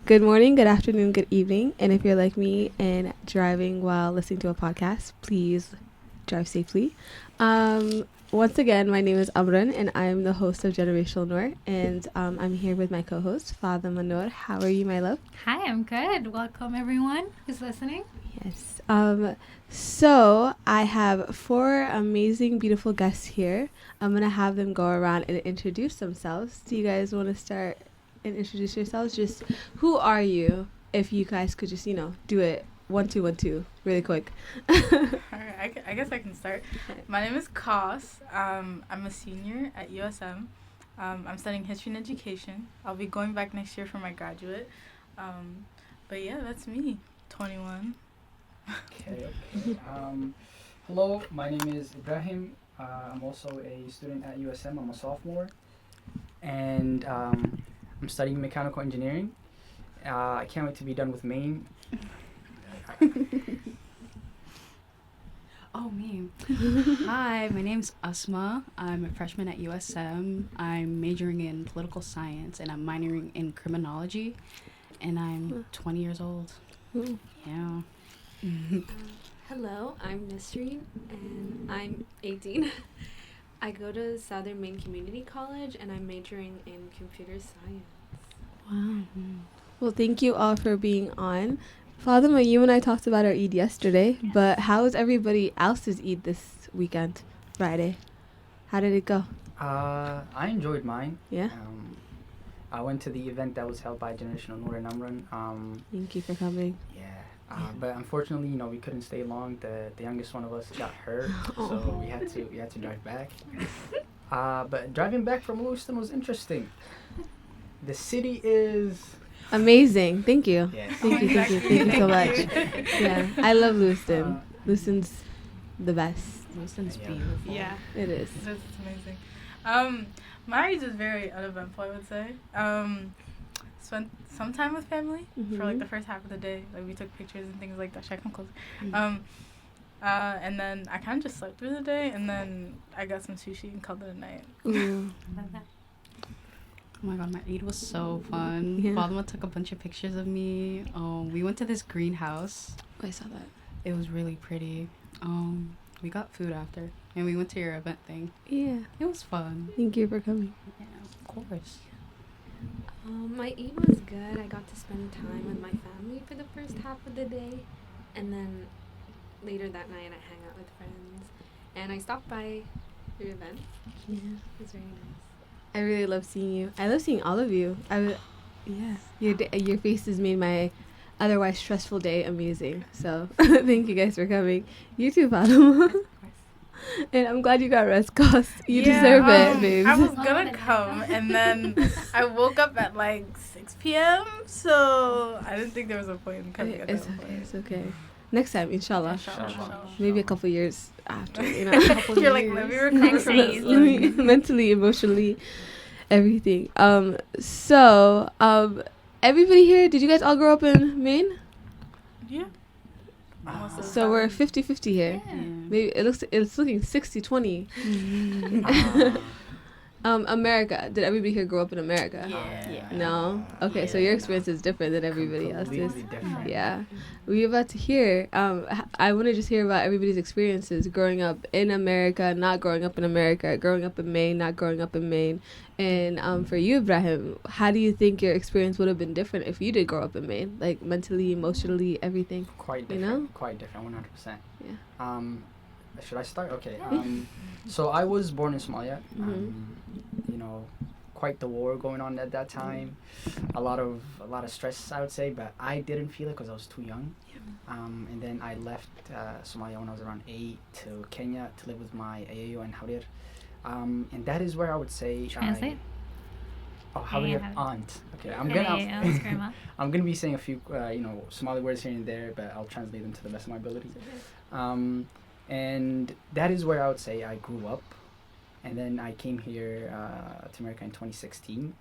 Good morning, good afternoon, good evening. And if you're like me and driving while listening to a podcast, please drive safely. Once again, my name is Amran and I'm the host of Generational Noor. And I'm here with my co-host, Fatima Noor. How are you, my love? Hi, I'm good. Welcome, everyone who's listening. Yes. So I have four amazing, beautiful guests here. I'm going to have them go around and introduce themselves. Do you guys want to start and introduce yourselves? Just who are you? If you guys could just, do it 1, 2, 1, 2 really quick. All right, I guess I can start. My name is Koos. I'm a senior at USM. I'm studying history and education. I'll be going back next year for my graduate. But yeah, that's me, 21. Okay. Hello, my name is Ibrahim. I'm also a student at USM. I'm a sophomore. And I'm studying mechanical engineering. I can't wait to be done with Maine. Oh, me. Hi, my name's Asma. I'm a freshman at USM. I'm majoring in political science and I'm minoring in criminology. And I'm 20 years old. Ooh. Yeah. Hello, I'm Nisrin, and I'm 18. I go to Southern Maine Community College, and I'm majoring in computer science. Wow. Well, thank you all for being on. Fatima, you and I talked about our Eid yesterday, but how was everybody else's Eid this weekend, Friday? How did it go? I enjoyed mine. Yeah? I went to the event that was held by Generational Noor and Amran. Thank you for coming. Yeah. But unfortunately, we couldn't stay long. The youngest one of us got hurt, so we had to drive back. But driving back from Lewiston was interesting. The city is Amazing. Thank you. yeah. Thank you so much. Yeah, I love Lewiston. Lewiston's the best. Lewiston's Yeah. beautiful. Yeah, It is. it's amazing. My age is very uneventful, I would say. Spent some time with family for like the first half of the day. Like we took pictures and things like that. Should I come closer? And then I kind of just slept through the day, and then I got some sushi and called it a night. Ooh. Oh my god, my Eid was so fun. Yeah. Fatima took a bunch of pictures of me. We went to this greenhouse. I saw that. It was really pretty. We got food after, and we went to your event thing. Yeah. It was fun. Thank you for coming. Yeah, of course. My Eid was good. I got to spend time with my family for the first half of the day, and then later that night I hang out with friends, and I stopped by your event. Yeah. It was very nice. I really love seeing you. I love seeing all of you. Yeah. Your faces made my otherwise stressful day amazing. So thank you guys for coming. You too, Fatima. And I'm glad you got rest, Koos. You deserve it, babes. I was gonna come, and then I woke up at like 6 p.m., so I didn't think there was a point in coming at It's that okay. point. It's okay. Next time, inshallah. Inshallah. Maybe a couple years after, You're like, let me recover from Next this. mentally, emotionally, everything. So, everybody here, did you guys all grow up in Maine? Yeah. Most of the So time. we're 50-50 here. Yeah. Maybe it's looking 60-20. America. Did everybody here grow up in America? Yeah. No? Okay, so your experience is different than everybody else's. Completely different. Yeah. We're about to hear. I want to just hear about everybody's experiences growing up in America, not growing up in America, growing up in Maine, not growing up in Maine. And for you, Ibrahim, how do you think your experience would have been different if you did grow up in Maine? Like mentally, emotionally, everything. Quite You different. know? Quite different. 100%. Yeah. Should I start? Okay. So I was born in Somalia. Quite the war going on at that time. A lot of stress, I would say, but I didn't feel it because I was too young. And then I left Somalia when I was around 8 to Kenya to live with my Ayo and Hawdir. And that is where I would say Translate. Hawdir Yeah. aunt. Okay, That's grandma. I'm gonna be saying a few Somali words here and there, but I'll translate them to the best of my ability. And that is where I would say I grew up. And then I came here to America in 2016.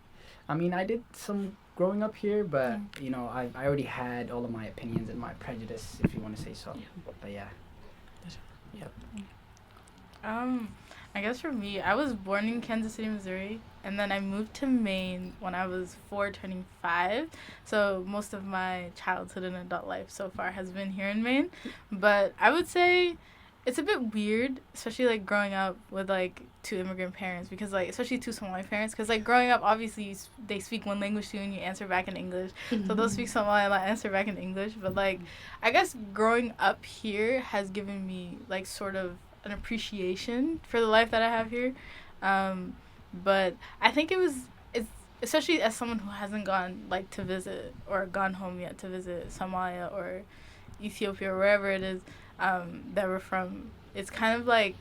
I mean, I did some growing up here, but I already had all of my opinions and my prejudice, if you want to say so. But yeah. Yep. I guess for me, I was born in Kansas City, Missouri, and then I moved to Maine when I was 4, turning 5. So most of my childhood and adult life so far has been here in Maine. But I would say it's a bit weird, especially like growing up with like 2 immigrant parents, because like especially 2 Somali parents, because like growing up obviously they speak one language to you and you answer back in English. So they'll speak Somali and I answer back in English. But like I guess growing up here has given me like sort of an appreciation for the life that I have here. But I think it's especially as someone who hasn't gone like to visit or gone home yet to visit Somalia or Ethiopia or wherever it is that we're from. It's kind of like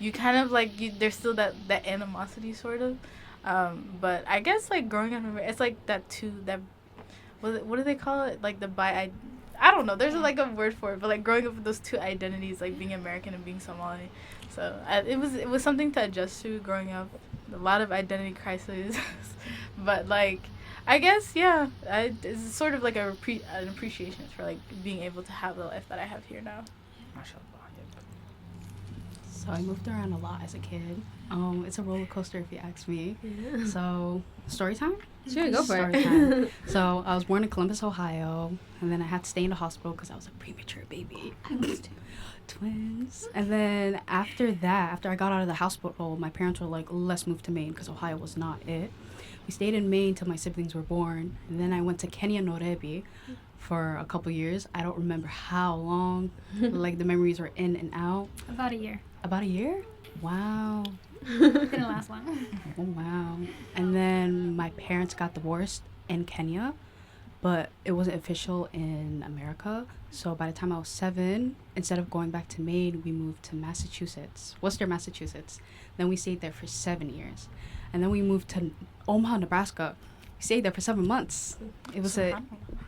there's still that animosity sort of. But I guess like growing up, it's like that too. That what do they call it? Like the I don't know. There's like a word for it, but like growing up with those 2 identities, like being American and being Somali. So it was something to adjust to growing up. A lot of identity crises, but like I guess it's sort of like an appreciation for like being able to have the life that I have here now. MashaAllah. So I moved around a lot as a kid. It's a roller coaster if you ask me. Yeah. So story time? Sure, go for Story it. time. So I was born in Columbus, Ohio, and then I had to stay in the hospital because I was a premature baby. I was twins. And then after that, after I got out of the hospital, my parents were like, let's move to Maine because Ohio was not it. We stayed in Maine till my siblings were born. And then I went to Kenya, Nairobi for a couple years. I don't remember how long. Like the memories were in and out. About a year. About a year? Wow. Didn't last long. Oh, wow. And then my parents got divorced in Kenya, but it wasn't official in America. So by the time I was 7, instead of going back to Maine, we moved to Massachusetts, Worcester, Massachusetts. Then we stayed there for 7 years. And then we moved to Omaha, Nebraska. We stayed there for 7 months. It was an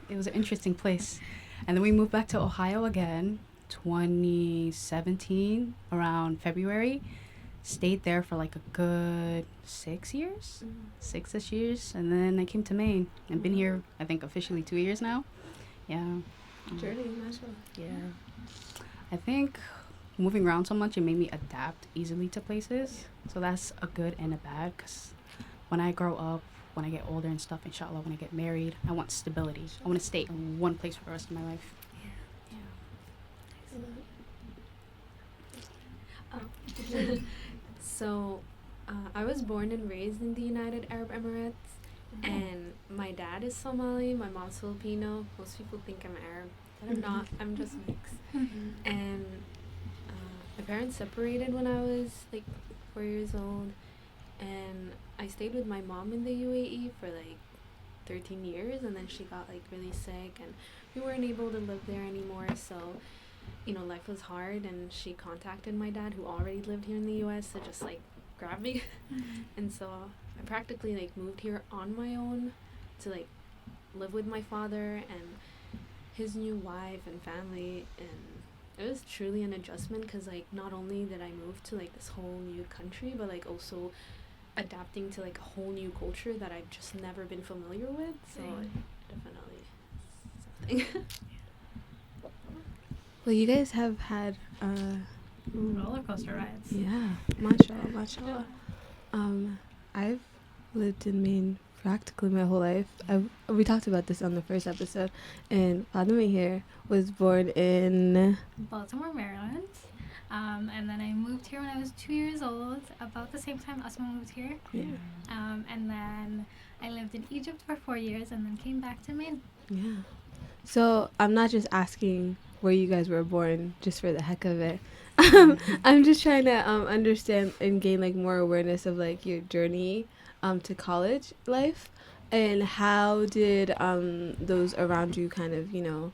interesting place. And then we moved back to Ohio again, 2017, around February. Stayed there for like a good 6 years, 6-ish years, and then I came to Maine. I've been here, I think, officially 2 years now. Yeah. Journey, mashallah. Yeah. I think moving around so much, it made me adapt easily to places. So that's a good and a bad, because when I grow up, when I get older and stuff, inshallah, when I get married, I want stability. I want to stay in one place for the rest of my life. So, I was born and raised in the United Arab Emirates, and my dad is Somali, my mom's Filipino. Most people think I'm Arab, but I'm not. I'm just mixed. And my parents separated when I was like 4 years old, and I stayed with my mom in the UAE for like 13 years, and then she got like really sick, and we weren't able to live there anymore. So, you know, life was hard, and she contacted my dad, who already lived here in the U.S., to just like grab me. And so I practically like moved here on my own to like live with my father and his new wife and family. And it was truly an adjustment, because like not only did I move to like this whole new country, but like also adapting to like a whole new culture that I've just never been familiar with. So definitely something. Well, you guys have had Roller coaster rides. yeah, mashallah. I've lived in Maine practically my whole life. We talked about this on the first episode, and Fatima here was born in Baltimore, Maryland. And then I moved here when I was 2 years old, about the same time Asma moved here. yeah. And then I lived in Egypt for 4 years and then came back to Maine. Yeah. So I'm not just asking where you guys were born just for the heck of it. I'm just trying to understand and gain like more awareness of like your journey to college life, and how did those around you kind of, you know,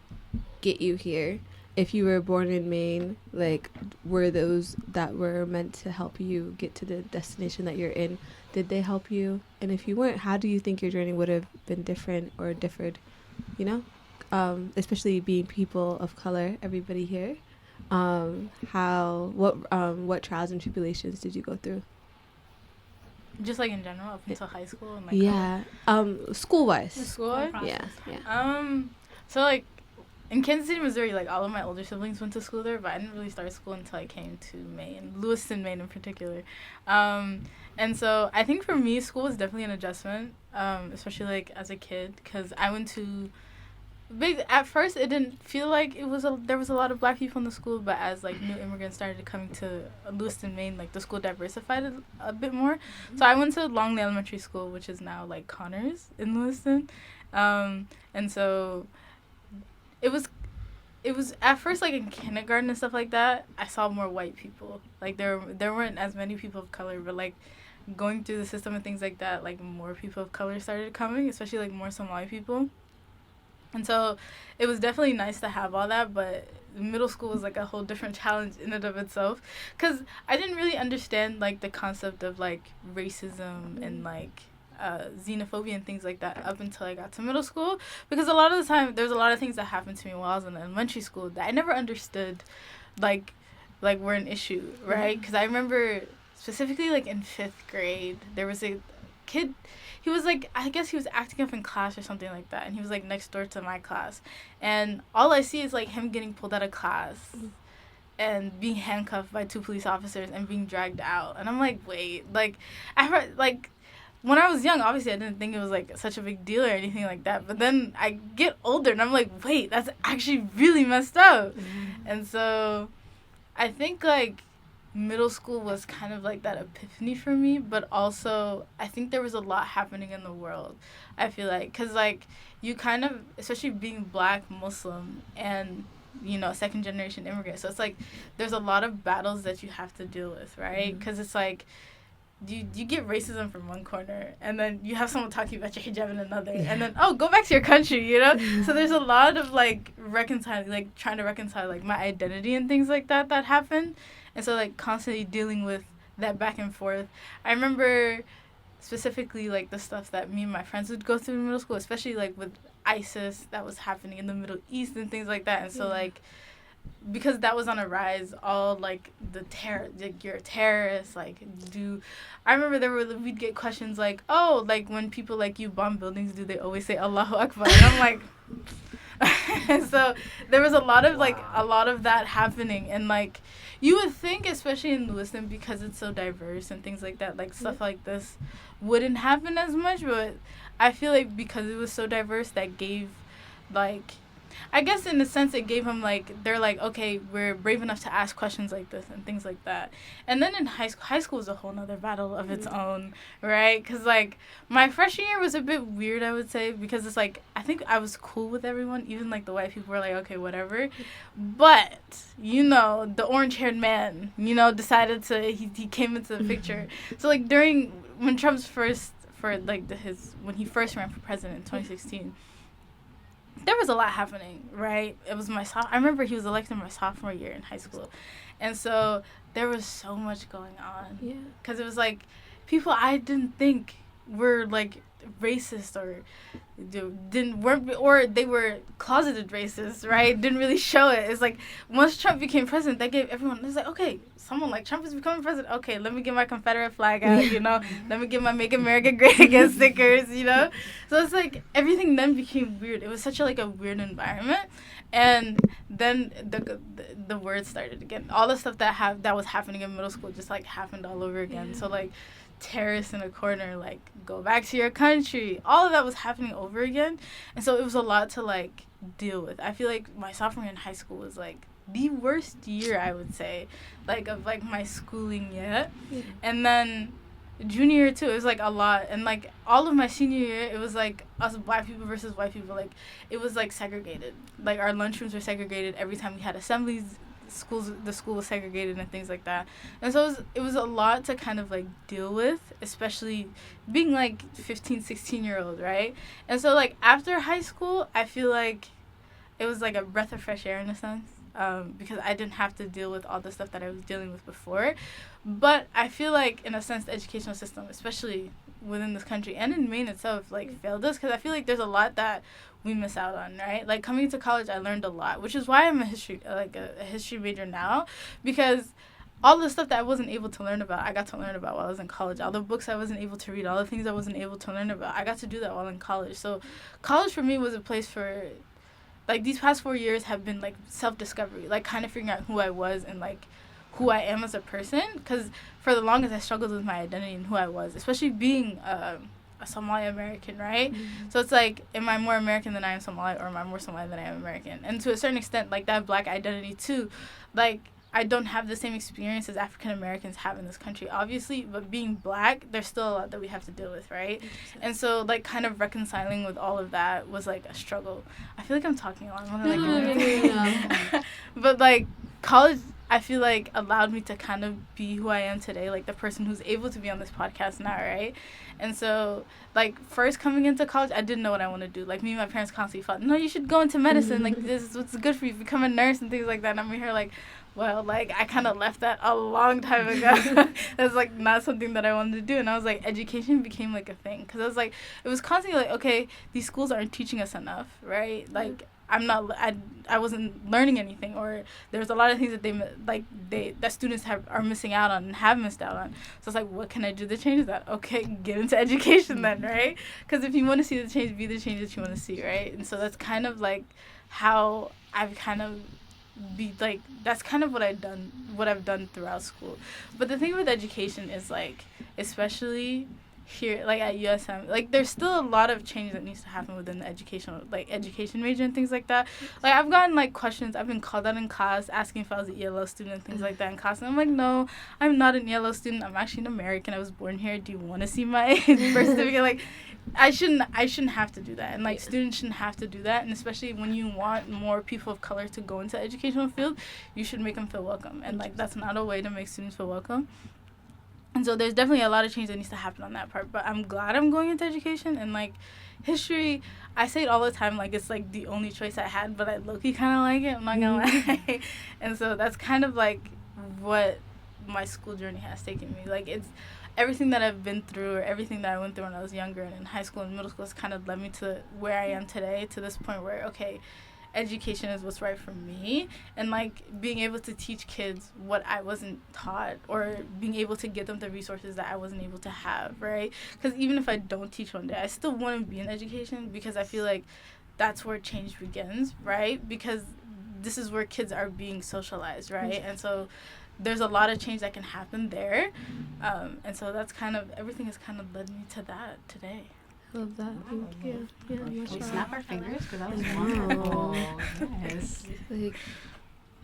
get you here? If you were born in Maine, like, were those that were meant to help you get to the destination that you're in, did they help you? And if you weren't, how do you think your journey would have been different or differed, you know? Especially being people of color, everybody here. What trials and tribulations did you go through? Just like in general, up until high school and like Yeah. School wise. school. Yeah. Yeah. So like in Kansas City, Missouri, like, all of my older siblings went to school there, but I didn't really start school until I came to Maine, Lewiston, Maine in particular. And so I think for me, school was definitely an adjustment, especially, like, as a kid, because I went to... At first, it didn't feel like there was a lot of black people in the school, but as, like, new immigrants started coming to Lewiston, Maine, like, the school diversified a bit more. So I went to Longley Elementary School, which is now, like, Connors in Lewiston. And so... It was at first, like, in kindergarten and stuff like that, I saw more white people. Like, there weren't as many people of color, but, like, going through the system and things like that, like, more people of color started coming, especially, like, more Somali people. And so it was definitely nice to have all that, but middle school was, like, a whole different challenge in and of itself. Because I didn't really understand, like, the concept of, like, racism and, like... xenophobia and things like that up until I got to middle school, because a lot of the time there's a lot of things that happened to me while I was in elementary school that I never understood like were an issue, right? Because I remember specifically, like, in 5th grade there was a kid. He was, like, I guess he was acting up in class or something like that, and he was, like, next door to my class, and all I see is, like, him getting pulled out of class and being handcuffed by 2 police officers and being dragged out. And I'm like, wait, like, I heard, like, when I was young, obviously, I didn't think it was, like, such a big deal or anything like that. But then I get older, and I'm like, wait, that's actually really messed up. And so I think, like, middle school was kind of, like, that epiphany for me. But also, I think there was a lot happening in the world, I feel like. Because, like, you kind of, especially being Black, Muslim, and, you know, second-generation immigrant. So it's, like, there's a lot of battles that you have to deal with, right? Because it's, like... You get racism from one corner, and then you have someone talking about your hijab in another, and then, oh, go back to your country, you know? So there's a lot of, like, trying to reconcile, like, my identity and things like that happen. And so, like, constantly dealing with that back and forth. I remember specifically, like, the stuff that me and my friends would go through in middle school, especially, like, with ISIS that was happening in the Middle East and things like that. And so, like... because that was on a rise, all, like, like, you're a terrorist, like, I remember we'd get questions like, oh, like, when people like you bomb buildings, do they always say Allahu Akbar? And I'm like, so there was a lot of that happening, and, like, you would think, especially in Lewiston, because it's so diverse and things like that, like, stuff like this wouldn't happen as much, but I feel like because it was so diverse, that gave, like... I guess in a sense it gave them, like, they're like, okay, we're brave enough to ask questions like this and things like that. And then in high school was a whole nother battle of its own, right? Because, like, my freshman year was a bit weird, I would say, because it's like, I think I was cool with everyone, even, like, the white people were like, okay, whatever. But, you know, the orange-haired man, you know, decided to, he came into the picture. So, like, when Trump's when he first ran for president in 2016, there was a lot happening, right? It was I remember he was elected my sophomore year in high school. And so there was so much going on. Yeah. Because it was, like, people I didn't think were, like, racist or they were closeted racists, right? Didn't really show it. It's like, once Trump became president, that gave everyone, it's like, okay, someone like Trump is becoming president. Okay, let me get my Confederate flag out, you know? Let me get my Make America Great Again stickers, you know? So it's like, everything then became weird. It was such a weird environment. And then the words started again. All the stuff that was happening in middle school just, like, happened all over again. So, like, terrorists in a corner, like, go back to your country. All of that was happening over again. And so it was a lot to, like, deal with. I feel like my sophomore year in high school was, like, the worst year, I would say, like, of, like, my schooling yet. Yeah. And then junior year, too, it was, like, a lot. And, like, all of my senior year, it was, like, us black people versus white people. Like, it was, like, segregated. Like, our lunchrooms were segregated. Every time we had assemblies, the school was segregated and things like that. And so it was a lot to kind of, like, deal with, especially being, like, 15, 16-year-old, right? And so, like, after high school, I feel like it was, like, a breath of fresh air in a sense. Because I didn't have to deal with all the stuff that I was dealing with before. But I feel like, in a sense, the educational system, especially within this country and in Maine itself, like, failed us. Because I feel like there's a lot that we miss out on, right? Like, coming to college, I learned a lot, which is why I'm a history major now. Because all the stuff that I wasn't able to learn about, I got to learn about while I was in college. All the books I wasn't able to read, all the things I wasn't able to learn about, I got to do that while in college. So college for me was a place for like these past 4 years have been like self-discovery, like kind of figuring out who I was and like who I am as a person, because for the longest I struggled with my identity and who I was, especially being a Somali American, right? So it's like, am I more American than I am Somali, or am I more Somali than I am American? And to a certain extent, like that black identity too, like I don't have the same experience as African Americans have in this country, obviously, but being black, there's still a lot that we have to deal with, right? And so like kind of reconciling with all of that was like a struggle. I feel like I'm talking a lot. No. But like college, I feel like allowed me to kind of be who I am today, like the person who's able to be on this podcast now, right? And so, like, first coming into college, I didn't know what I want to do. Like, me and my parents constantly fought, no, you should go into medicine. Like, this is what's good for you, become a nurse and things like that. And I'm here like, well, like, I kind of left that a long time ago. That's, like, not something that I wanted to do. And I was like, education became, like, a thing. Because I was like, it was constantly like, okay, these schools aren't teaching us enough, right? Like, I wasn't learning anything, or there's a lot of things that that students are missing out on and have missed out on. So it's like, what can I do to change that? Okay, get into education then, right? Because if you want to see the change, be the change that you want to see, right? And so that's kind of like how I've kind of that's kind of what I've done throughout school. But the thing with education is like, especially here, like at USM, like there's still a lot of change that needs to happen within the education major and things like that. Like I've gotten like questions, I've been called out in class asking if I was an ELO student and things like that in class, and I'm like, no, I'm not an ELO student, I'm actually an American, I was born here, do you want to see my birth certificate? Like I shouldn't have to do that, and like students shouldn't have to do that, and especially when you want more people of color to go into the educational field, you should make them feel welcome, and like that's not a way to make students feel welcome. And so there's definitely a lot of change that needs to happen on that part. But I'm glad I'm going into education. And, like, history, I say it all the time, like, it's, like, the only choice I had. But I low-key kind of like it. I'm not going to lie. And so that's kind of, like, what my school journey has taken me. Like, it's everything that I've been through, or everything that I went through when I was younger and in high school and middle school has kind of led me to where I am today, to this point where, okay, education is what's right for me, and like being able to teach kids what I wasn't taught, or being able to give them the resources that I wasn't able to have, right? Because even if I don't teach one day, I still want to be in education, because I feel like that's where change begins, right? Because this is where kids are being socialized, right? And so there's a lot of change that can happen there, and so that's kind of, everything has kind of led me to that today. Love that. Thank you. Yeah, Can we mashallah. snap our fingers? Because that was Wow. wonderful. Yes. Like,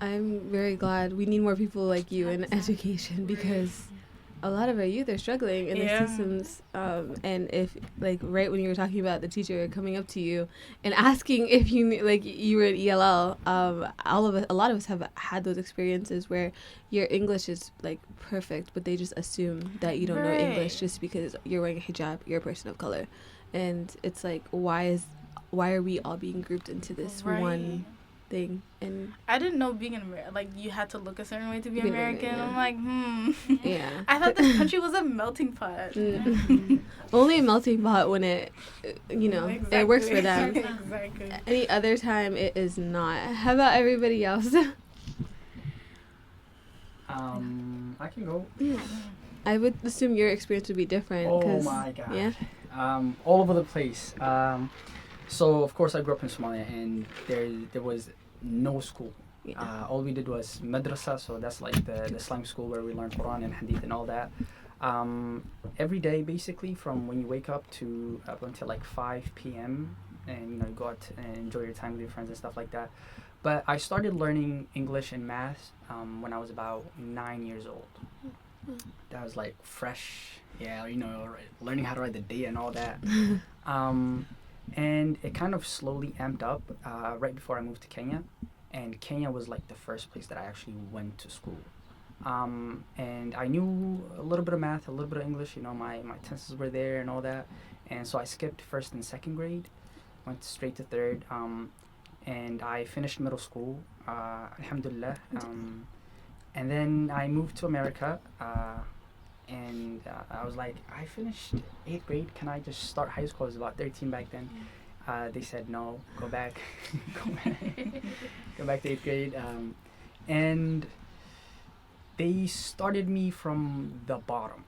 I'm very glad we need more people like you in education, because a lot of our youth are struggling in the systems. And if, like, right when you were talking about the teacher coming up to you and asking if you knew, like, you were an ELL, a lot of us have had those experiences where your English is, like, perfect, but they just assume that you don't know English just because you're wearing a hijab, you're a person of color. And it's like, why are we all being grouped into this one thing? And I didn't know being an American, like, you had to look a certain way to be Be American. American, I'm like, yeah. I thought this country was a melting pot. Only a melting pot when it, it works for them. Exactly. Any other time, it is not. How about everybody else? I can go. I would assume your experience would be different. Oh my god. Yeah. All over the place. So of course I grew up in Somalia, and there was no school. Yeah. All we did was madrasa, so that's like the Islamic school where we learn Quran and Hadith and all that. Every day, basically, from when you wake up up until like 5 p.m. and you go out and enjoy your time with your friends and stuff like that. But I started learning English and math when I was about 9 years old. That was like fresh, learning how to write the data and all that. And it kind of slowly amped up right before I moved to Kenya. And Kenya was like the first place that I actually went to school. And I knew a little bit of math, a little bit of English, my tenses were there and all that. And so I skipped first and second grade, went straight to third. And I finished middle school, alhamdulillah. And then I moved to America, and I was like, I finished 8th grade, can I just start high school? I was about 13 back then. They said, no, go back, go back to 8th grade. And they started me from the bottom.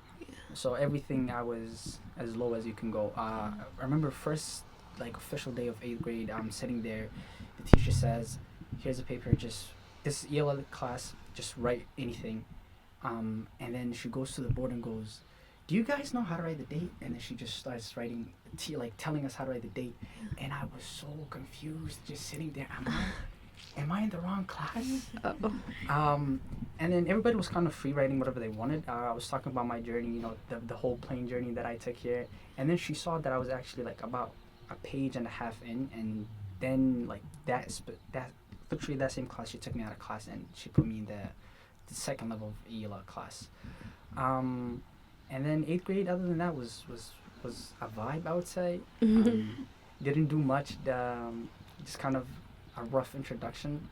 So everything, I was as low as you can go. I remember first official day of 8th grade, I'm sitting there the teacher says, here's a paper, just this ELA class, just write anything. And then she goes to the board and goes, do you guys know how to write the date? And then she just starts writing, telling us how to write the date. And I was so confused, just sitting there. Am I in the wrong class? And then everybody was kind of free writing whatever they wanted. I was talking about my journey, you know, the whole plane journey that I took here. And then she saw that I was actually like about a page and a half in, and then like that literally that same class, she took me out of class and she put me in the second level of ELA class. And then 8th grade, other than that, was a vibe, I would say. Didn't do much. Just kind of a rough introduction.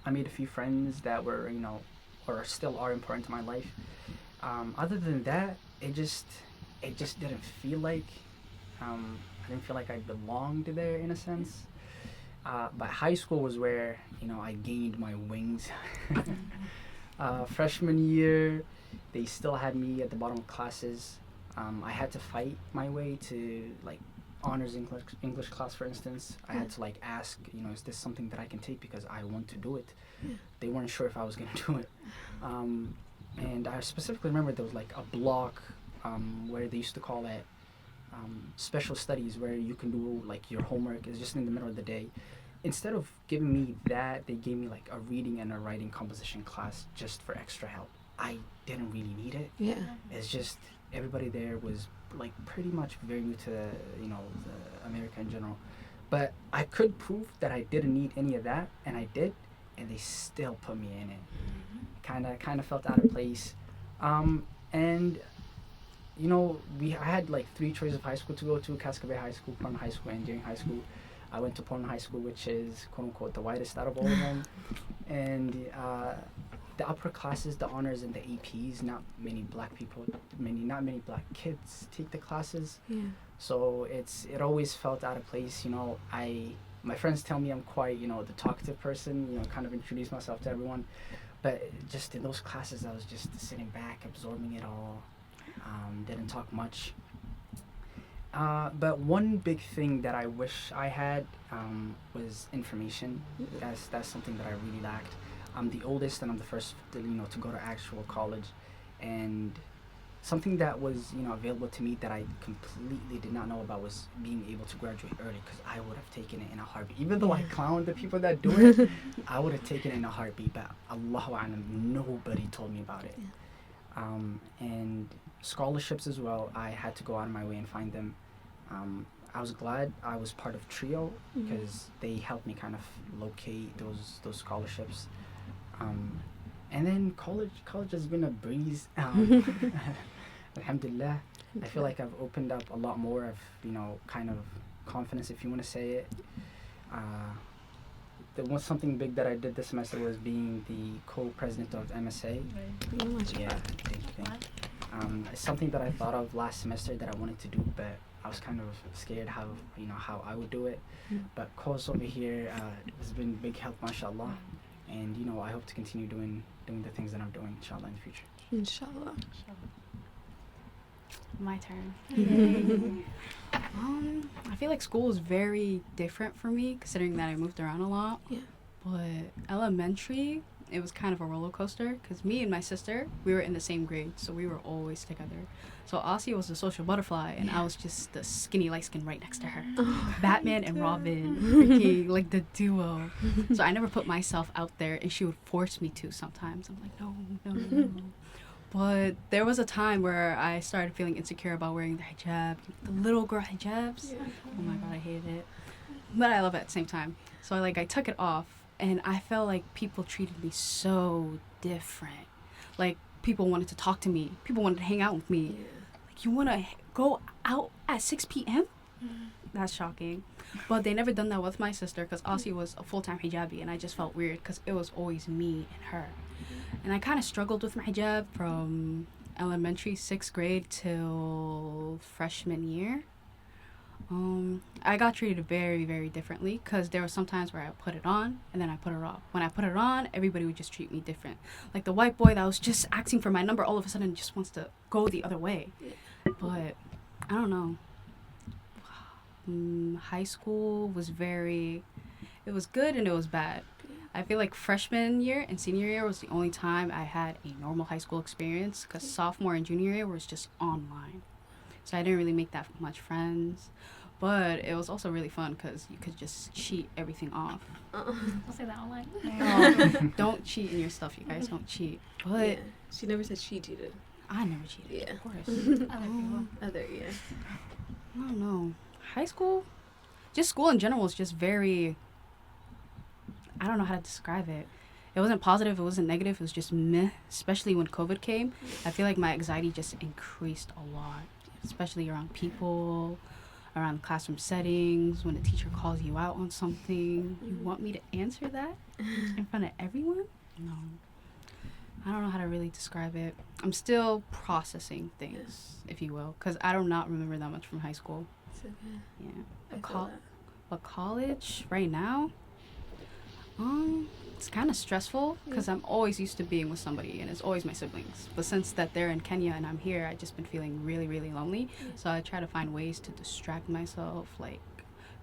I made a few friends that were, you know, or still are important to my life. Other than that, it just didn't feel like I didn't feel like I belonged there in a sense. But high school was where, you know, I gained my wings. Freshman year, they still had me at the bottom of classes. I had to fight my way to like honors English class, for instance. I had to like ask, you know, is this something that I can take because I want to do it? They weren't sure if I was gonna do it. And I specifically remember there was like a block where they used to call it special studies, where you can do like your homework is just in the middle of the day. Instead of giving me that, they gave me like a reading and a writing composition class just for extra help. I didn't really need it. Yeah. It's just everybody there was like pretty much very new to, you know, the America in general. But I could prove that I didn't need any of that, and I did, and they still put me in it. Kind of felt out of place. And you know, I had like 3 choices of high school to go to: Cascabel High School, Portland High School, and Engineering High School. I went to Portland High School, which is quote unquote the whitest out of all of them. And the upper classes, the honors and the APs, not many black black kids take the classes. Yeah. So it always felt out of place. You know, my friends tell me I'm quite, you know, the talkative person, you know, kind of introduce myself to everyone. But just in those classes, I was just sitting back, absorbing it all. Didn't talk much. But one big thing that I wish I had was information. That's something that I really lacked. I'm the oldest and I'm the first, you know, to go to actual college, and something that was, you know, available to me that I completely did not know about was being able to graduate early, because I would have taken it in a heartbeat. Even though I clown the people that do it, I would have taken it in a heartbeat. But Allahu A'lam, nobody told me about it. And scholarships as well, I had to go out of my way and find them. I was glad I was part of TRIO, because they helped me kind of locate those scholarships. And then college has been a breeze. Alhamdulillah. I feel like I've opened up a lot more of, you know, kind of confidence, if you want to say it. There was something big that I did this semester was being the co-president of MSA. Yeah, thank you. It's something that I thought of last semester that I wanted to do, but I was kind of scared how I would do it. But Koos over here has been big help, mashallah. And, you know, I hope to continue doing the things that I'm doing, inshallah, in the future. Inshallah. My turn. I feel like school is very different for me, considering that I moved around a lot. Yeah. But elementary, it was kind of a roller coaster, because me and my sister, we were in the same grade, so we were always together. So Aussie was the social butterfly, and I was just the skinny light skin right next to her. Batman and Robin, freaking like the duo. So I never put myself out there, and she would force me to sometimes. I'm like, no. But there was a time where I started feeling insecure about wearing the hijab, the little girl hijabs. Oh my god, I hated it. But I love it at the same time. So I took it off, and I felt like people treated me so different. Like, people wanted to talk to me. People wanted to hang out with me. Like, you want to go out at 6 p.m.? That's shocking. But they never done that with my sister, because Aussie was a full-time hijabi, and I just felt weird because it was always me and her. And I kind of struggled with my hijab from elementary, 6th grade till freshman year. I got treated very, very differently, because there were some times where I put it on and then I put it off. When I put it on, everybody would just treat me different. Like the white boy that was just asking for my number all of a sudden just wants to go the other way. But I don't know. High school was very... It was good and it was bad. I feel like freshman year and senior year was the only time I had a normal high school experience, because sophomore and junior year was just online. So I didn't really make that much friends. But it was also really fun because you could just cheat everything off. I'll say that online. Don't cheat in your stuff, you guys. Don't cheat. But Yeah. She never said she cheated. I never cheated, Yeah. of course. Other people. Other, yeah. I don't know. High school, just school in general was just very, I don't know how to describe it. It wasn't positive, it wasn't negative, it was just meh. Especially when COVID came, I feel like my anxiety just increased a lot, especially around people, around classroom settings, when the teacher calls you out on something. You want me to answer that in front of everyone? No. I don't know how to really describe it. I'm still processing things, if you will, because I do not remember that much from high school. It's okay. Yeah. I But, feel that. but college, right now, it's kind of stressful because I'm always used to being with somebody, and it's always my siblings. But since that they're in Kenya and I'm here, I've just been feeling really, really lonely. So I try to find ways to distract myself, like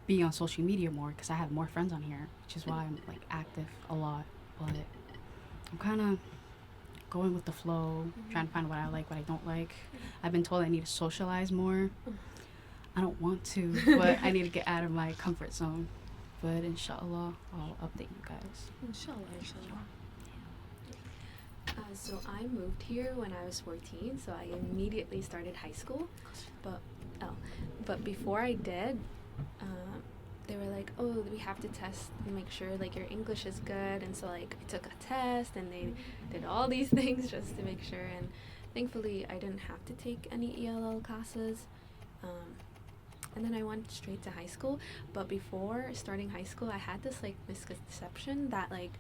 be on social media more, because I have more friends on here, which is why I'm like active a lot. But I'm kind of going with the flow, trying to find what I like, what I don't like. I've been told I need to socialize more. I don't want to, but I need to get out of my comfort zone. But inshallah, I'll update you guys. Inshallah, inshallah. So I moved here when I was 14, so I immediately started high school. But before I did, they were like, oh, we have to test and make sure like your English is good. And so like I took a test and they did all these things just to make sure. And thankfully I didn't have to take any ELL classes. And then I went straight to high school. But before starting high school, I had this like misconception that like,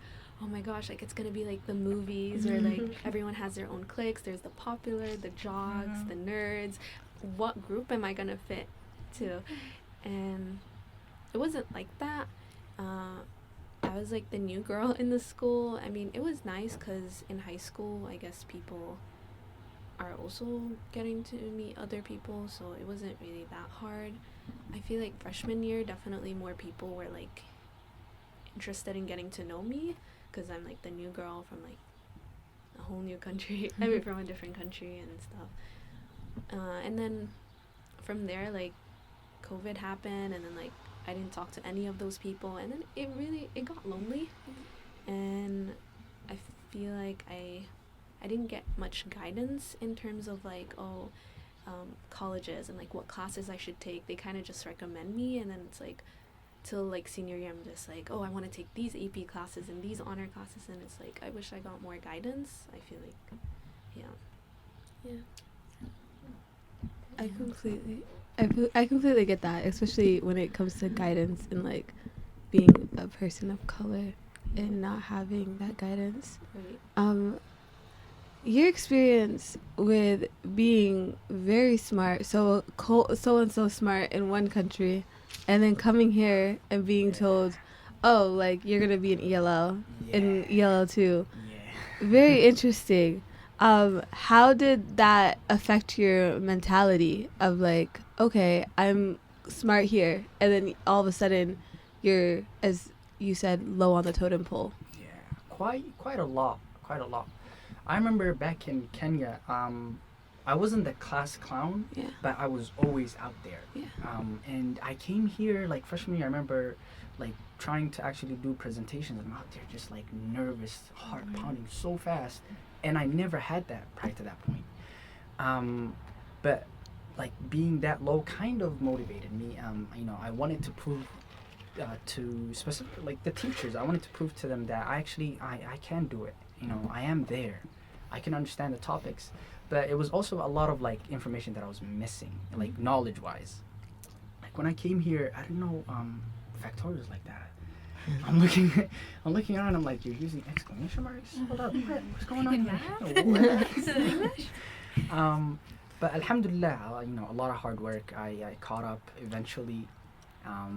oh my gosh, like it's gonna be like the movies or like everyone has their own cliques. There's the popular, the jocks, the nerds. What group am I gonna fit to? And it wasn't like that. I was like the new girl in the school. I mean, it was nice because in high school, I guess people are also getting to meet other people, so it wasn't really that hard. I feel like freshman year, definitely more people were like interested in getting to know me because I'm like the new girl from like a whole new country. I mean, from a different country and stuff. And then from there, like COVID happened, and then like I didn't talk to any of those people, and then it got lonely, and I feel like I didn't get much guidance in terms of like colleges and like what classes I should take. They kind of just recommend me, and then it's like till like senior year I'm just like, oh, I want to take these AP classes and these honor classes, and it's like I wish I got more guidance. I feel like I completely get that, especially when it comes to guidance and like being a person of color and not having that guidance. right. Your experience with being very smart, so and so smart in one country, and then coming here and being told, oh, like you're gonna be an ELL in ELL too. Very interesting. How did that affect your mentality of like, okay, I'm smart here, and then all of a sudden you're, as you said, low on the totem pole? Yeah, quite a lot. I remember back in Kenya, I wasn't the class clown, but I was always out there. And I came here like freshman year. I remember like trying to actually do presentations, and I'm out there just like nervous, heart pounding so fast, and I never had that prior to that point. But like being that low kind of motivated me. I wanted to prove to specific like the teachers. I wanted to prove to them that I can do it. I am there. I can understand the topics, but it was also a lot of like information that I was missing, like knowledge wise. Like when I came here, I didn't know factorials like that. I'm looking around. I'm like, you're using exclamation marks? Hold up, what's going on here? But alhamdulillah, a lot of hard work. I caught up eventually.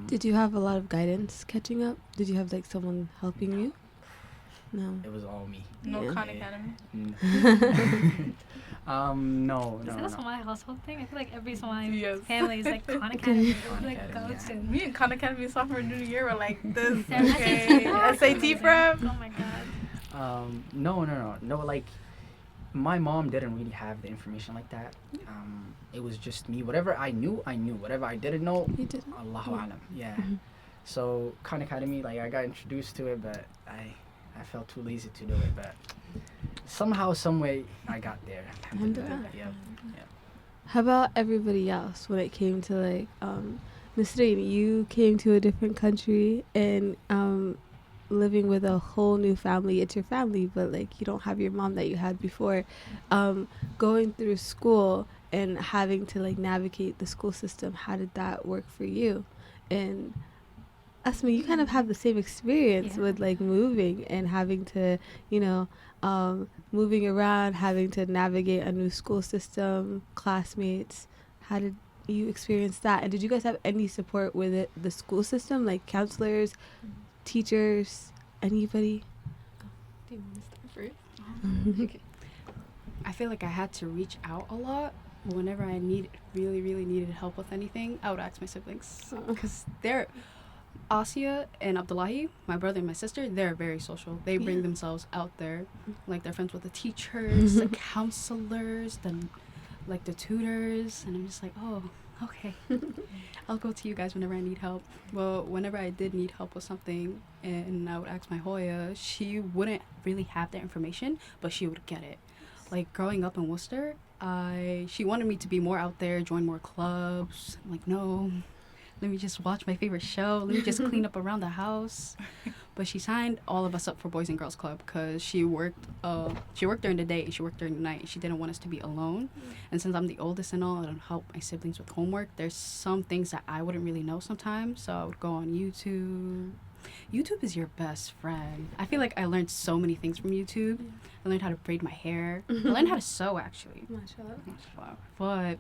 Did you have a lot of guidance catching up? Did you have like someone helping you? No. It was all me. No Yeah. Khan Academy. No, Is no, that a no. Somali household thing? I feel like every Somali Yes. family is like Khan Academy. Like Academy, go to. Me and Khan Academy sophomore and junior year were like this. Their Okay, SAT prep. Oh my god. No. Like, my mom didn't really have the information like that. It was just me. Whatever I knew, I knew. Whatever I didn't know, You did. Allahu alam. Yeah. Mhm. So Khan Academy, like, I got introduced to it, but I felt too lazy to do it. But somehow, some way, I got there. Alhamdulillah. Yeah. How about everybody else when it came to like Nisrin, you came to a different country and living with a whole new family. It's your family, but like you don't have your mom that you had before. Going through school and having to like navigate the school system, how did that work for you? And Asma, you kind of have the same experience Yeah. with like moving and having to, moving around, having to navigate a new school system, classmates. How did you experience that? And did you guys have any support with it, the school system, like counselors, teachers, anybody? Do you want to start first? Okay. I feel like I had to reach out a lot. Whenever I really needed help with anything, I would ask my siblings. Because they're, Asia and Abdullahi, my brother and my sister, they're very social. They bring Yeah. themselves out there. Like, they're friends with the teachers, the counselors, the tutors. And I'm just like, oh, okay. I'll go to you guys whenever I need help. Well, whenever I did need help with something and I would ask my Hoya, she wouldn't really have the information, but she would get it. Like, growing up in Worcester, she wanted me to be more out there, join more clubs. I'm like, no, let me just watch my favorite show. Let me just clean up around the house. But she signed all of us up for Boys and Girls Club because she worked during the day and she worked during the night. She didn't want us to be alone. And since I'm the oldest and all, I don't help my siblings with homework. There's some things that I wouldn't really know sometimes. So I would go on YouTube. YouTube is your best friend. I feel like I learned so many things from YouTube. I learned how to braid my hair. I learned how to sew, actually. Mashallah. But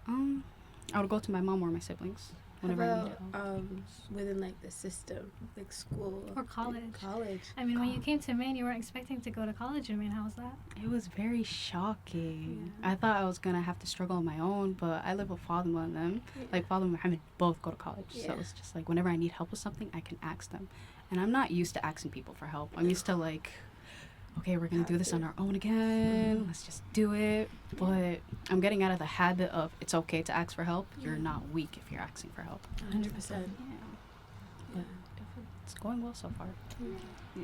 I would go to my mom or my siblings whenever I needed help. Within like the system, like school Or college. College. I mean, when you came to Maine, you weren't expecting to go to college in Maine. How was that? It was very shocking. Yeah. I thought I was gonna have to struggle on my own, but I live with Fatima and them. Yeah. Like, Fatima and Muhammad both go to college, so Yeah. it's just like whenever I need help with something, I can ask them. And I'm not used to asking people for help. I'm used to like, okay, we're gonna do this on our own again. Let's just do it. But I'm getting out of the habit of it's okay to ask for help. You're not weak if you're asking for help. 100%. Yeah, Yeah. it's going well so far. Yeah.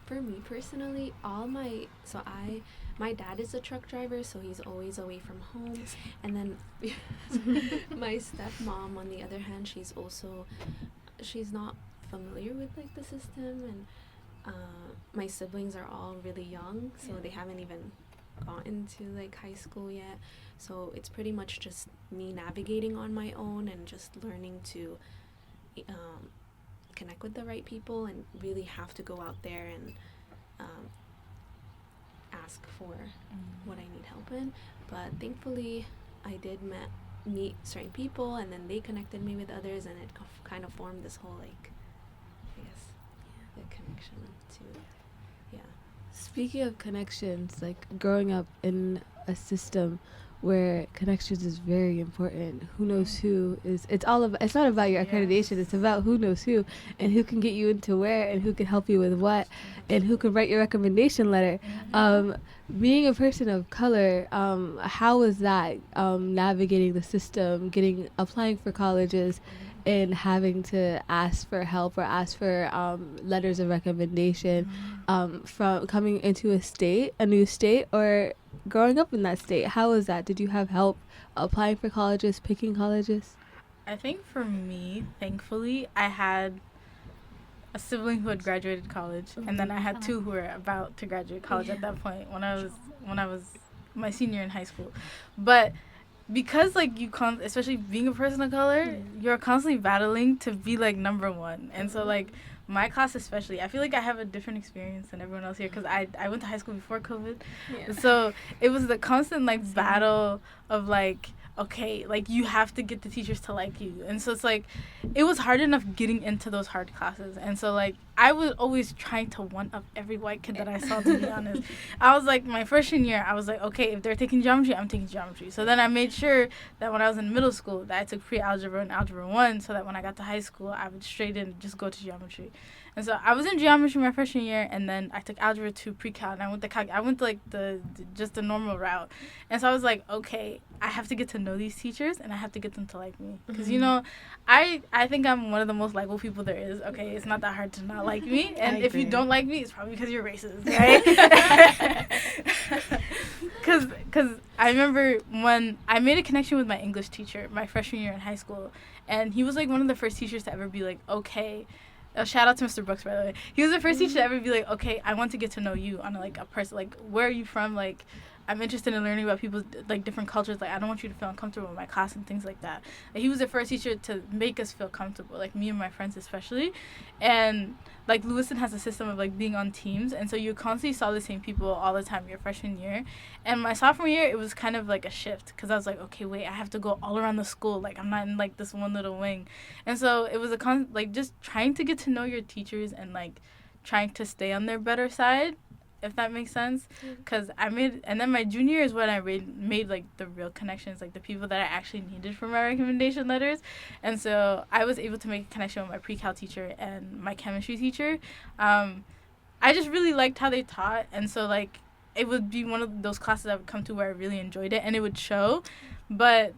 For me personally, my dad is a truck driver, so he's always away from home. And then my stepmom, on the other hand, she's not familiar with like the system, and my siblings are all really young, so they haven't even gotten to like high school yet. So it's pretty much just me navigating on my own and just learning to connect with the right people and really have to go out there and ask for what I need help in. But thankfully I did meet certain people, and then they connected me with others, and it kind of formed this whole like, I guess, the connection to, yeah. Speaking of connections, like growing up in a system where connections is very important. Who knows who is? It's not about your accreditation. It's about who knows who and who can get you into where and who can help you with what and who can write your recommendation letter. Being a person of color, how was that navigating the system, applying for colleges, and having to ask for help or ask for letters of recommendation from coming into a new state, or growing up in that state? How was that? Did you have help applying for colleges, picking colleges? I think for me, thankfully, I had a sibling who had graduated college, and then I had two who were about to graduate college at that point when I was my senior in high school. But because like especially being a person of color, you're constantly battling to be like number one, and so like my class especially, I feel like I have a different experience than everyone else here because I went to high school before COVID. So it was the constant like battle of like, okay, like, you have to get the teachers to like you. And so it's like, it was hard enough getting into those hard classes. And so, like, I was always trying to one-up every white kid that I saw, to be honest. I was like, my freshman year, I was like, okay, if they're taking geometry, I'm taking geometry. So then I made sure that when I was in middle school that I took pre-algebra and algebra 1, so that when I got to high school, I would straight in just go to geometry. And so I was in geometry my freshman year, and then I took algebra 2 pre-cal, and I went to like just the normal route. And so I was like, okay, I have to get to know these teachers, and I have to get them to like me. Because, you know, I think I'm one of the most likable people there is. Okay, it's not that hard to not like me. And if you don't like me, it's probably because you're racist, right? Because I remember when I made a connection with my English teacher my freshman year in high school, and he was like one of the first teachers to ever be like, okay, shout out to Mr. Brooks, by the way. He was the first teacher to ever be like, okay, I want to get to know you on like a person, like, where are you from? Like, I'm interested in learning about people's like different cultures. Like, I don't want you to feel uncomfortable in my class and things like that. Like, he was the first teacher to make us feel comfortable, like me and my friends especially. And like Lewiston has a system of like being on teams, and so you constantly saw the same people all the time your freshman year. And my sophomore year, it was kind of like a shift, because I was like, okay, wait, I have to go all around the school. Like, I'm not in like this one little wing. And so it was like just trying to get to know your teachers and like trying to stay on their better side, if that makes sense. Because and then my junior year is when I made like the real connections, like the people that I actually needed for my recommendation letters. And so I was able to make a connection with my pre-cal teacher and my chemistry teacher. I just really liked how they taught, and so like it would be one of those classes I would come to where I really enjoyed it, and it would show. But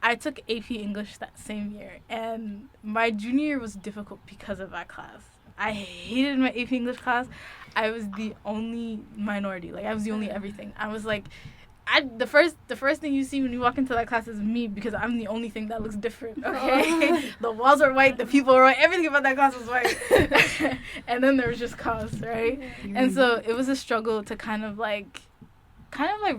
I took AP English that same year, and my junior year was difficult because of that class. I hated my AP English class. I was the only minority. Like, I was the only everything. I was like, the first thing you see when you walk into that class is me, because I'm the only thing that looks different, okay? The walls are white, the people are white, everything about that class was white. And then there was just Koos, right? And so it was a struggle to kind of like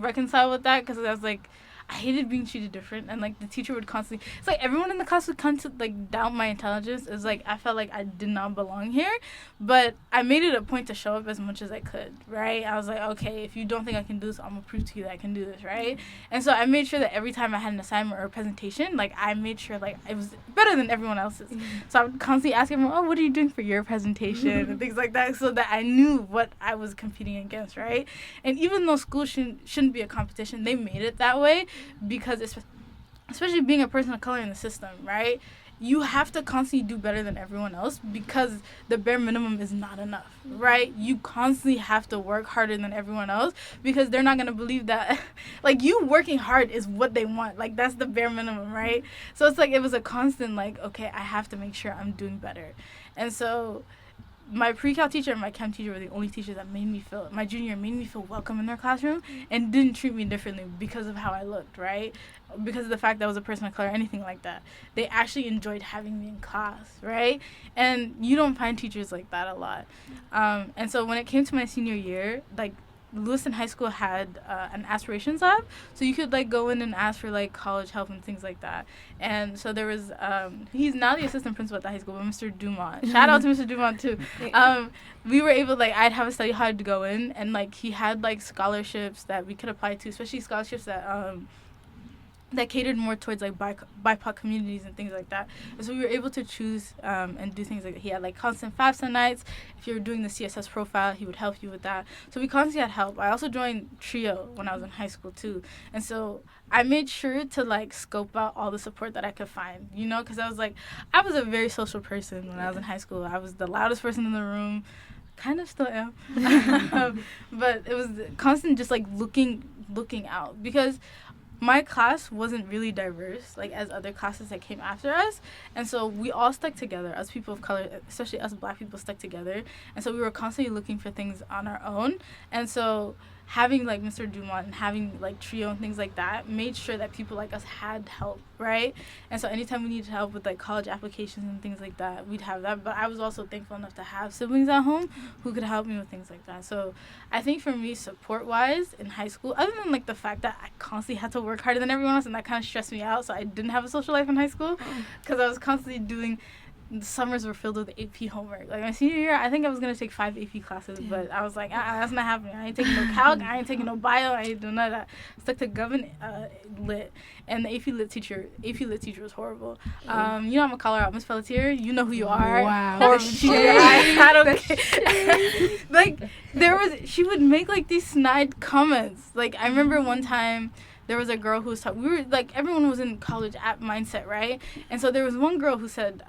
reconcile with that, because I was like, I hated being treated different, and like the teacher would constantly, it's like everyone in the class would come to like doubt my intelligence. It's like I felt like I did not belong here, but I made it a point to show up as much as I could, right? I was like, okay, if you don't think I can do this, I'm gonna prove to you that I can do this, right? And so I made sure that every time I had an assignment or a presentation, like I made sure like it was better than everyone else's. So I would constantly ask everyone, oh, what are you doing for your presentation and things like that, so that I knew what I was competing against, right? And even though school shouldn't be a competition, they made it that way, because especially being a person of color in the system, right? You have to constantly do better than everyone else, because the bare minimum is not enough, right? You constantly have to work harder than everyone else, because they're not going to believe that, like, you working hard is what they want. Like, that's the bare minimum, right? So it's like, it was a constant, like, okay, I have to make sure I'm doing better. And so my pre-cal teacher and my chem teacher were the only teachers that my junior year made me feel welcome in their classroom, and didn't treat me differently because of how I looked, right? Because of the fact that I was a person of color, anything like that. They actually enjoyed having me in class, right? And you don't find teachers like that a lot. And so when it came to my senior year, like, Lewiston High School had an aspirations lab, so you could like go in and ask for like college help and things like that. And so there was he's now the assistant principal at the high school, but Mr. Dumont, shout out to Mr. Dumont too. We were able, like, I'd have a study hall to go in, and like he had like scholarships that we could apply to, especially scholarships that catered more towards like BIPOC communities and things like that. And so we were able to choose and do things like, he had like constant FAFSA nights. If you were doing the CSS profile, he would help you with that. So we constantly had help. I also joined TRIO when I was in high school too. And so I made sure to like scope out all the support that I could find, you know, because I was like, I was a very social person when I was in high school. I was the loudest person in the room, kind of still am. But it was constant just like looking out, because my class wasn't really diverse, like, as other classes that came after us. And so we all stuck together. Us people of color, especially us black people, stuck together. And so we were constantly looking for things on our own. And so having, like, Mr. Dumont and having, like, TRIO and things like that made sure that people like us had help, right? And so anytime we needed help with, like, college applications and things like that, we'd have that. But I was also thankful enough to have siblings at home who could help me with things like that. So I think for me, support-wise, in high school, other than, like, the fact that I constantly had to work harder than everyone else, and that kind of stressed me out, so I didn't have a social life in high school, because I was constantly doing the summers were filled with AP homework. Like my senior year, I think I was gonna take 5 AP classes, but I was like, that's not happening. I ain't taking no calc, I ain't taking no bio, I ain't doing none of that. Stuck to government lit, and the AP lit teacher was horrible. You know I'm a caller out, Miss Pelletier. You know who you are. Wow. Horrible teacher. I don't care. Like she would make like these snide comments. Like I remember one time. There was a girl who was talking. We were like, everyone was in college app mindset, right? And so there was one girl who said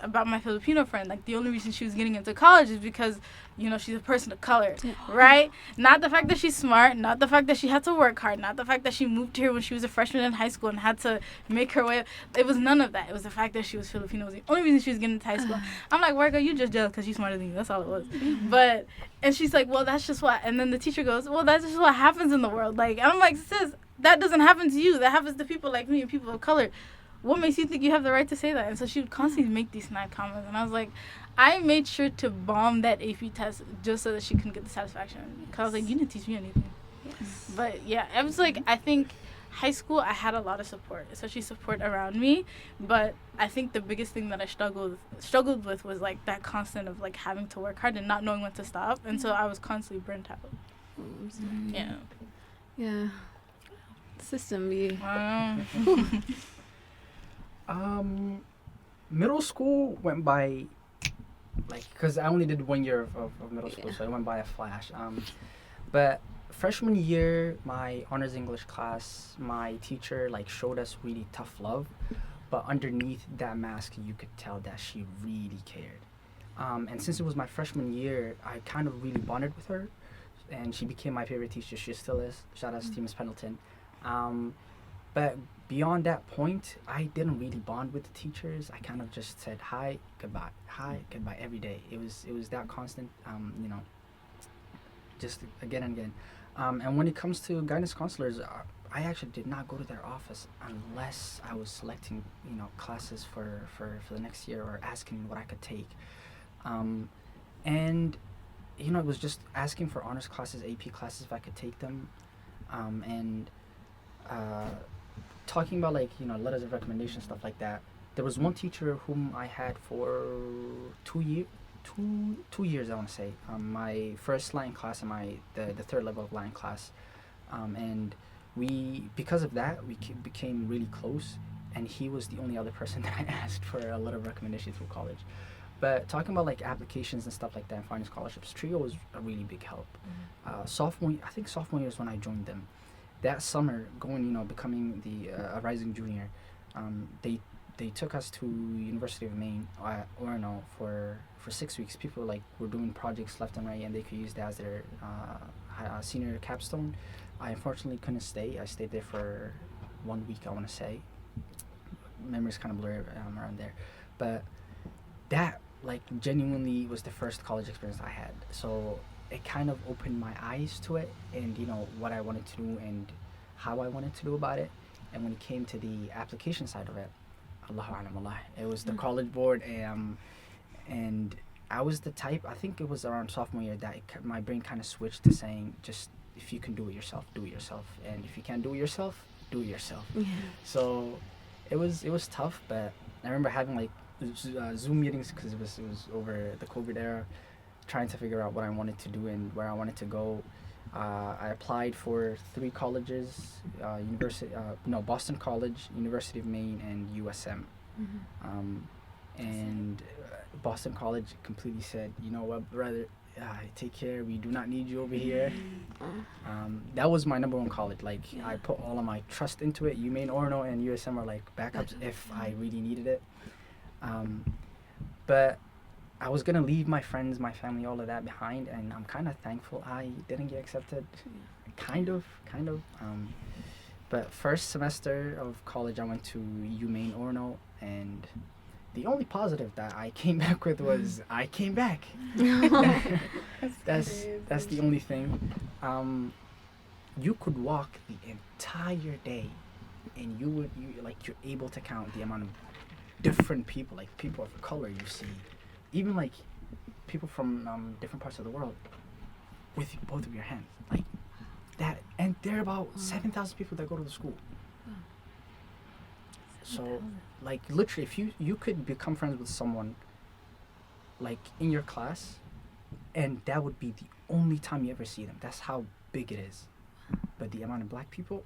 about my Filipino friend, like the only reason she was getting into college is because, you know, she's a person of color, right? Not the fact that she's smart, not the fact that she had to work hard, not the fact that she moved here when she was a freshman in high school and had to make her way up. It was none of that. It was the fact that she was Filipino. It was the only reason she was getting into high school. I'm like, Wargo, you just jealous because she's smarter than you. That's all it was. But, and she's like, well, that's just what, and then the teacher goes, well, that's just what happens in the world. Like, and I'm like, sis, that doesn't happen to you. That happens to people like me and people of color. What makes you think you have the right to say that? And so she would constantly make these snide comments. And I was like, I made sure to bomb that AP test just so that she couldn't get the satisfaction. Because I was like, you didn't teach me anything. Yes. But yeah, it was like, I think high school, I had a lot of support, especially support around me. But I think the biggest thing that I struggled with was like that constant of like having to work hard and not knowing when to stop. And so I was constantly burnt out. Yeah. Yeah. System B. Middle school went by, like, because I only did 1 year of middle school, so it went by a flash. But freshman year, my honors English class, my teacher, like, showed us really tough love. But underneath that mask, you could tell that she really cared. And since it was my freshman year, I kind of really bonded with her. And she became my favorite teacher. She still is. Shout out to Miss Pendleton. But beyond that point, I didn't really bond with the teachers. I kind of just said hi, goodbye every day. It was that constant, you know, just again and again. And when it comes to guidance counselors, I actually did not go to their office unless I was selecting, you know, classes for the next year or asking what I could take. And, you know, it was just asking for honors classes, AP classes, if I could take them. And talking about, like, you know, letters of recommendation, stuff like that. There was one teacher whom I had for 2 years, I want to say. My first Latin class and the third level of Latin class. And because of that, we became really close. And he was the only other person that I asked for a letter of recommendation through college. But talking about, like, applications and stuff like that and finding scholarships, TRIO was a really big help. Sophomore year is when I joined them. That summer, becoming a rising junior, they took us to University of Maine, Orono, for 6 weeks. People were doing projects left and right, and they could use that as their senior capstone. I unfortunately couldn't stay. I stayed there for 1 week, I want to say. Memories kind of blur around there, but that genuinely was the first college experience I had. So it kind of opened my eyes to it, and what I wanted to do and how I wanted to do about it. And when it came to the application side of it, Allahu alam Allah, it was the college board, and I was the type, I think it was around sophomore year that my brain kind of switched to saying, just if you can do it yourself, do it yourself, and if you can't do it yourself, do it yourself. So it was tough, but I remember having Zoom meetings because it was over the COVID era, trying to figure out what I wanted to do and where I wanted to go. I applied for 3 colleges, Boston College, University of Maine, and USM. And Boston College completely said, you know what, brother, take care, we do not need you over here. That was my number 1 college. I put all of my trust into it. UMaine, Orono, and USM are backups if I really needed it. But I was gonna leave my friends, my family, all of that behind, and I'm kind of thankful I didn't get accepted. Kind of. But first semester of college, I went to UMaine, Orono, and the only positive that I came back with was I came back. That's the only thing. You could walk the entire day, and you're able to count the amount of different people, people of color you see, even people from different parts of the world, with both of your hands, that. And there are about 7,000 people that go to the school. So, like, literally, if you could become friends with someone, like, in your class, and that would be the only time you ever see them. That's how big it is. But the amount of black people,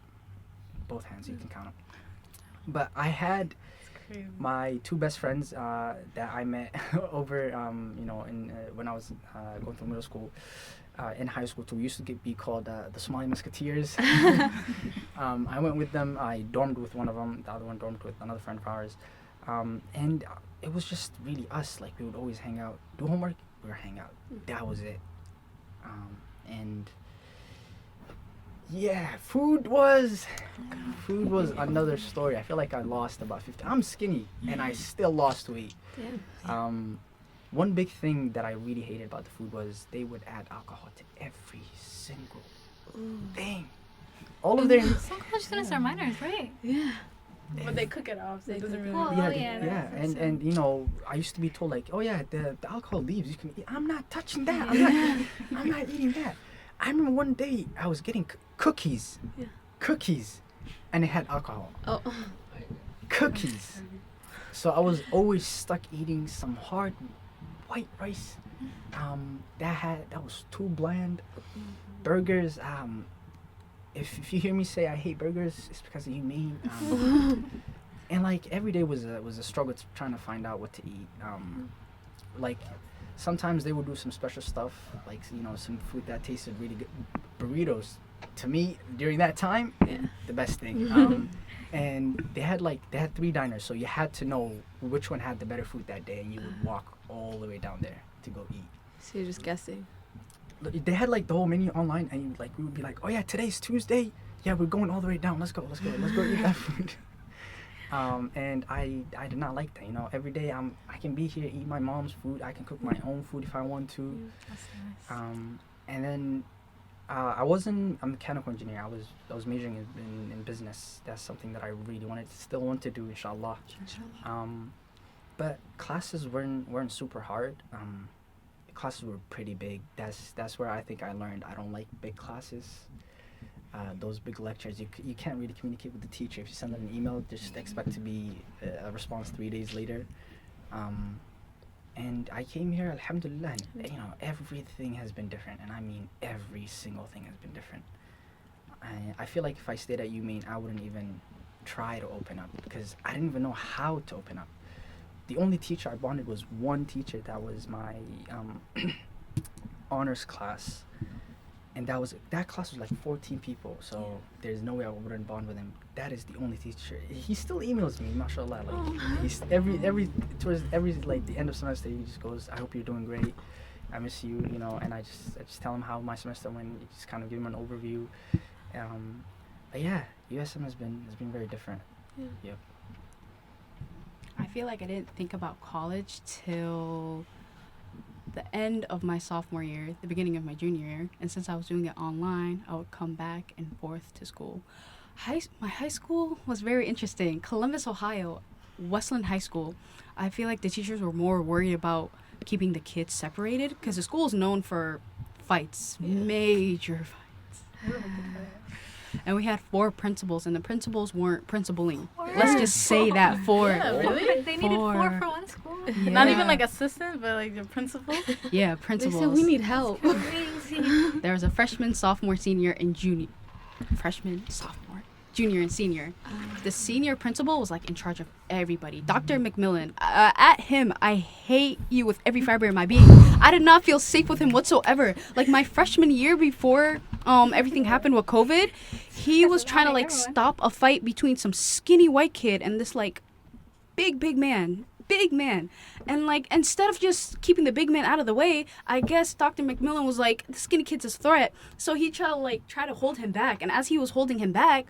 both hands, you can count them. But I had Crazy. my two best friends that I met over, in when I was going through middle school. In high school too, we used to be called the Somali Musketeers. I went with them. I dormed with one of them. The other one dormed with another friend of ours. And it was just really us. Like, we would always hang out, do homework, we would hang out. That was it. And yeah, food was another story. I feel like I lost about 50. I'm skinny and I still lost weight. One big thing that I really hated about the food was they would add alcohol to every single thing. All of their Some college students are minors, right? Yeah. But they cook it off, so it doesn't really. Well, yeah, and I used to be told, like, oh yeah, the alcohol leaves, you can eat. I'm not touching that. I'm not eating that. I remember one day I was getting cookies, and it had alcohol. Oh. Cookies. So I was always stuck eating some hard white rice. That was too bland. Burgers. If you hear me say I hate burgers, it's because of you, Maine. And like every day was a struggle trying to find out what to eat. Like sometimes they would do some special stuff, like some food that tasted really good. Burritos, to me during that time, the best thing. And they had 3 diners, so you had to know which one had the better food that day, and you would walk all the way down there to go eat. So you're just guessing. They had like the whole menu online, and we would be like, oh yeah, today's Tuesday. Yeah, we're going all the way down. Let's go eat that food. And I did not like that. Every day I can be here, eat my mom's food. I can cook my own food if I want to. That's nice. And then I'm a mechanical engineer. I was majoring in business. That's something that I really still want to do, inshallah. But classes weren't super hard. Classes were pretty big. That's where I think I learned I don't like big classes. Those big lectures, you can't really communicate with the teacher. If you send them an email, just expect to be a response 3 days later. And I came here, alhamdulillah, and everything has been different, and I mean every single thing has been different. I feel like if I stayed at UMaine, I wouldn't even try to open up because I didn't even know how to open up. The only teacher I bonded was one teacher that was my honors class, and that class was like 14 people, so there's no way I wouldn't bond with him. That is the only teacher. He still emails me, mashallah. Like he's towards the end of semester, he just goes, I hope you're doing great, I miss you, and I just tell him how my semester went, just kind of give him an overview. But yeah, USM has been very different. Yep. I feel like I didn't think about college till the end of my sophomore year, the beginning of my junior year. And since I was doing it online, I would come back and forth to school. My high school was very interesting. Columbus, Ohio, Westland High School. I feel like the teachers were more worried about keeping the kids separated because the school is known for fights, major fights. And we had 4 principals, and the principals weren't principaling. Let's just say that 4. Yeah, really? They needed 4 for one school? Yeah. Not even like assistant, but like the principal. Yeah, They principals. said we need help. Crazy. There was a freshman, sophomore, senior, and junior. Freshman, sophomore, junior, and senior. The senior principal was like in charge of everybody. Dr. McMillan. At him, I hate you with every fiber in my being. I did not feel safe with him whatsoever. Like my freshman year before everything happened with COVID, he was trying to like stop a fight between some skinny white kid and this like big man. And like instead of just keeping the big man out of the way, I guess Dr. McMillan was like, the skinny kid's a threat. So he tried to hold him back. And as he was holding him back,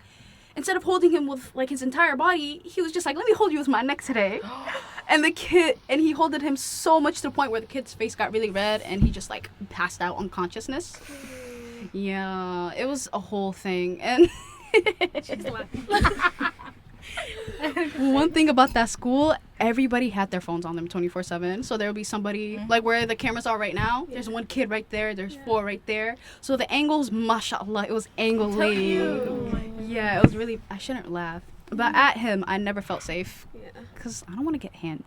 instead of holding him with like his entire body, he was just like, let me hold you with my neck today. And he holded him so much to the point where the kid's face got really red and he just like passed out unconsciousness. Yeah, it was a whole thing. And one thing about that school, everybody had their phones on them 24/7. So there would be somebody like where the cameras are right now. There's one kid right there. There's 4 right there. So the angles, mashallah, it was angling. Yeah, it was really. I shouldn't laugh. But at him, I never felt safe Yeah. because I don't want to get hand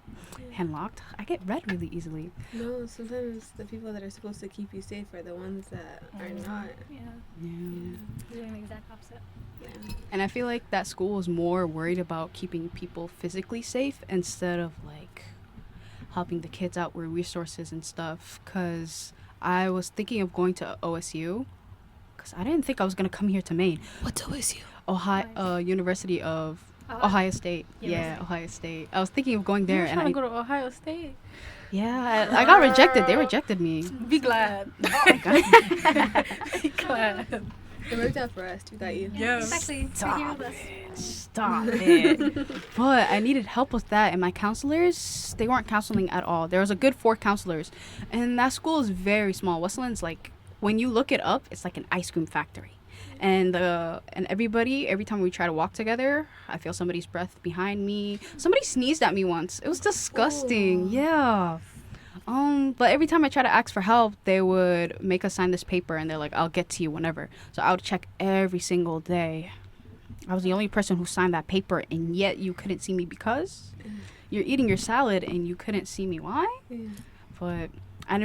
locked. I get red really easily. No, sometimes the people that are supposed to keep you safe are the ones that are not. Yeah. Yeah. Doing the exact opposite. Yeah. And I feel like that school was more worried about keeping people physically safe instead of like helping the kids out with resources and stuff. Because I was thinking of going to OSU because I didn't think I was going to come here to Maine. What's OSU? University of Ohio State. Yeah, Ohio State. I was thinking of going there, and I go to Ohio State. I got rejected. They rejected me. Be glad. Be glad. It worked out for us. We got you. Yes. Exactly. Stop it. But I needed help with that, and my counselors, they weren't counseling at all. There was a good 4 counselors, and that school is very small. Westland's like, when you look it up, it's like an ice cream factory. And everybody, every time we try to walk together, I feel somebody's breath behind me. Somebody sneezed at me once. It was disgusting. Ooh. Yeah. But every time I try to ask for help, they would make us sign this paper, and they're like, I'll get to you whenever. So I would check every single day. I was the only person who signed that paper, and yet you couldn't see me because you're eating your salad and you couldn't see me. Why? Yeah. But I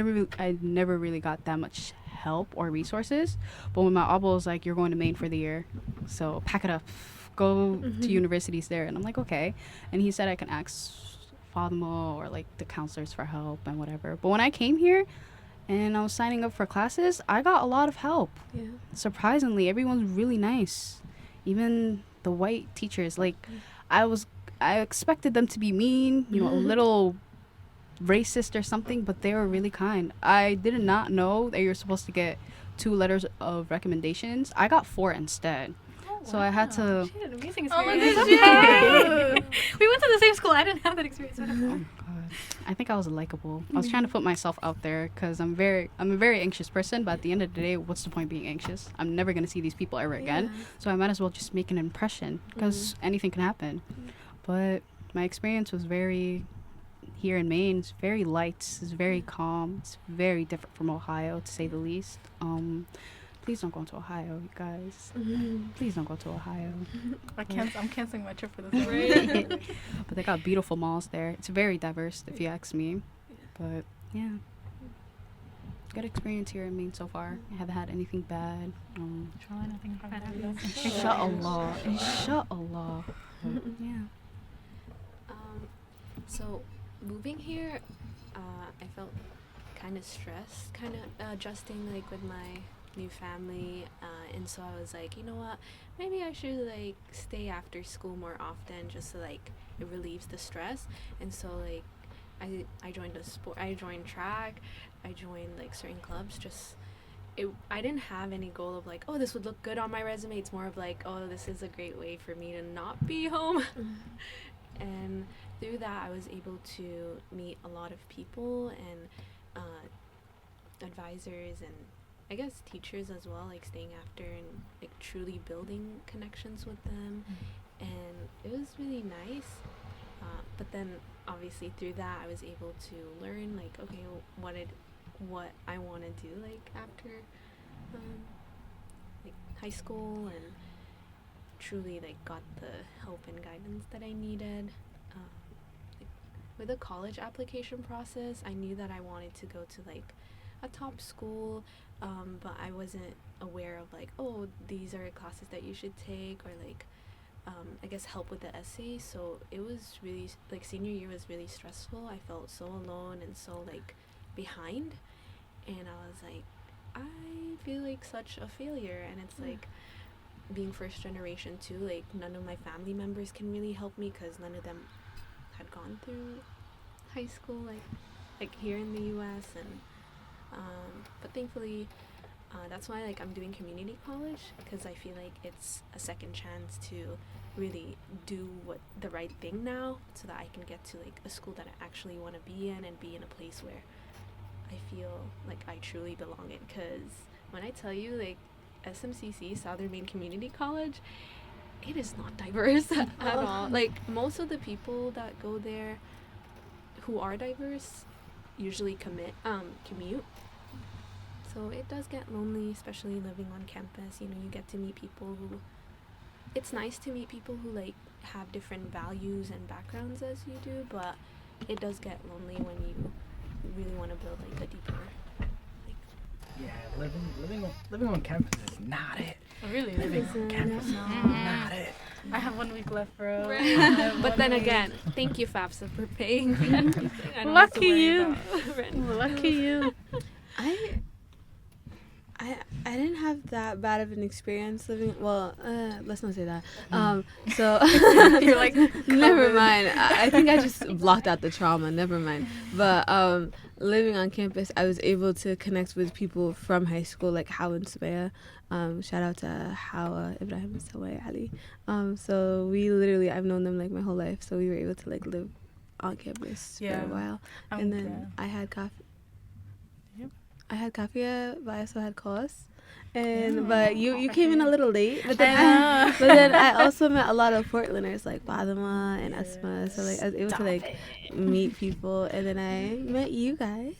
never really got that much help or resources. But when my abba was like, you're going to Maine for the year, so pack it up, go to universities there. And I'm like, okay. And he said I can ask Fatima or like the counselors for help and whatever. But when I came here and I was signing up for classes, I got a lot of help. Yeah. Surprisingly, everyone's really nice. Even the white teachers, like I expected them to be mean, a little racist or something, but they were really kind. I did not know that you're supposed to get 2 letters of recommendations. I got 4 instead. So I had to. She had an amazing Oh, look experience. at you. We went to the same school. I didn't have that experience. Oh my god! I think I was likable. I was trying to put myself out there because I'm a very anxious person. But at the end of the day, what's the point being anxious? I'm never gonna see these people ever again. So I might as well just make an impression because anything can happen. But my experience was very. Here in Maine, it's very light. It's very calm. It's very different from Ohio, to say the least. Please don't go to Ohio, you guys. Please don't go to Ohio. I'm canceling my trip for this one. But they got beautiful malls there. It's very diverse, if you ask me. But yeah, good experience here in Maine so far. I haven't had anything bad. Inshallah, nothing bad happens. Inshallah. Inshallah. Yeah. So moving here, I felt kind of stressed, kind of adjusting like with my new family, and so I was like, you know what, maybe I should like stay after school more often, just so like it relieves the stress. And so like I joined a sport, I joined track, I joined like certain clubs. I didn't have any goal of like, oh, this would look good on my resume. It's more of like, oh, this is a great way for me to not be home. And through that, I was able to meet a lot of people and advisors and I guess teachers as well, like staying after and like truly building connections with them. And it was really nice. But then obviously through that, I was able to learn like, okay, what I want to do like after like high school, and truly like got the help and guidance that I needed. With the college application process, I knew that I wanted to go to like a top school, but I wasn't aware of like, oh, these are classes that you should take, or like I guess help with the essay. So it was really like senior year was really stressful. I felt so alone and so like behind, and I was like, I feel like such a failure. And it's like being first generation too, like none of my family members can really help me because none of them had gone through high school like here in the US. And but thankfully that's why like I'm doing community college, because I feel like it's a second chance to really do the right thing now, so that I can get to like a school that I actually want to be in and be in a place where I feel like I truly belong in. Because when I tell you like SMCC, Southern Maine Community College, it is not diverse at all. Like most of the people that go there who are diverse usually commute. So it does get lonely, especially living on campus. You know, you get to meet people who it's nice to meet people who like have different values and backgrounds as you do, but it does get lonely when you really want to build like a deeper. Yeah, living on campus is not it. Really? Living on campus is not it. I have 1 week left, bro. But then again, thank you FAFSA for paying for everything. I don't have to Lucky worry you. about rent. Lucky you. I didn't have that bad of an experience living. Well, let's not say that. So You're like, never mind. I think I just blocked out the trauma. Never mind. But living on campus, I was able to connect with people from high school, like Hawa and Subaya. Shout out to Hawa, Ibrahim, and Subaya Ali. So we literally, I've known them like my whole life. So we were able to like live on campus for a while. And then I had coffee. I had Kafia, but I also had Koos. And but you came in a little late. But then I also met a lot of Portlanders like Fatima and Asma. So like I was able to like meet people, and then I met you guys.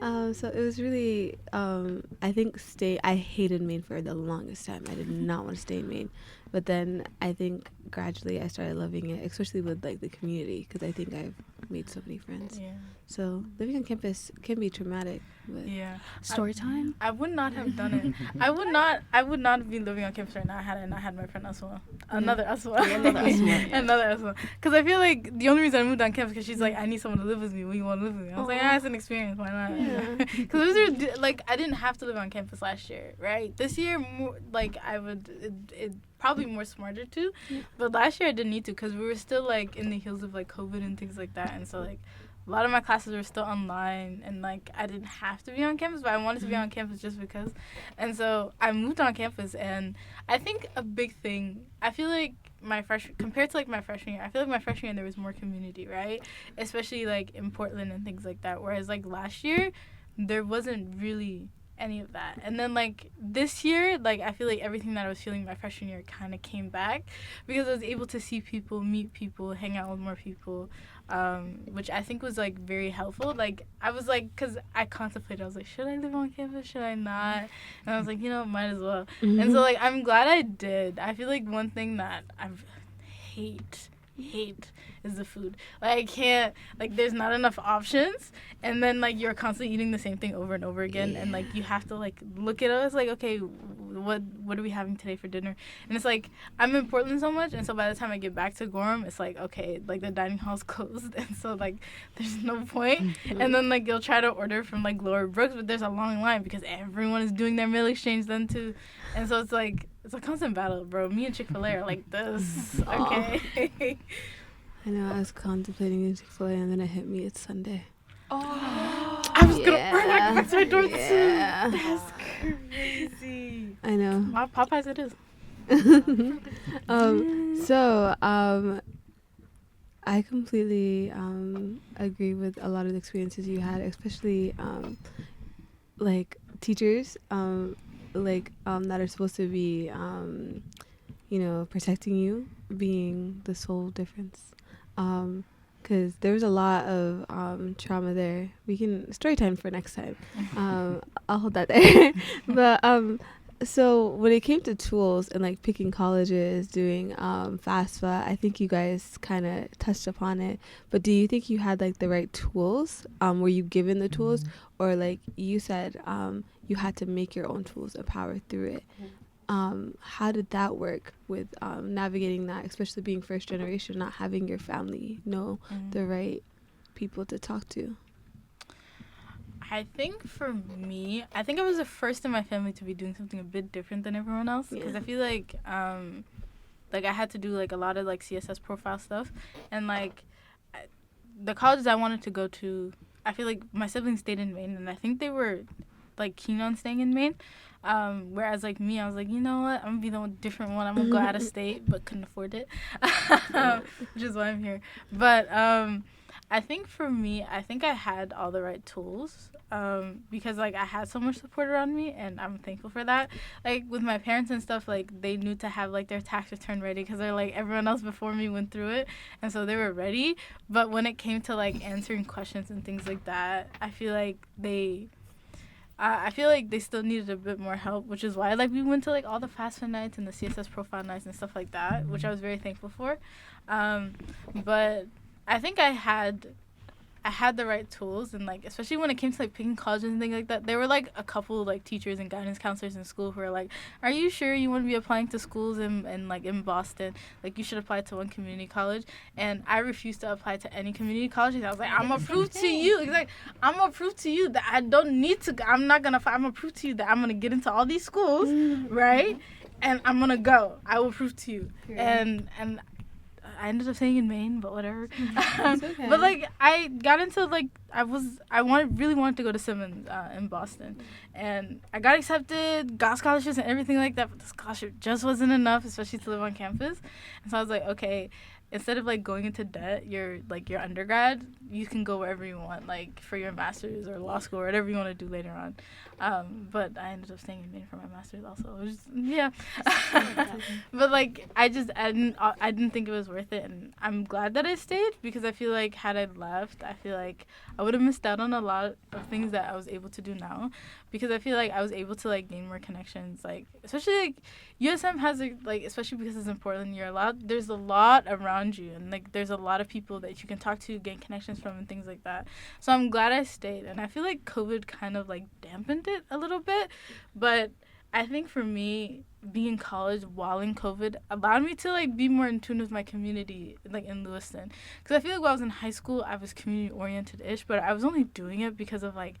So it was really I think I hated Maine for the longest time. I did not want to stay in Maine. But then I think gradually I started loving it, especially with like the community, because I think I've made so many friends. Yeah. So living on campus can be traumatic. But Yeah. Story time? I would not have done it. I would not be living on campus right now had I not had my friend Asma. Another Asma. Another Asma. Because I feel like the only reason I moved on campus because she's like, I need someone to live with me. Will you want to live with me? I was like, it's an experience. Why not? Because like I didn't have to live on campus last year, right? This year, more, like I would. It probably more smarter too. But last year I didn't need to because we were still like in the heels of like COVID and things like that, and so like a lot of my classes were still online, and like I didn't have to be on campus, but I wanted to be on campus just because. And so I moved on campus, and I think a big thing, I feel like compared to like my freshman year, I feel like my freshman year there was more community, right? Especially like in Portland and things like that. Whereas like last year there wasn't really any of that. And then like this year, like I feel like everything that I was feeling my freshman year kind of came back because I was able to see people, meet people, hang out with more people, which I think was like very helpful. Like I was like, because I contemplated, I was like, should I live on campus, should I not? And I was like, might as well. And so like I'm glad I did. I feel like one thing that I hate is the food. Like I can't, like there's not enough options, and then like you're constantly eating the same thing over and over again, and like you have to like look at us like, okay, what are we having today for dinner? And it's like I'm in Portland so much, and so by the time I get back to Gorham, it's like, okay, like the dining hall's closed, and so like there's no point. And then like you'll try to order from like Lower Brooks, but there's a long line because everyone is doing their meal exchange then too, and so it's like it's a constant battle, bro. Me and Chick-fil-A are like this. Okay. I know, I was contemplating in Chick-fil-A, and then it hit me. It's Sunday. I was gonna order that outside door too. That's crazy. I know. Popeyes it is. I completely agree with a lot of the experiences you had, especially like teachers that are supposed to be protecting you being the sole difference. Because there was a lot of trauma there. We can story time for next time. I'll hold that there. But so when it came to tools and like picking colleges, doing FAFSA, I think you guys kind of touched upon it. But do you think you had like the right tools? Were you given the tools, or like you said, you had to make your own tools and power through it? How did that work with navigating that, especially being first generation, not having your family know the right people to talk to? I think for me, I think I was the first in my family to be doing something a bit different than everyone else, because I feel like I had to do like a lot of like CSS profile stuff, and like the colleges I wanted to go to, I feel like my siblings stayed in Maine, and I think they were like keen on staying in Maine. Whereas like me, I was like, you know what, I'm gonna be the different one. I'm gonna go out of state, but couldn't afford it, which is why I'm here. But I think for me, I think I had all the right tools, because like I had so much support around me, and I'm thankful for that. Like with my parents and stuff, like they knew to have like their tax return ready, because they're like, everyone else before me went through it, and so they were ready. But when it came to like answering questions and things like that, I feel like they I feel like they still needed a bit more help, which is why like we went to like all the FAFSA nights and the CSS profile nights and stuff like that, which I was very thankful for. But I think I had the right tools, and like especially when it came to like picking colleges and things like that, there were like a couple like teachers and guidance counselors in school who were like, are you sure you want to be applying to schools in like in Boston? Like you should apply to one community college. And I refused to apply to any community college. And I was like, I'm gonna prove to you, exactly, I'm gonna prove to you that I don't need to, I'm gonna prove to you that I'm gonna get into all these schools, right? And I'm gonna go. I will prove to you. And I ended up staying in Maine, but whatever. Okay. But like I got into like really wanted to go to Simmons in Boston, and I got accepted, got scholarships and everything like that. But the scholarship just wasn't enough, especially to live on campus. And so I was like, okay, instead of like going into debt, your undergrad, you can go wherever you want, like for your master's or law school or whatever you want to do later on. But I ended up staying in Maine for my master's also. It was just, yeah. But like I didn't think it was worth it, and I'm glad that I stayed, because I feel like had I left, I feel like I would have missed out on a lot of things that I was able to do now, because I feel like I was able to like gain more connections, like especially like USM has like especially because it's in Portland, there's a lot around you, and like there's a lot of people that you can talk to, gain connections from, and things like that. So I'm glad I stayed, and I feel like COVID kind of like dampened it a little bit, but I think for me, being in college while in COVID allowed me to like be more in tune with my community, like in Lewiston, because I feel like when I was in high school I was community oriented-ish, but I was only doing it because of like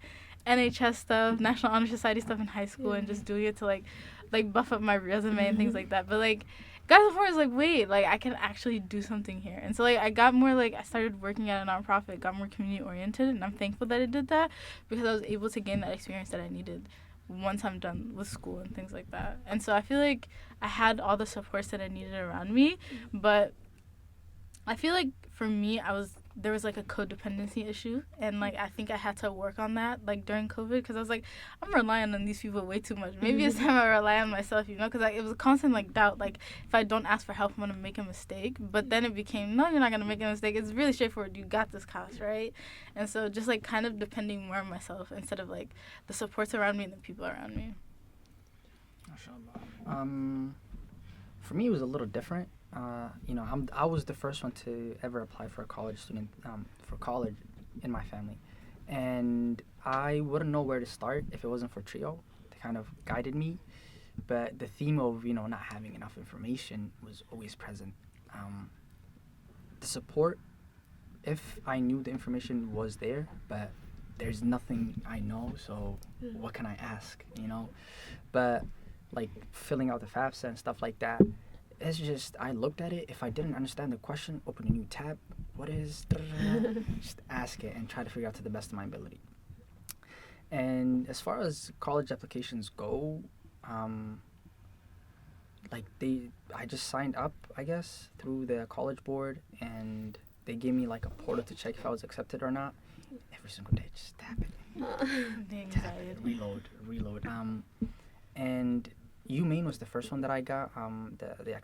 NHS stuff, National Honor Society stuff in high school, and just doing it to like buff up my resume and things like that. But like got to the point where I was like, wait, like I can actually do something here. And so like I got more like I started working at a nonprofit, got more community oriented, and I'm thankful that I did that, because I was able to gain that experience that I needed once I'm done with school and things like that. And so I feel like I had all the supports that I needed around me, but I feel like for me, there was like a codependency issue, and like I think I had to work on that like during COVID, because I was like, I'm relying on these people way too much. Maybe it's time I rely on myself, because like it was a constant like doubt, like if I don't ask for help, I'm gonna make a mistake. But then it became, no, you're not gonna make a mistake. It's really straightforward. You got this, Koos, right? And so just like kind of depending more on myself instead of like the supports around me and the people around me. MashaAllah. For me, it was a little different. I was the first one to ever apply for a college in my family, and I wouldn't know where to start if it wasn't for Trio. They kind of guided me, but the theme of not having enough information was always present. The support, if I knew the information was there, but there's nothing I know, so what can I ask? But like filling out the FAFSA and stuff like that. It's just, I looked at it. If I didn't understand the question, open a new tab. What is... just ask it and try to figure out to the best of my ability. And as far as college applications go, I just signed up, I guess, through the college board, and they gave me like a portal to check if I was accepted or not. Every single day, just tap it. Tap it, reload. And Maine was the first one that I got the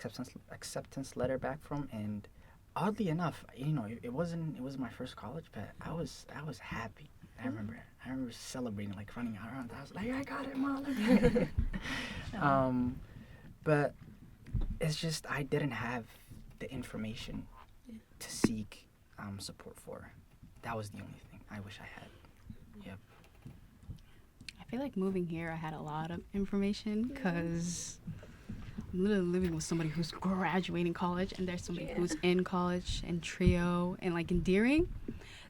acceptance letter back from, and oddly enough, it wasn't my first college, but I was happy. I remember celebrating, like running around. I was like, I got it, Mom. But it's just I didn't have the information to seek support for. That was the only thing I wish I had. Yep. I feel like moving here, I had a lot of information, because I'm literally living with somebody who's graduating college, and there's somebody who's in college, and Trio, and like in Deering,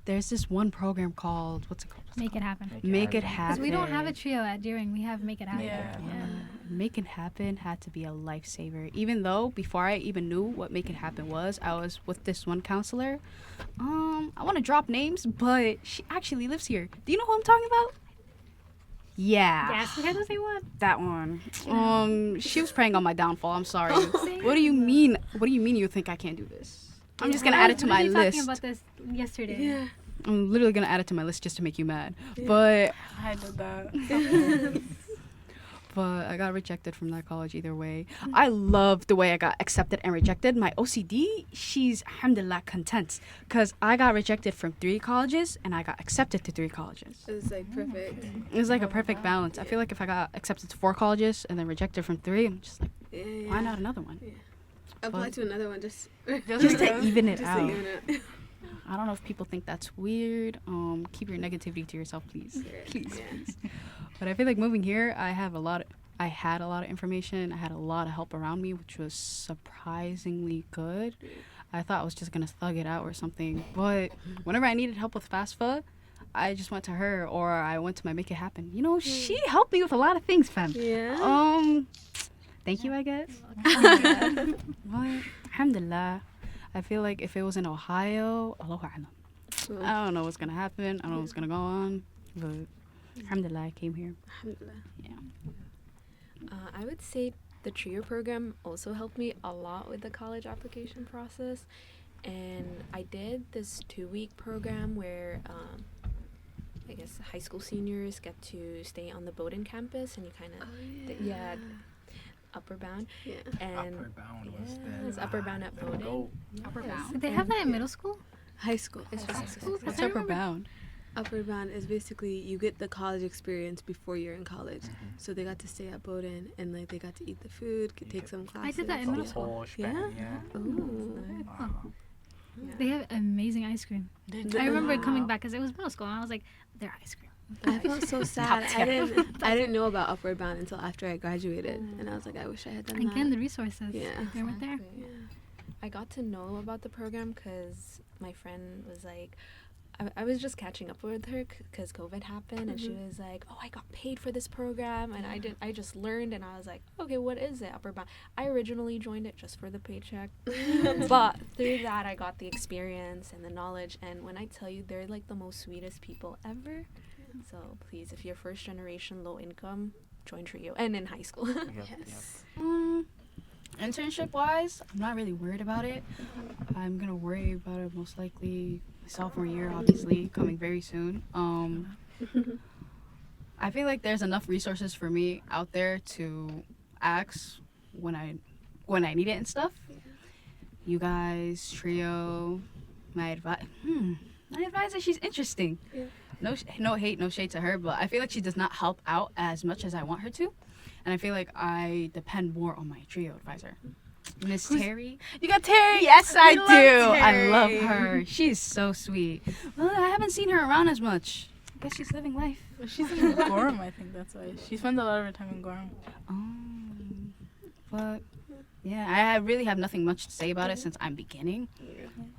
there's this one program called, what's it called? Make It Happen. Make It Happen. Because we don't have a Trio at Deering. We have Make It Happen. Yeah. Make It Happen had to be a lifesaver. Even though before I even knew what Make It Happen was, I was with this one counselor. I want to drop names, but she actually lives here. Do you know who I'm talking about? Yeah. Yes, we had the same one. That one. She was preying on my downfall. I'm sorry. What do you mean? What do you mean you think I can't do this? I'm just gonna add it to my list. Talking about this yesterday. Yeah. I'm literally gonna add it to my list just to make you mad. But I did that. but I got rejected from that college either way. I love the way I got accepted and rejected. My OCD, she's, alhamdulillah, content. Because I got rejected from 3 colleges, and I got accepted to 3 colleges. It's like perfect. It was like a perfect balance. I feel like if I got accepted to 4 colleges and then rejected from 3, I'm just like, Yeah. why not another one? Yeah. Apply to another one just to even it just out. To even it. I don't know if people think that's weird. Keep your negativity to yourself, please. Please, Yeah. please. But I feel like moving here, I had a lot of information. I had a lot of help around me, which was surprisingly good. I thought I was just gonna thug it out or something. But whenever I needed help with FAFSA, I just went to her, or I went to my Make It Happen. You know, she helped me with a lot of things, fam. Yeah. Thank you, I guess. But alhamdulillah. I feel like if it was in Ohio, Allahu A'lam. Cool. I don't know what's gonna happen. I don't know what's gonna go on, but alhamdulillah, I came here. Alhamdulillah. Yeah. I would say the TRIO program also helped me a lot with the college application process. And I did this 2-week program where I guess high school seniors get to stay on the Bowdoin campus, and you kind of, Upper Bound. Yeah. And Upper Bound was it's Upper Bound at Bowdoin. Upper Bound. Did they have that in middle school? High school. It's just high school. What's I upper remember- bound? Upper Bound is basically you get the college experience before you're in college. Mm-hmm. So they got to stay at Bowdoin and like they got to eat the food, take some classes. I did that in middle school. Yeah? Yeah. Ooh. Wow. They have amazing ice cream. I remember it coming back because it was middle school, and I was like, their ice cream. I felt so sad. I didn't know about Upward Bound until after I graduated, and I was like, I wish I had done Again, that. the resources. Yeah. They weren't there. Yeah. I got to know about the program because my friend was like, I was just catching up with her because COVID happened, and she was like, "Oh, I got paid for this program," and I just learned, and I was like, "Okay, what is it, Upper Bound?" I originally joined it just for the paycheck, but through that, I got the experience and the knowledge. And when I tell you, they're like the most sweetest people ever. So please, if you're first generation, low income, join TRIO, and in high school. Yes. Internship wise, I'm not really worried about it. I'm gonna worry about it most likely sophomore year, obviously coming very soon. I feel like there's enough resources for me out there to ask when I need it and stuff. You guys, TRIO, my advisor, she's interesting. Yeah. No hate, no shade to her, but I feel like she does not help out as much as I want her to. And I feel like I depend more on my TRIO advisor. Miss Terry. You got Terry? Yes, I do. Terry. I love her. She's so sweet. Well, I haven't seen her around as much. I guess she's living life. Well, she's in Gorham, I think that's why. She spends a lot of her time in Gorham. But yeah, I really have nothing much to say about it since I'm beginning.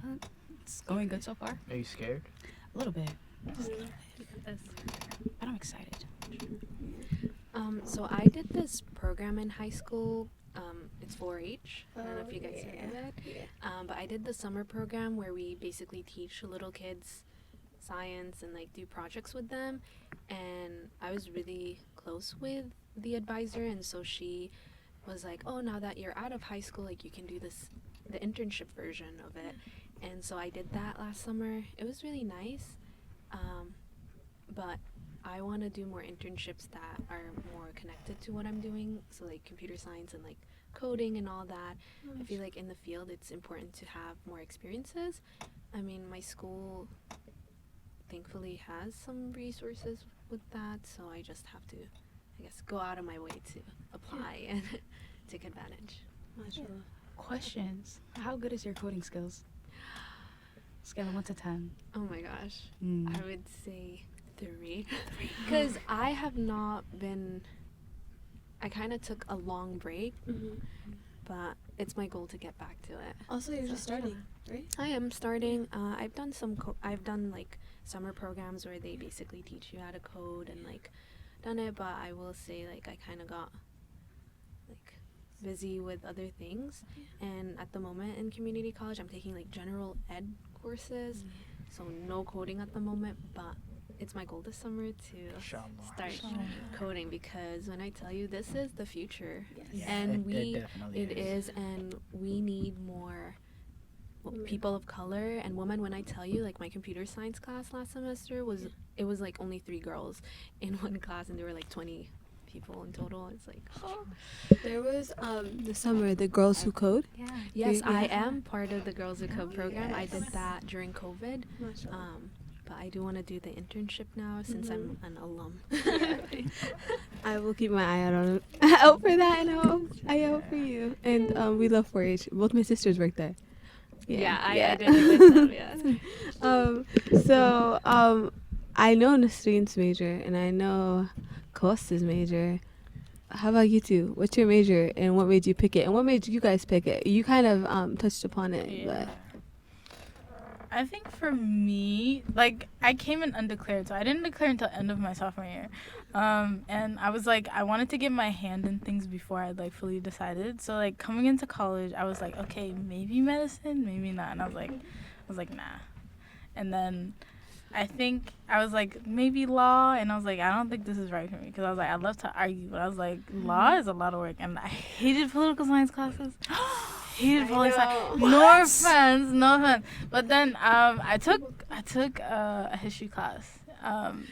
But it's going good so far. Are you scared? A little bit. This. But I'm excited. So I did this program in high school. It's 4-H. I don't know if you guys heard of it. But I did the summer program where we basically teach little kids science and like do projects with them. And I was really close with the advisor, and so she was like, "Oh, now that you're out of high school, like you can do the internship version of it." And so I did that last summer. It was really nice. But I want to do more internships that are more connected to what I'm doing, so like computer science and like coding and all that. I feel like in the field it's important to have more experiences. I mean, my school thankfully has some resources with that, so I just have to, I guess, go out of my way to apply and take advantage. Mashallah. Questions. How good is your coding skills? Scale of 1 to 10. Oh my gosh. Mm. I would say 3. Because I have not been, I kind of took a long break, but it's my goal to get back to it. Also, you're just starting, right? I am starting. I've done I've done like summer programs where they basically teach you how to code and like done it, but I will say like I kind of got like busy with other things, and at the moment in community college I'm taking like general ed courses, so no coding at the moment, but it's my goal this summer to Inshallah. start coding, because when I tell you this is the future, Yes. and it definitely it is, and we need more people of color and women. When I tell you, like my computer science class last semester was like only 3 girls in one class, and there were like 20 people in total. It's like, oh. There was the summer, the Girls Who Code. Yeah. Yes, Yeah. I am part of the Girls Who Code program. I did yes. that during COVID. But I do want to do the internship now since I'm an alum. I will keep my eye out for that, and I hope for you. And we love 4-H. Both my sisters work there. I did it with them, yeah. So I know Nisrin's major, and I know Koos's major. How about you two? What's your major, and what made you pick it, and what made you guys pick it? You kind of touched upon it, but I think for me, like, I came in undeclared, so I didn't declare until end of my sophomore year. And I was like, I wanted to get my hand in things before I like fully decided. So like coming into college, I was like, okay, maybe medicine, maybe not. And I was like, nah. And then I think I was like, maybe law, and I was like, I don't think this is right for me, because I was like, I love to argue, but I was like, law is a lot of work, and I hated political science classes. Hated political science. No offense. But then I took a history class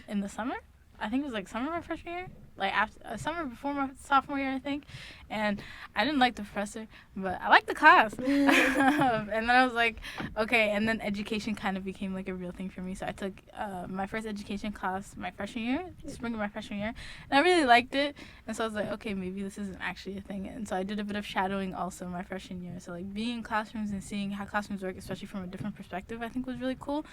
in the summer. I think it was like summer of my freshman year, like after summer before my sophomore year, I think. And I didn't like the professor, but I liked the class. And then I was like, okay. And then education kind of became like a real thing for me. So I took my first education class my freshman year, spring of my freshman year, and I really liked it. And so I was like, okay, maybe this isn't actually a thing. And so I did a bit of shadowing also my freshman year. So like being in classrooms and seeing how classrooms work, especially from a different perspective, I think was really cool.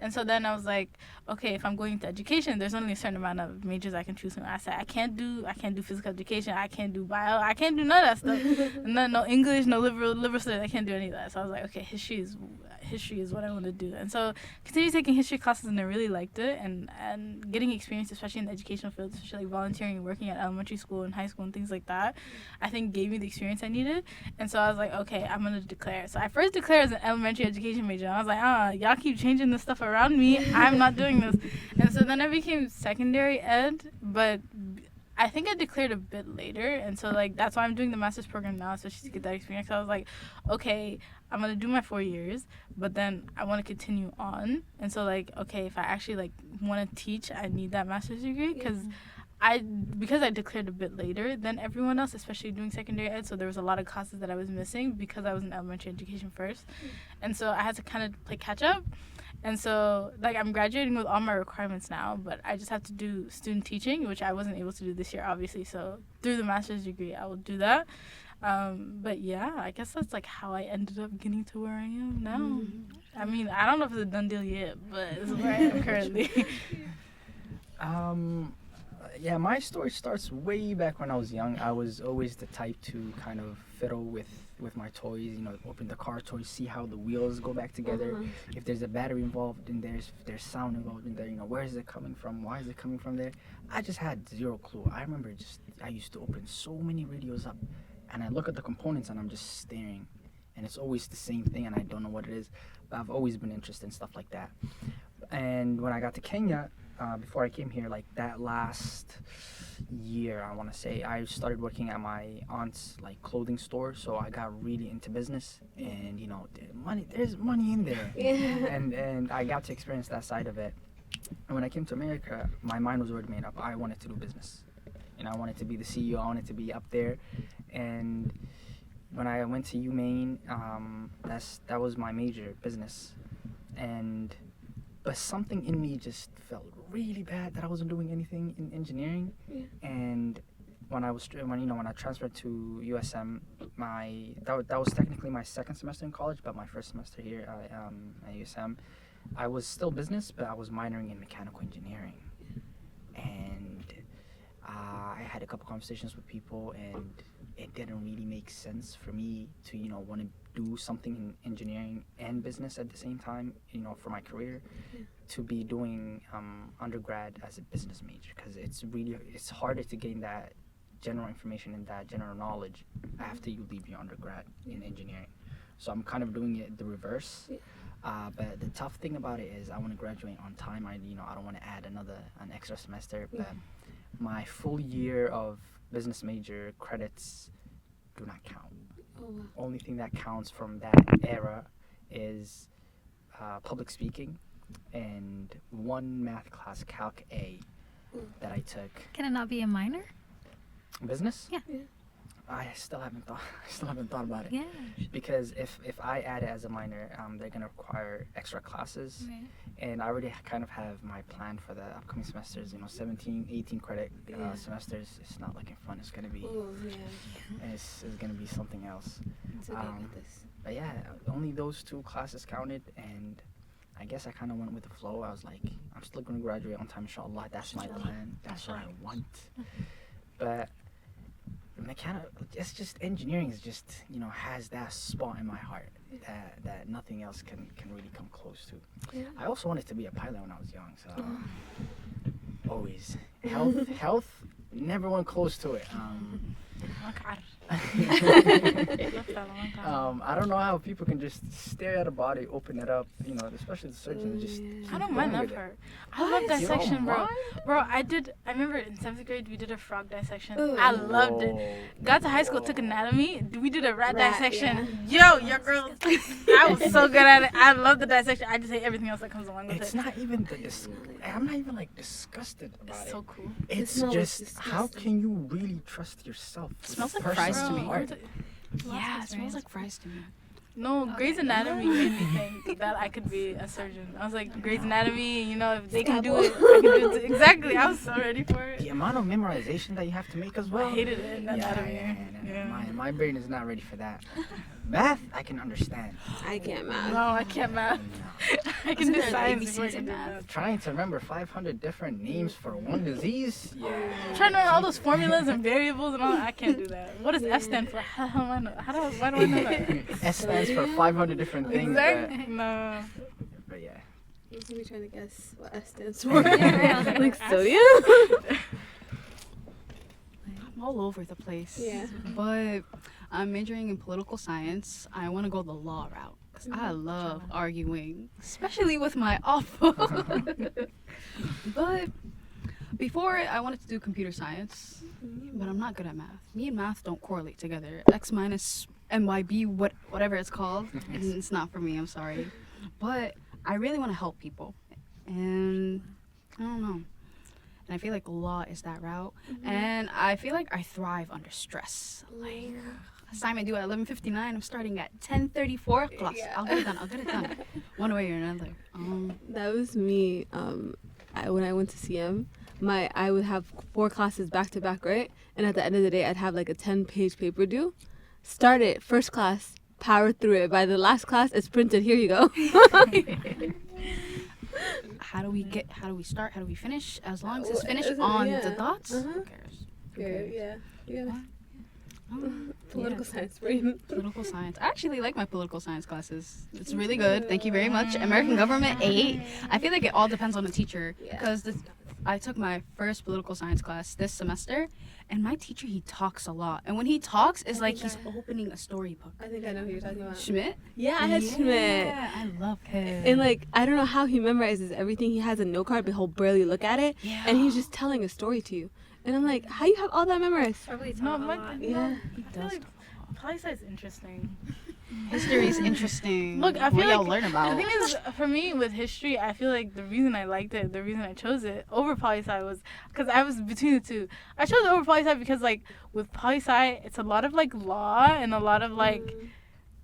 And so then I was like, okay, if I'm going into education, there's only a certain amount of majors I can choose from. I said, I can't do physical education. I can't do bio. I can't do none of that stuff. No English, no liberal studies. I can't do any of that. So I was like, okay, history is what I want to do. And so continued taking history classes, and I really liked it. And getting experience, especially in the educational field, especially like volunteering and working at elementary school and high school and things like that, I think gave me the experience I needed. And so I was like, okay, I'm going to declare. So I first declared as an elementary education major. I was like, y'all keep changing this stuff around me. I'm not doing this. And so then I became secondary ed, but I think I declared a bit later, and so like that's why I'm doing the master's program now, especially to get that experience. So I was like, okay, I'm gonna do my 4 years, but then I want to continue on, and so like, okay, if I actually like want to teach, I need that master's degree, because I declared a bit later than everyone else, especially doing secondary ed, so there was a lot of classes that I was missing because I was in elementary education first, and so I had to kind of play catch up. And so, like, I'm graduating with all my requirements now, but I just have to do student teaching, which I wasn't able to do this year, obviously. So through the master's degree, I will do that. But yeah, I guess that's like how I ended up getting to where I am now. I mean, I don't know if it's a done deal yet, but it's where I am currently. Yeah, my story starts way back when I was young. I was always the type to kind of fiddle with my toys, you know, open the car toys, see how the wheels go back together. If there's a battery involved in there, if there's sound involved in there, you know, where is it coming from? Why is it coming from there? I just had zero clue. I remember I used to open so many radios up, and I look at the components and I'm just staring, and it's always the same thing, and I don't know what it is, but I've always been interested in stuff like that. And when I got to Kenya, before I came here, like that last year, I want to say, I started working at my aunt's like clothing store. So I got really into business, and you know, there's money in there, and I got to experience that side of it. And when I came to America, my mind was already made up. I wanted to do business, and I wanted to be the CEO. I wanted to be up there. And when I went to Maine, that was my major, business, but something in me just felt really bad that I wasn't doing anything in engineering. And when I transferred to USM, that was technically my second semester in college, but my first semester here at USM, I was still business, but I was minoring in mechanical engineering. And I had a couple conversations with people, and it didn't really make sense for me to, you know, want to do something in engineering and business at the same time, you know, for my career, to be doing undergrad as a business major, because it's harder to gain that general information and that general knowledge after you leave your undergrad in engineering. So I'm kind of doing it the reverse. But the tough thing about it is I want to graduate on time. I don't want to add an extra semester, but my full year of business major credits do not count. Only thing that counts from that era is public speaking and one math class, Calc A, that I took. Can it not be a minor? Business? Yeah. I still haven't thought about it. Yeah. Because if I add it as a minor, they're gonna require extra classes, Right. and I already kind of have my plan for the upcoming semesters. 17, 18 credit semesters. It's not looking fun. It's gonna be Oh, yeah. it's gonna be something else. It's okay with this. But yeah, only those 2 classes counted, and I guess I kind of went with the flow. I was like, I'm still gonna graduate on time, inshallah. That's my plan. That's what I want. But it's just engineering is just has that spot in my heart that nothing else can really come close to. Yeah. I also wanted to be a pilot when I was young, so always health never went close to it. I don't know how people can just stare at a body, open it up, especially the surgeon. Just I don't mind that part. I love dissection, bro. Bro, I remember in 7th grade we did a frog dissection. I loved it. Got to high school, took anatomy. We did a rat dissection. Yeah. Yo, your girl. I was so good at it. I love the dissection. I just hate everything else that comes along with It's it. not even I'm not even disgusted about It's it. so cool. It's smells just how disgusting. can you really trust yourself? It smells like Personal fries to me. part. Yeah, it smells like fries to me. No, Grey's Anatomy made me think that I could be a surgeon. I was like, Grey's Anatomy, if they can do it, I can do it too. Exactly. I was so ready for it. The amount of memorization that you have to make as well. I hated it in anatomy. Yeah. My brain is not ready for that. Math, I can understand. I can't math. No, I can't math. I can Isn't do there science ABCs before I in can do math? math. Trying to remember 500 different names for one disease? Yeah. Trying to learn all those formulas and variables and all that, I can't do that. What does F stand for? How do I know? Why do I know that? S stands for 500 different things. Exactly. No. But yeah. I'm gonna be trying to guess what S stands for. Yeah. Like sodium? I'm all over the place. Yeah. But I'm majoring in political science. I want to go the law route because I love arguing, especially with my awful. But before I wanted to do computer science, but I'm not good at math. Me and math don't correlate together. X minus MYB, whatever it's called, it's not for me. I'm sorry. But I really want to help people, and I don't know. And I feel like law is that route. And I feel like I thrive under stress. Like assignment due at 11:59. I'm starting at 10:34 class. Yeah. I'll get it done. One way or another. That was me. When I went to CM, I would have 4 classes back to back, right? And at the end of the day, I'd have like a 10-page paper due. Start it first class, power through it. By the last class, it's printed. Here you go. How do we start? How do we finish? As long as it's Well, finished isn't- on yeah. the dots. Uh-huh. Who cares? Yeah. You gotta political Yeah. science brain. Political science. I actually like my political science classes. It's really good. Thank you very much. American Government 8. I feel like it all depends on the teacher. Yeah. Because I took my first political science class this semester, and my teacher, he talks a lot. And when he talks, it's like he's opening a storybook. I think I know who you're talking about. Schmidt? Yeah, I had Schmidt. Yeah, I love him. And like, I don't know how he memorizes everything. He has a note card, but he'll barely look at it. Yeah. And he's just telling a story to you. And I'm like, how you have all that memorized? Probably No, taught a my lot. Yeah. He I feel does. like poli-sci is interesting. History is interesting. Look, I feel what y'all like learn about. The thing is, for me with history, I feel like the reason I liked it, the reason I chose it over poli-sci was because I was between the two. I chose it over poli-sci because like with poli-sci, it's a lot of like law and a lot of like.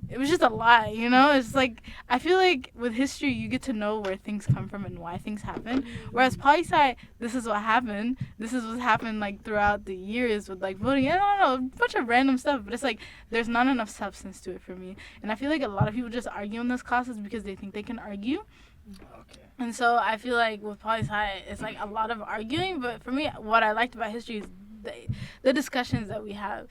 It was just a lot, It's like I feel like with history you get to know where things come from and why things happen. Whereas poli-sci, this is what happened. This is what happened like throughout the years with like voting. I don't know, a bunch of random stuff. But it's like there's not enough substance to it for me. And I feel like a lot of people just argue in those classes because they think they can argue. Okay. And so I feel like with poli-sci, it's like a lot of arguing. But for me, what I liked about history is the discussions that we have.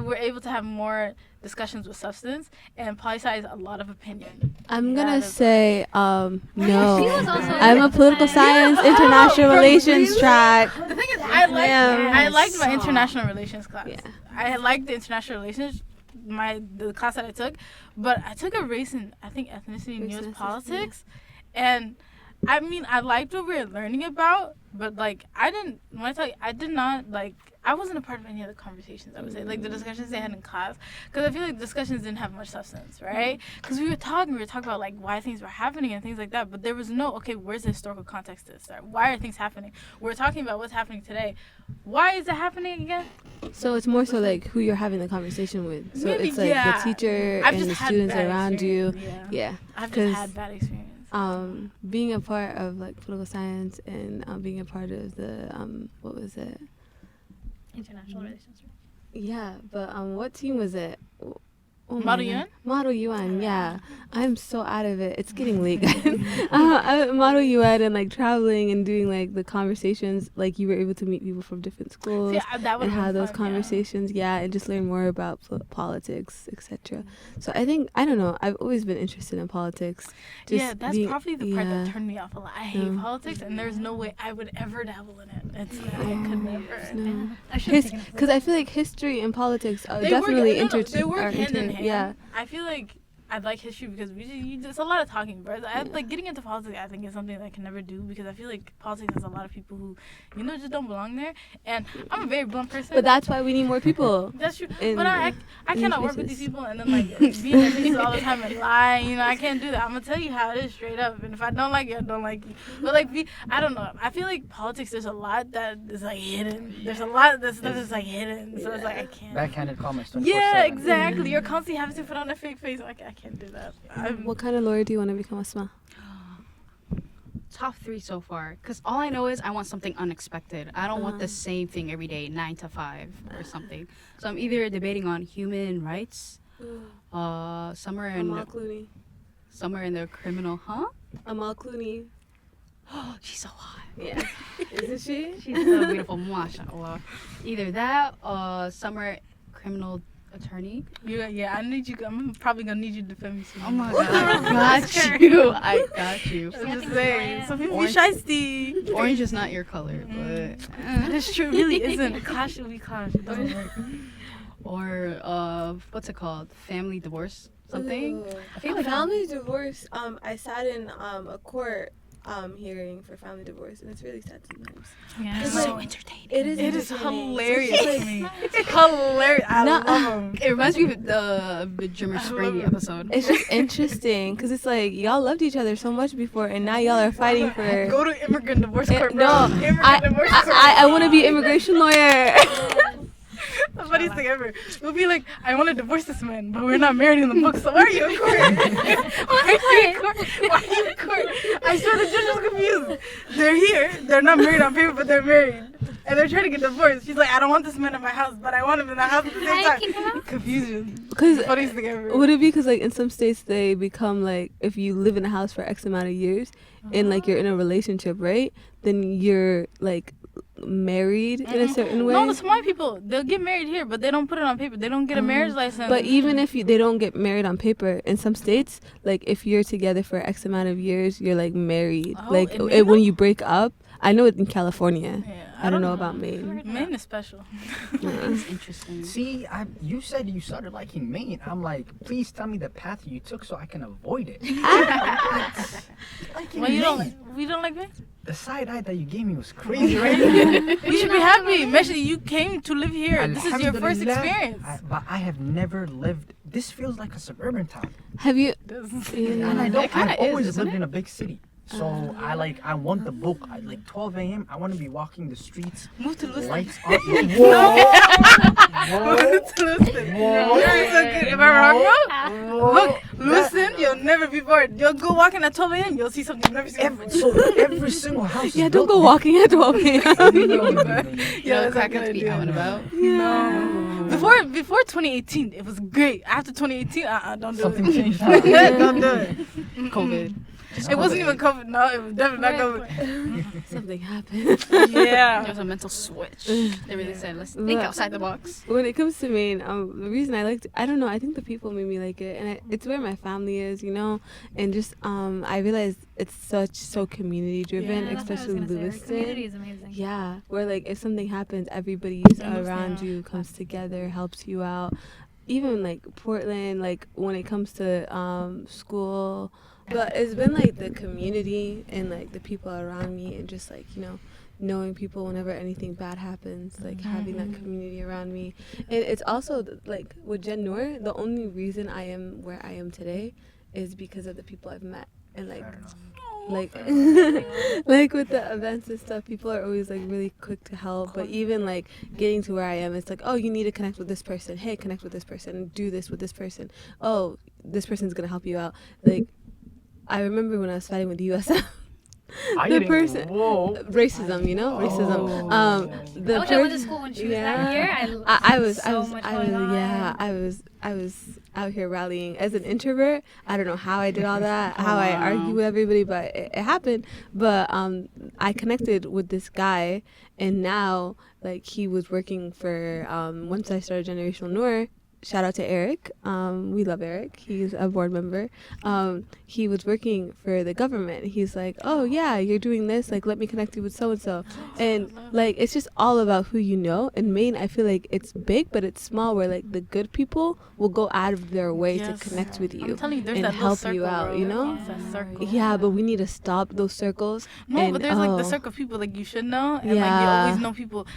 We're able to have more discussions with substance, and poli-sci is a lot of opinion. I'm gonna Yeah, say no. She was also I'm a political science, international relations track. The thing is, I Yes. liked my international relations class. Yeah. I liked the international relations, the class that I took, but I took a race and I think ethnicity and Race U.S. and politics, and I mean I liked what we were learning about, but like I did not like. I wasn't a part of any of the conversations, I would say, like the discussions they had in class, because I feel like discussions didn't have much substance, right? Because we were talking about like why things were happening and things like that, but there was no, okay, where's the historical context to this? Why are things happening? We're talking about what's happening today. Why is it happening again? So it's more so like who you're having the conversation with. So Maybe, it's like the teacher I've and just the had students bad around you. experience, Yeah. I've 'Cause, just had bad experience. Being a part of like political science and being a part of the what was it? International relations. Yeah, but what team was it? Oh my Model God. UN? Model UN, yeah. I'm so out of it. It's getting late, guys. Model UN and like traveling and doing like the conversations, like you were able to meet people from different schools That and have those conversations, yeah, and just learn more about politics, etc. So I think, I don't know, I've always been interested in politics. Yeah, that's probably the part that yeah. turned me off a lot. I hate politics, and there's no way I would ever dabble in it. I could never. No. I should have taken Because I feel like history and politics are They definitely they work hand in hand. Yeah. I feel like I like history because it's a lot of talking, bro. Like getting into politics, I think is something that I can never do because I feel like politics has a lot of people who, just don't belong there. And I'm a very blunt person. But that's why we need more people. That's true. in- But I cannot work with these people and then like be in their faces all the time and lie. I can't do that. I'm gonna tell you how it is straight up. And if I don't like you, I don't like you. But like I don't know. I feel like politics. There's a lot that is like hidden. There's a lot that stuff is like hidden. So it's like I can't. Backhanded comments. 24/7. Yeah, exactly. You're constantly having to put on a fake face. Like I can't do that. What kind of lawyer do you want to become, Asma? Top 3 so far, because all I know is I want something unexpected. I don't want the same thing every day, 9 to 5 or something. So I'm either debating on human rights, somewhere in the criminal, Amal Clooney. Oh, she's so hot. Yeah. Isn't she? She's so beautiful, mashallah. Either that or somewhere criminal attorney. Yeah, I need you. I'm probably gonna need you to defend me soon. Oh my god, I got you. I got you. I'm just saying. Some people be Orange- shiesty. Orange is not your color, but That's true. It really isn't. Clash will be clash. It doesn't work. or what's it called? Family divorce, something. I feel like family divorce. I sat in a court hearing for family divorce, and it's really sad sometimes. Yeah. It's so like- entertaining. It is. It is entertaining. hilarious to me. It's hilarious. I love them. It reminds me of the Jimmer Springy episode. It's just interesting because it's like y'all loved each other so much before, and now y'all are fighting for. Go to immigrant divorce court, bro. No, Immigrant divorce court. I want to be an immigration lawyer. The funniest thing ever. We'll be like, I want to divorce this man, but we're not married in the book, so why are you in court? Why are you in court? Why are you in court? I swear the judge was confused. They're here, they're not married on paper, but they're married. And they're trying to get divorced. She's like, I don't want this man in my house, but I want him in the house at the same time. Confusion. Because Funniest thing ever. would it be because like in some states they become like if you live in a house for X amount of years and like you're in a relationship, right? Then you're like married in a certain way. No, the smart people, they'll get married here, but they don't put it on paper. They don't get a marriage license. But even if they don't get married on paper, in some states, like if you're together for X amount of years, you're like married. Oh, Like in Maine? when you break up, I know it in California. Yeah, I don't know about Maine. Maine is special. That's interesting. See, you said you started liking Maine. I'm like, please tell me the path you took so I can avoid it. Well, we don't like Maine? The side eye that you gave me was crazy, right? You should be happy. Especially you came to live here. This is your first Alhamdulillah, experience. But I have never lived. This feels like a suburban town. Have you? And It kinda I've is, always isn't lived it? in a big city. So I want the book. Like 12 a.m. I want to be walking the streets. Move to Lisbon. Lights on. Move to Lisbon. You're so good. Am I wrong, bro? Look, Lisbon, you'll never be bored. You'll go walking at 12 a.m. You'll see something you've never seen before. Every single house. Yeah, is don't built go walking at 12 a.m. Yeah, that's not to gonna be do. out and about. No. Before 2018, it was great. After 2018, don't do Something it. changed. Don't do it. COVID. It wasn't even COVID. No, it was definitely not COVID. Something happened. Yeah. There was a mental switch. They really said, let's think outside the box. When it comes to Maine, the reason I liked it, I don't know, I think the people made me like it, and it's where my family is, and just I realized it's so community driven, Yeah, that's what I was especially gonna say. Our community Lewiston. is amazing. Yeah, where like if something happens, everybody around you comes together, helps you out. Even like Portland, like when it comes to school. But it's been like the community and like the people around me and just like, knowing people whenever anything bad happens, like having that community around me. And it's also like with Gen Noor, the only reason I am where I am today is because of the people I've met. And like like with the events and stuff, people are always like really quick to help. But even like getting to where I am, it's like, oh, you need to connect with this person. Hey, connect with this person. Do this with this person. Oh, this person's gonna help you out. Like, I remember when I was fighting with the USM. The person, racism, you know, racism. The I wish I went to school when she was that year. I was out here rallying as an introvert. I don't know how I did all that, how I argue with everybody, but it happened. But I connected with this guy, and now like he was working for once I started Generational Noor. Shout out to Eric. We love Eric. He's a board member. He was working for the government. He's like, oh yeah, you're doing this. Like, let me connect you with so and so. And like, it's just all about who you know. In Maine, I feel like it's big, but it's small. Where like the good people will go out of their way to connect with you and help you out. You know? Yeah, but we need to stop those circles. No, but there's like the circle of people like you should know, and like you always know people.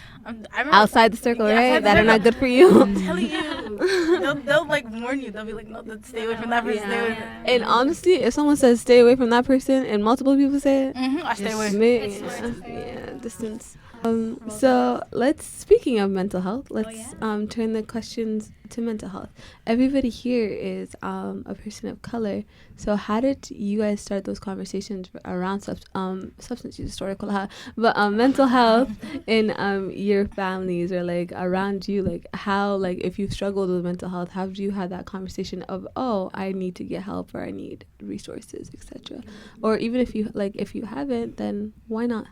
Outside the circle, right? That are not good for you. I'm telling you. They'll like warn you. They'll be like, no, stay away from that person. Stay away. And honestly, if someone says stay away from that person, and multiple people say it, I stay away. Distance. So speaking of mental health, let's turn the questions to mental health. Everybody here is a person of color. So how did you guys start those conversations around substance use, but mental health in your families or like around you? Like how, like if you've struggled with mental health, how do you have that conversation of, oh, I need to get help or I need resources, etc. Or even if you haven't, then why not?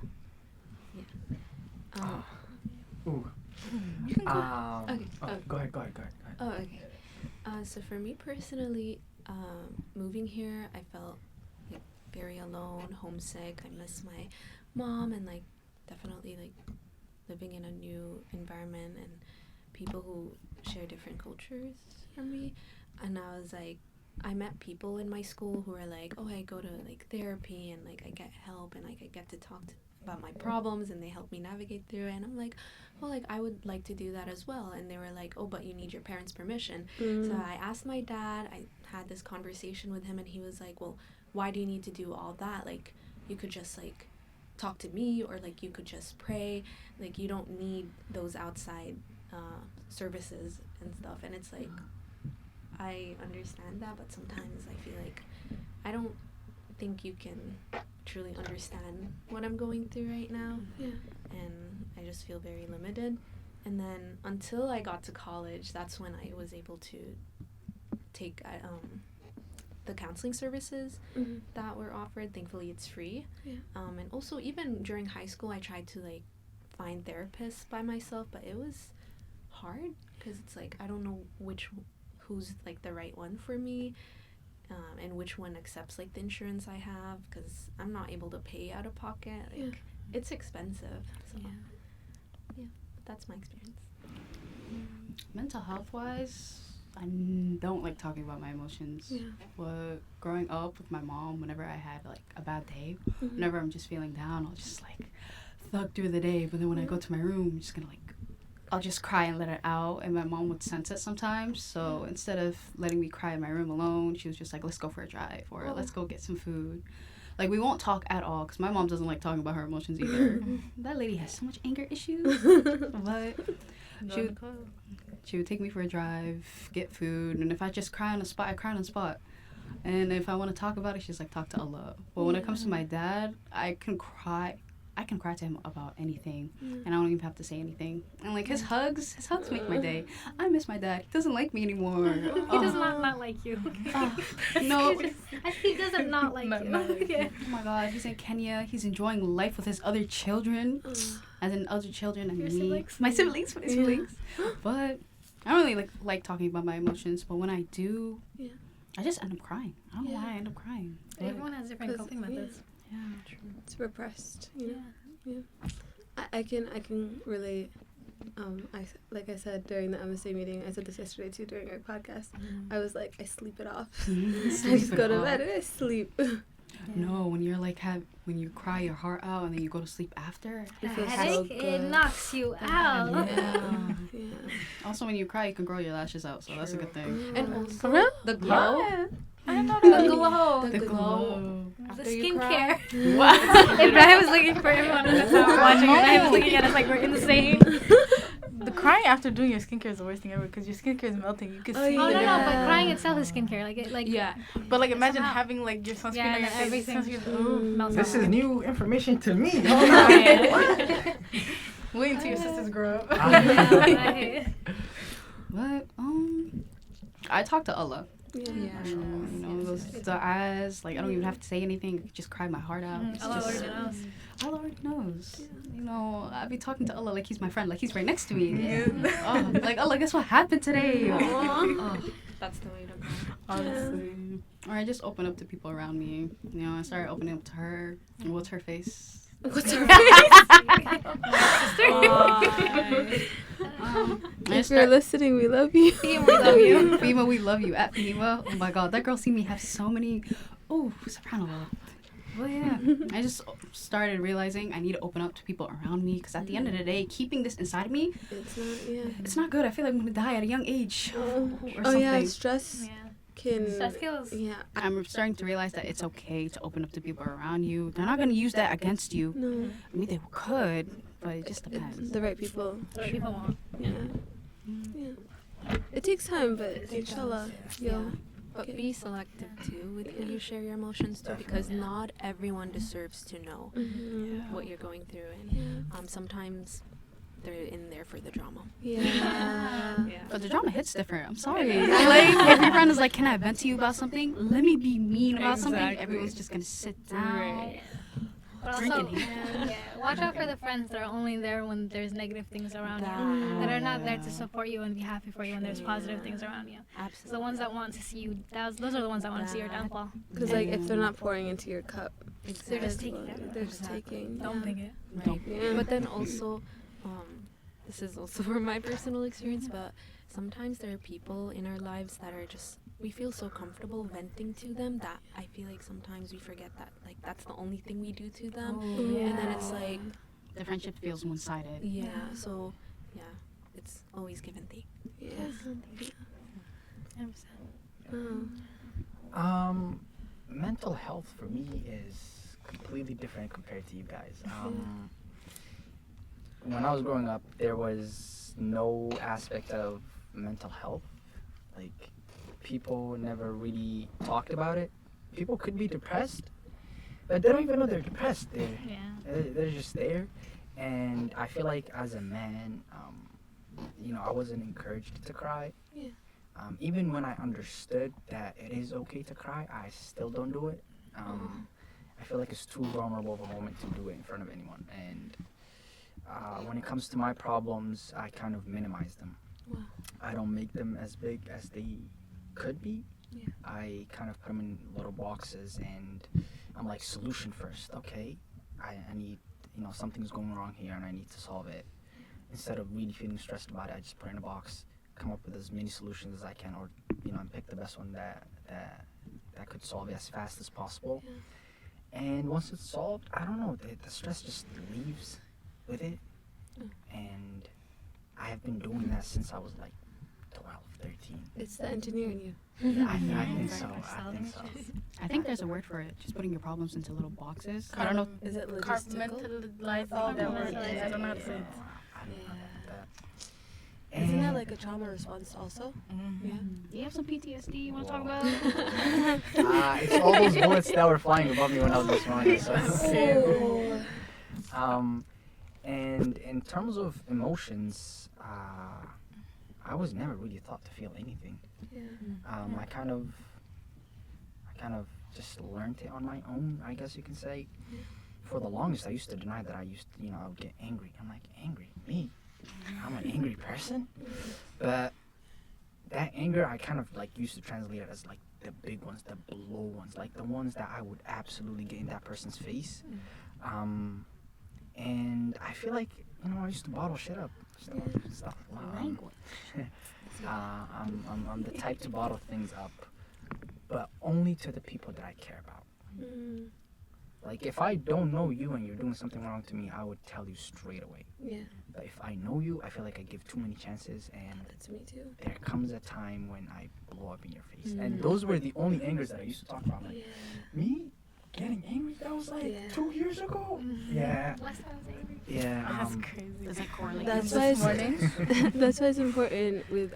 You can go. Go ahead. Oh, okay. So for me personally, moving here, I felt like very alone, homesick. I miss my mom and like definitely like living in a new environment and people who share different cultures from me. And I was like, I met people in my school who are like, oh, I go to like therapy and like I get help and like I get to talk about my problems and they help me navigate through it. And I'm like, well, like I would like to do that as well. And they were like, oh, but you need your parents' permission. So I asked my dad. I had this conversation with him and he was like, well, why do you need to do all that? Like you could just like talk to me or like you could just pray. Like you don't need those outside services and stuff. And it's like, I understand that, but sometimes I feel like I don't think you can truly understand what I'm going through right now. And I just feel very limited. And then until I got to college, that's when I was able to take the counseling services that were offered. Thankfully, it's free. And also, even during high school, I tried to like find therapists by myself, but it was hard because it's like I don't know who's like the right one for me. And which one accepts like the insurance I have, because I'm not able to pay out of pocket. Like it's expensive. So yeah, that's my experience. Mental health wise, I don't like talking about my emotions. But growing up with my mom, whenever I had like a bad day, whenever I'm just feeling down, I'll just like thug through the day. But then when I go to my room, I'm just gonna like I'll just cry and let it out, and my mom would sense it sometimes. So instead of letting me cry in my room alone, she was just like, let's go for a drive, or let's go get some food. Like, we won't talk at all, because my mom doesn't like talking about her emotions either. That lady has so much anger issues. But she would take me for a drive, get food, and if I just cry on the spot, I cry on the spot. And if I want to talk about it, she's like, talk to Allah. But when it comes to my dad, I can cry to him about anything, and I don't even have to say anything. And like his hugs make my day. I miss my dad. He doesn't like me anymore. He does not like you. No, he doesn't not like you. Oh my God, he's in Kenya. He's enjoying life with his other children. As in other children, I mean me. My siblings. But I don't really like talking about my emotions. But when I do, I just end up crying. I don't know why I end up crying. But everyone has different coping methods. Yeah, true. It's repressed. I can relate. I said during the MSA meeting, I said this yesterday too during our podcast. I was like, I sleep it off. I just go to bed and I sleep. No, when you're like when you cry your heart out and then you go to sleep after. The It feels so headache, it good. knocks you out. Yeah. Yeah. Also, when you cry, you can grow your lashes out, so that's a good thing. And also For real? the glow. Yeah. I didn't know The that. glow. The glow. The After you cry. skincare. Ibrahim was looking for everyone in the car watching. Ibrahim was looking at us like we're insane. The crying after doing your skincare is the worst thing ever because your skincare is melting. You can Oh, see Oh the no, yeah. but crying itself is skincare. Like Yeah. But like imagine somehow. having like your sunscreen Yeah, on your and face. everything. Sunscreen, melts This off. is new information to me. wait until your sisters grow up. Right. But I talk to Allah. Yeah. You know, the eyes. Like I don't even have to say anything. I just cry my heart out. It's Allah just- already knows. Allah already knows. You know, I be talking to Allah like he's my friend, like he's right next to me. Yeah. Oh, like Allah, guess what happened today? Oh. That's the way to go. Honestly. Or I just open up to people around me. You know, I started opening up to her. And what's her face? What's her I If you're start, listening, we love you. We love you. Fima, we love you. At Fima, oh my God, that girl see me have so many. Oh, subhanallah. Well, yeah, I just started realizing I need to open up to people around me because at the end of the day, keeping this inside of me, It's not. Yeah. it's not good. I feel like I'm gonna die at a young age or Oh something. yeah, stress Yeah. can. Stress kills. Yeah. I'm starting to realize that it's okay to open up to people around you. They're not gonna use that against you. No. I mean, they could, but it just depends. The right people. That's what people want. Yeah. Yeah. It takes time, but inshallah, Yeah. But be selective too with who you share your emotions to, because not everyone deserves to know Mm-hmm. what you're going through, and Yeah. sometimes they're in there for the drama. Yeah. But the drama hits different. I'm sorry. Like, if your friend is like, "Can I vent to you about something? Let me be mean about something." Exactly. Everyone's just gonna sit down. But also, Drinking. watch out for the friends that are only there when there's negative things around you. That are not there to support you and be happy for you when there's positive things around you. So the Absolutely. ones that want to see you, those are the ones that want to see your downfall. Because like if they're not pouring into your cup, They're just taking it. they're just taking. Don't think it. Right. Yeah. But then also, this is also from my personal experience, but sometimes there are people in our lives that are just, we feel so comfortable venting to them that I feel like sometimes we forget that, like, that's the only thing we do to them. And then it's like, The friendship feels one-sided. yeah, so, yeah, it's always give and take. Yes. 100%. Oh. Mental health for me is completely different compared to you guys. When I was growing up, there was no aspect of mental health. Like, people never really talked about it. People could be depressed, but they don't even know they're depressed. They're just there. And I feel like as a man, you know, I wasn't encouraged to cry. Yeah. Even when I understood that it is okay to cry, I still don't do it. I feel like it's too vulnerable of a moment to do it in front of anyone. And when it comes to my problems, I kind of minimize them. Wow. I don't make them as big as they could be. Yeah. I kind of put them in little boxes, and I'm like, solution first. Okay, I need, you know, something's going wrong here, and I need to solve it. Instead of really feeling stressed about it, I just put it in a box, come up with as many solutions as I can, or, you know, and pick the best one that could solve it as fast as possible. Yeah. And once it's solved, I don't know, the stress just leaves with it. And I have been doing that since I was like 12, 13. It's the engineer in you. I think so. I think so. I think there's a word for it. Just putting your problems into little boxes. I don't know. Is it logistical? Compartmentalizing that word. I don't know how to say it. I don't know about that. Isn't that And- like a trauma response also? Mm-hmm. Yeah. Do you have some PTSD you want to talk Whoa. about? It's all those bullets that were flying above me when I was this morning. So. And in terms of emotions, I was never really taught to feel anything. Yeah. I kind of just learned it on my own, I guess you can say. For the longest, I used to deny that I would get angry. I'm like, angry? Me? I'm an angry person? But that anger, I kind of like used to translate it as like the big ones, the blow ones, like the ones that I would absolutely get in that person's face. And I feel like, you know, I used to bottle shit up. Stuff. I'm the type to bottle things up, but only to the people that I care about. Like, if I don't know you and you're doing something wrong to me, I would tell you straight away. Yeah, But if I know you, I feel like I give too many chances, and that's me too. there comes a time when I blow up in your face. And those were the only angers that I used to talk about. Like, me getting angry, that was like 2 years ago. Yeah. Last time I was angry. Yeah. That's crazy. Does it correlate? That's This why morning. that's why it's important with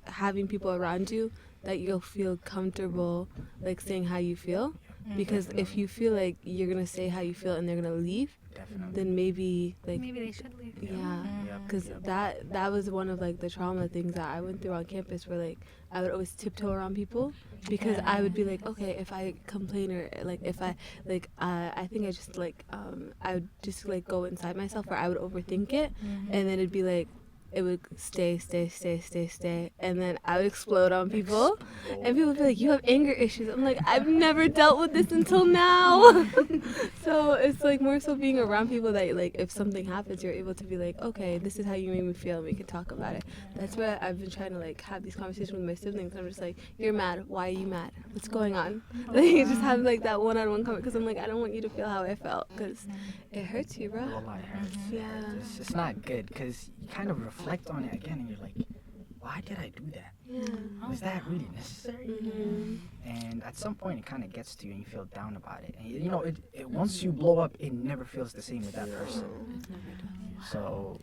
having people around you that you'll feel comfortable like saying how you feel. Because if you feel like you're gonna say how you feel and they're gonna leave, Definitely. then maybe like Maybe they should leave. yeah. Yep. Because that was one of like the trauma things that I went through on campus, where like I would always tiptoe around people because I would be like, okay, if I complain or like if I like I think I just like I would just like go inside myself, or I would overthink it, and then it'd be like it would stay, and then I would explode on people, and people would be like, you have anger issues. I'm like, I've never dealt with this until now. So it's like more so being around people that like if something happens, you're able to be like, okay, this is how you made me feel, and we can talk about it. That's why I've been trying to like have these conversations with my siblings. I'm just like, you're mad, why are you mad, what's going on? Like just have like that one-on-one comment, because I'm like, I don't want you to feel how I felt, because it hurts you, bro. Wallah, it hurts. Yeah. It's not good, because you kind of reflect on it again and you're like, why did I do that? Yeah. Was that really necessary? Mm-hmm. And at some point it kind of gets to you and you feel down about it. And you know, it once you blow up, it never feels the same with that person. So,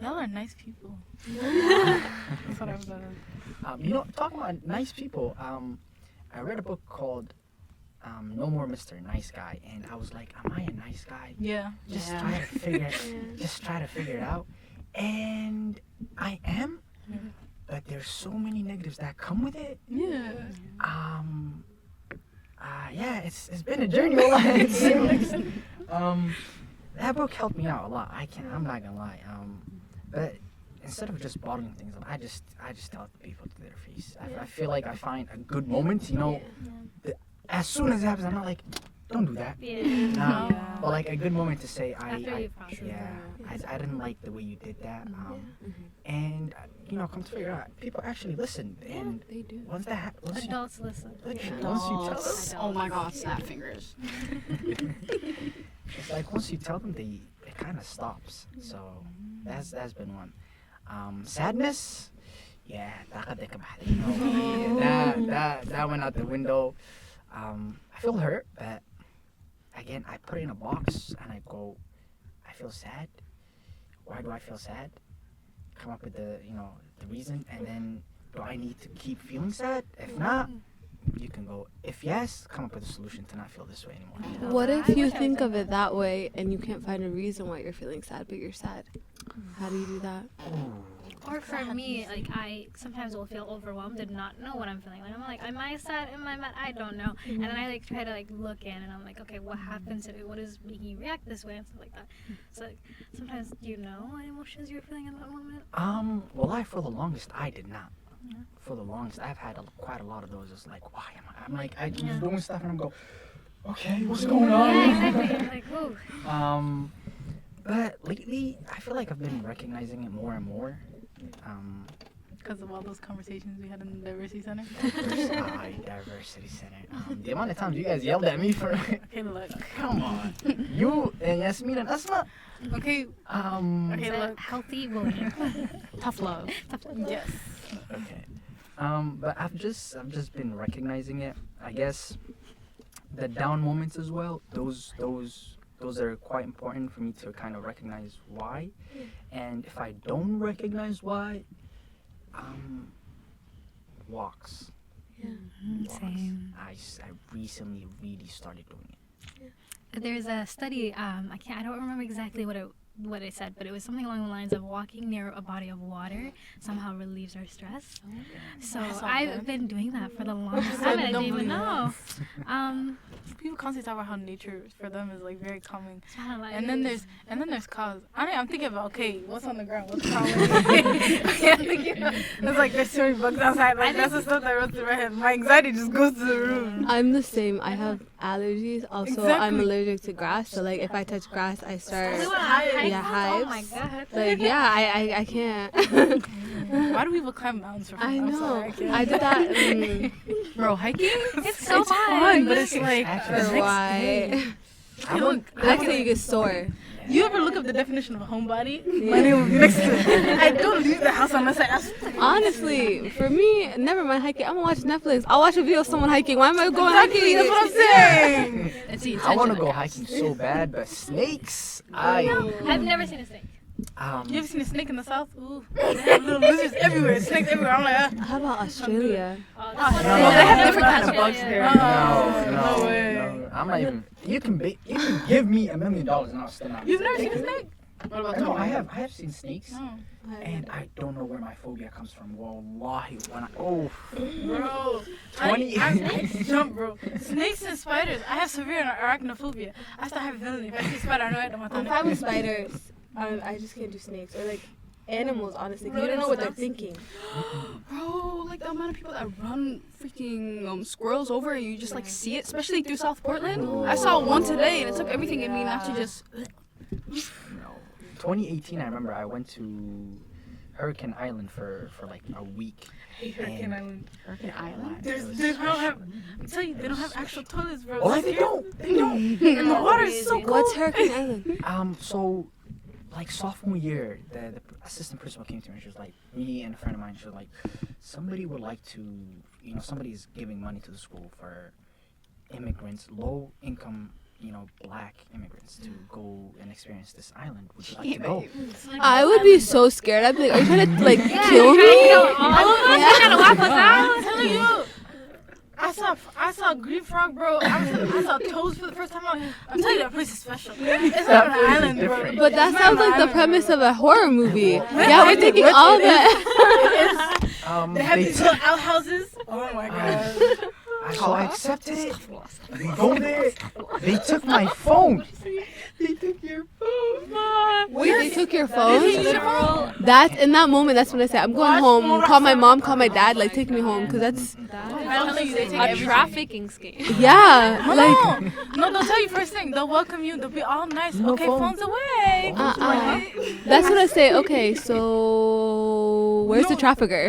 Y'all are nice people. That's what I've done. you know, talking about nice people, I read a book called No More Mr. Nice Guy, and I was like, am I a nice guy? Yeah. Just try to figure it out. And I am, but there's so many negatives that come with it. Yeah. Yeah, it's been a journey. That book helped me out a lot. I'm not gonna lie. But instead of just bottling things up, I just tell people to their face. I feel like I find a good moment, you know. As soon as it happens, I'm not like, don't do that. Yeah. Nah. Yeah. But like a good moment to say, After you process I didn't like the way you did that. And you know, come to figure out, people actually listen. And They do. once that once you, Adults listen. literally, once you tell them, Oh my god, snap fingers. it's like once you tell them, it kind of stops. So that's been one. Sadness, yeah, you know, that went out the window. I feel hurt, but again, I put it in a box and I go, I feel sad. Why do I feel sad? Come up with the reason, and then do I need to keep feeling sad? If not, you can go. If yes, come up with a solution to not feel this way anymore. What if I you wish I think was of like it that way and you can't find a reason why you're feeling sad, but you're sad? How do you do that? Or for me, like I sometimes will feel overwhelmed and not know what I'm feeling. Like I'm like, am I sad? Am I mad? I don't know. And then I like try to like look in, and I'm like, okay, what happens today? What is making you react this way and stuff like that. So like sometimes do you know what emotions you're feeling in that moment? Well, for the longest, I did not. For the longest, I've had quite a lot of those. It's like, why am I? I'm like, I keep doing stuff, and I'm go, okay, what's going on? Yeah, exactly. Like, whoa. But lately, I feel like I've been recognizing it more and more. Because of all those conversations we had in the diversity center. Diversity Center. The amount of times you guys yelled at me for. Okay, look. Come on. You and Yasmin and Asma. Okay. Okay, It's a look. healthy bullying. Tough love. Yes. Okay. But I've just been recognizing it. I guess the down moments as well. Those are quite important for me to kind of recognize why. And if I don't recognize why, walks. Yeah. Walks. Same. I recently really started doing it. There's a study. I don't remember exactly what it said, but it was something along the lines of walking near a body of water somehow relieves our stress. So I've been doing that for the longest time, and I didn't even know. People constantly talk about how nature for them is like very calming. Like, And then there's cause. I'm thinking about, okay, what's on the ground? What's calming? It's like there's so many bugs outside. Like that's the stuff that runs through my head. My anxiety just goes to the room. I'm the same. I have allergies. Also, I'm Exactly. allergic to grass. So like if I touch grass, I start. Yeah, hives. Oh my god. Like yeah, I can't. Why do people climb mountains for fun? I I'm know. sorry, I can't. I did that Bro, hiking? It's so fun, but it's like Actually, Why? I want. The next day you get sore. You ever look up the definition of a homebody? My name would be next to it. I don't leave the house unless I ask. Honestly, for me, never mind hiking. I'm gonna watch Netflix. I'll watch a video of someone hiking. Why am I going hiking? That's what I'm saying. it's the I want to intention, go I guess. hiking so bad, but snakes. I've never seen a snake. You ever seen a snake in the south? Ooh, they have little lizards everywhere, snakes everywhere. I'm like, How about Australia? Oh, No, that's they have different kinds of bugs there. No way. No, I'm not even. You can give me $1 million and I'll still not. You've never seen a snake? What about No, Tom? I have seen snakes, No. and I don't know where my phobia comes from. Wallahi, when Bro, 20. I jump, bro. Snakes and spiders. I have severe arachnophobia. I start having feeling. If I see a spider, I know I don't want I'm to. fine with spiders. I just can't do snakes or like animals. Honestly, 'cause you don't know what they're thinking. Bro, like the amount of people that run freaking squirrels over and you just like see it, especially through South Portland. I saw one today and it took everything in me not to just. No. 2018, I remember I went to Hurricane Island for like a week. Hurricane Island. Hurricane Island. They don't have. I'm telling you, they don't have actual toilets, bro. Oh, they don't. They don't. And the water is so cold. What's Hurricane Island? So, like sophomore year, the assistant principal came to me and she was like, me and a friend of mine, she was like, somebody would like to, somebody's giving money to the school for immigrants, low income, black immigrants to go and experience this island. Would you like to go? I would be so scared. I'd be like, are you trying to like kill me? All of us are gonna walk us out. I'm telling you. I saw a green frog, bro. I saw toads for the first time. I'm telling you, that place is special. It's not an island, bro. different. But that It's not sounds an like the island, premise bro. of a horror movie. Yeah, we're taking all that. They have these little outhouses. Oh my god. So I accepted it. We go there. They took my phone. They took your phone. Wait, they took your phone? That in that moment, that's when I said, I'm going home. Call my mom, call my dad, like take me home, cause that's I'm telling you, they take A everything. trafficking scheme. yeah, like No, they'll tell you first thing. They'll welcome you. They'll be all nice. No Okay, phone. phones away. that's what I say. Okay, so where's the trafficker?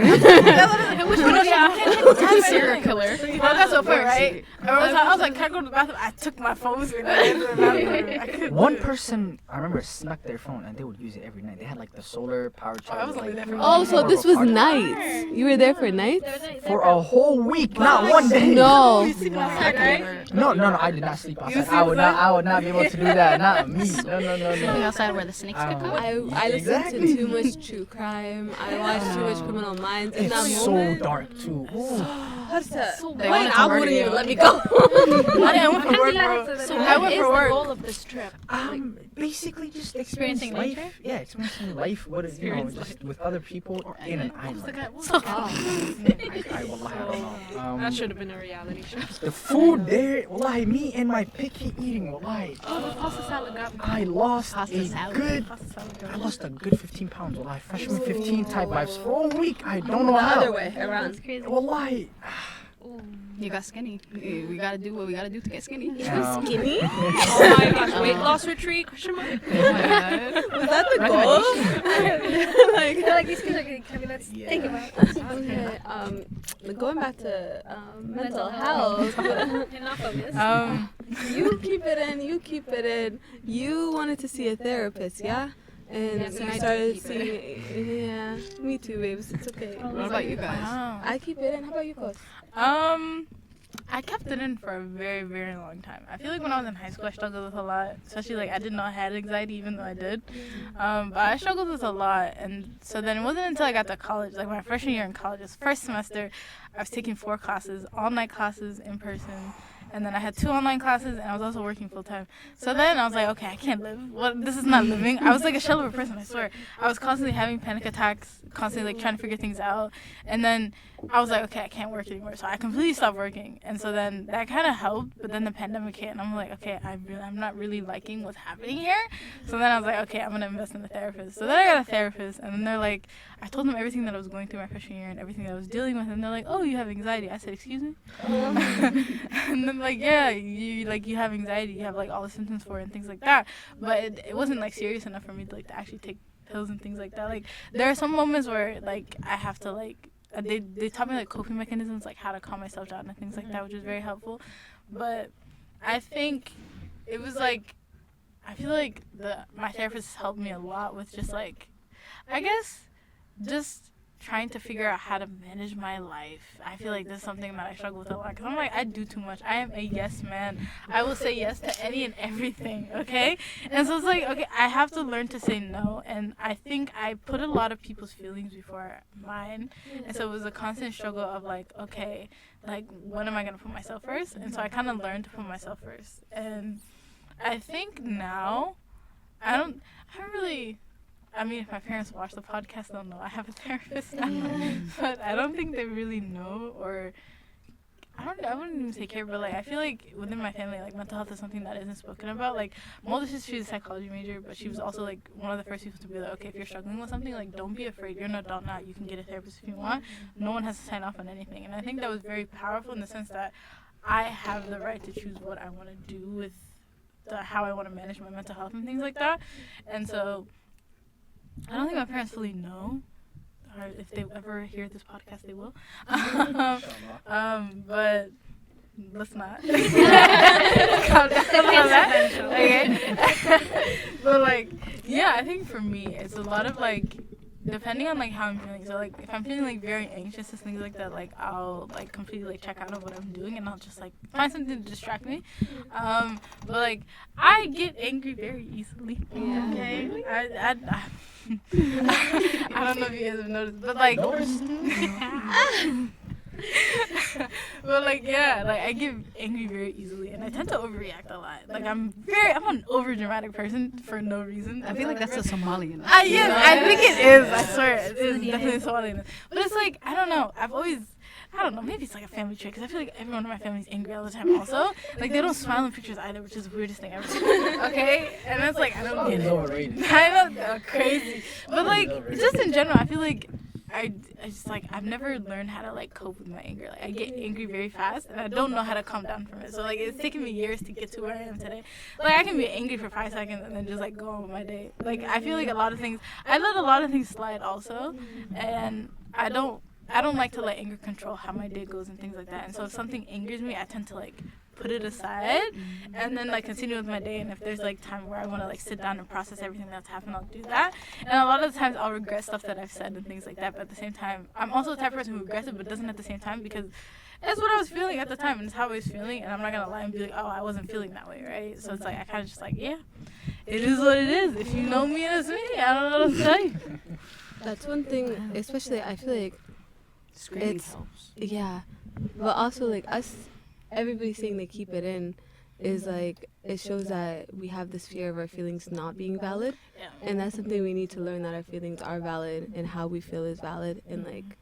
Which one is Serial killer. Well, that's so fair, right? I was like, can I go to the bathroom? I took my phone with me. I couldn't One do it. person, I remember, snuck their phone and they would use it every night. They had like the solar power charger. I was only there for Oh, so this was nights. You were there for nights? For a whole week, not one day. No. You sleep outside, right? No, I did not sleep outside. sleep I would not be able to do that. Not me. No. Sleeping outside where the snakes could come. I listened Exactly. to too much true crime. I watched too much Criminal Minds. In that It's so moment, dark too. They Wait, wanted to I murder wouldn't you. even let me go. I went for work, bro. So I what went is for the work. goal of this trip? Basically just Experiencing experience nature? life. Yeah, experiencing life. What is just with other people in an island. I wallahi, I don't know. That should have been a reality show. The food there, wallahi, me and my picky eating, wallahi. Pasta salad got me. I lost Pasta salad. I lost a good 15 pounds, wallahi. Freshman 15 type vibes for a week. I don't know how. way around. That's crazy. Wallahi. You got skinny. We gotta do what we gotta do to get skinny. Skinny? Oh my gosh, weight loss retreat? Question mark? Was that the goal? I feel like these kids are getting coming. Let's think about it. Okay, going back to mental health. You're not focused. You keep it in. You wanted to see a therapist, yeah? And Yes, you I do started keep it seeing, yeah, me too, babes. It's okay. What about you guys? I keep it in. How about you, Koos? I kept it in for a very, very long time. I feel like when I was in high school, I struggled with a lot. Especially, like, I didn't know I had anxiety, even though I did. But I struggled with a lot. And so then it wasn't until I got to college, like my freshman year in college, this first semester, I was taking 4 classes, all-night classes in person. And then I had 2 online classes, and I was also working full-time. So then I was like, okay, I can't live. This is not living. I was like a shell of a person, I swear. I was constantly having panic attacks, constantly like trying to figure things out. And then I was like, okay, I can't work anymore. So I completely stopped working. And so then that kind of helped, but then the pandemic hit, and I'm like, okay, I'm not really liking what's happening here. So then I was like, okay, I'm going to invest in a therapist. So then I got a therapist, and then they're like, I told them everything that I was going through my freshman year and everything that I was dealing with, and they're like, oh, you have anxiety. I said, excuse me? And then like, yeah, you have anxiety, you have like all the symptoms for it and things like that. But it wasn't like serious enough for me to like to actually take pills and things like that. Like there are some moments where like I have to like they taught me like coping mechanisms, like how to calm myself down and things like that, which was very helpful. But I think it was like, I feel like my therapist helped me a lot with just like, I guess, just trying to figure out how to manage my life. I feel like this is something that I struggle with a lot, because I'm like, I do too much. I am a yes man. I will say yes to any and everything, okay? And so it's like, okay, I have to learn to say no, and I think I put a lot of people's feelings before mine, and so it was a constant struggle of like, okay, like, when am I going to put myself first? And so I kind of learned to put myself first. And I think now, I don't really, I mean, if my parents watch the podcast, they'll know I have a therapist now. But I don't think they really know, or I wouldn't even say care, but like, I feel like within my family, like, mental health is something that isn't spoken about. Like, my older sister, she's a psychology major, but she was also like one of the first people to be like, okay, if you're struggling with something, like, don't be afraid. You're an adult now. You can get a therapist if you want. No one has to sign off on anything. And I think that was very powerful in the sense that I have the right to choose what I want to do with how I want to manage my mental health and things like that. And so I don't think my parents fully know, or if they ever hear this podcast, they will. But let's not. Calm down on that. Okay. But like, yeah, I think for me, it's a lot of like, depending on like how I'm feeling. So like, if I'm feeling like very anxious and things like that, like I'll like completely like check out of what I'm doing, and I'll just like find something to distract me. But like, I get angry very easily. Yeah. Okay. I don't know if you guys have noticed, but like, but like, yeah, like I get angry very easily, and I tend to overreact a lot. Like I'm an over dramatic person for no reason. I feel like that's a Somalian. Yes, I think it is. I swear, it is definitely Somalian. But it's like, I don't know. I don't know, maybe it's like a family trait, because I feel like everyone in my family is angry all the time also. Like, they don't smile in pictures either, which is the weirdest thing ever. Okay? And it's like, I don't get it. I know, crazy. But like, just in general, I feel like I just like, I've never learned how to like cope with my anger. Like, I get angry very fast, and I don't know how to calm down from it. So like, it's taken me years to get to where I am today. Like, I can be angry for 5 seconds and then just like go on with my day. Like, I feel like I let a lot of things slide also, and I don't like to let anger control how my day goes and things like that. And so if something angers me, I tend to like put it aside and then like continue with my day. And if there's like time where I want to like sit down and process everything that's happened, I'll do that. And a lot of the times I'll regret stuff that I've said and things like that. But at the same time, I'm also the type of person who regrets it but doesn't at the same time, because that's what I was feeling at the time, and it's how I was feeling. And I'm not gonna lie and be like, oh, I wasn't feeling that way, right? So it's like, I kind of just like, yeah, it is what it is. If you know me, it's me. I don't know what to tell you. That's one thing, especially I feel like Screaming it's helps. yeah, but also like us, everybody saying they keep it in is like, it shows that we have this fear of our feelings not being valid, Yeah. and that's something we need to learn, that our feelings are valid and how we feel is valid, and like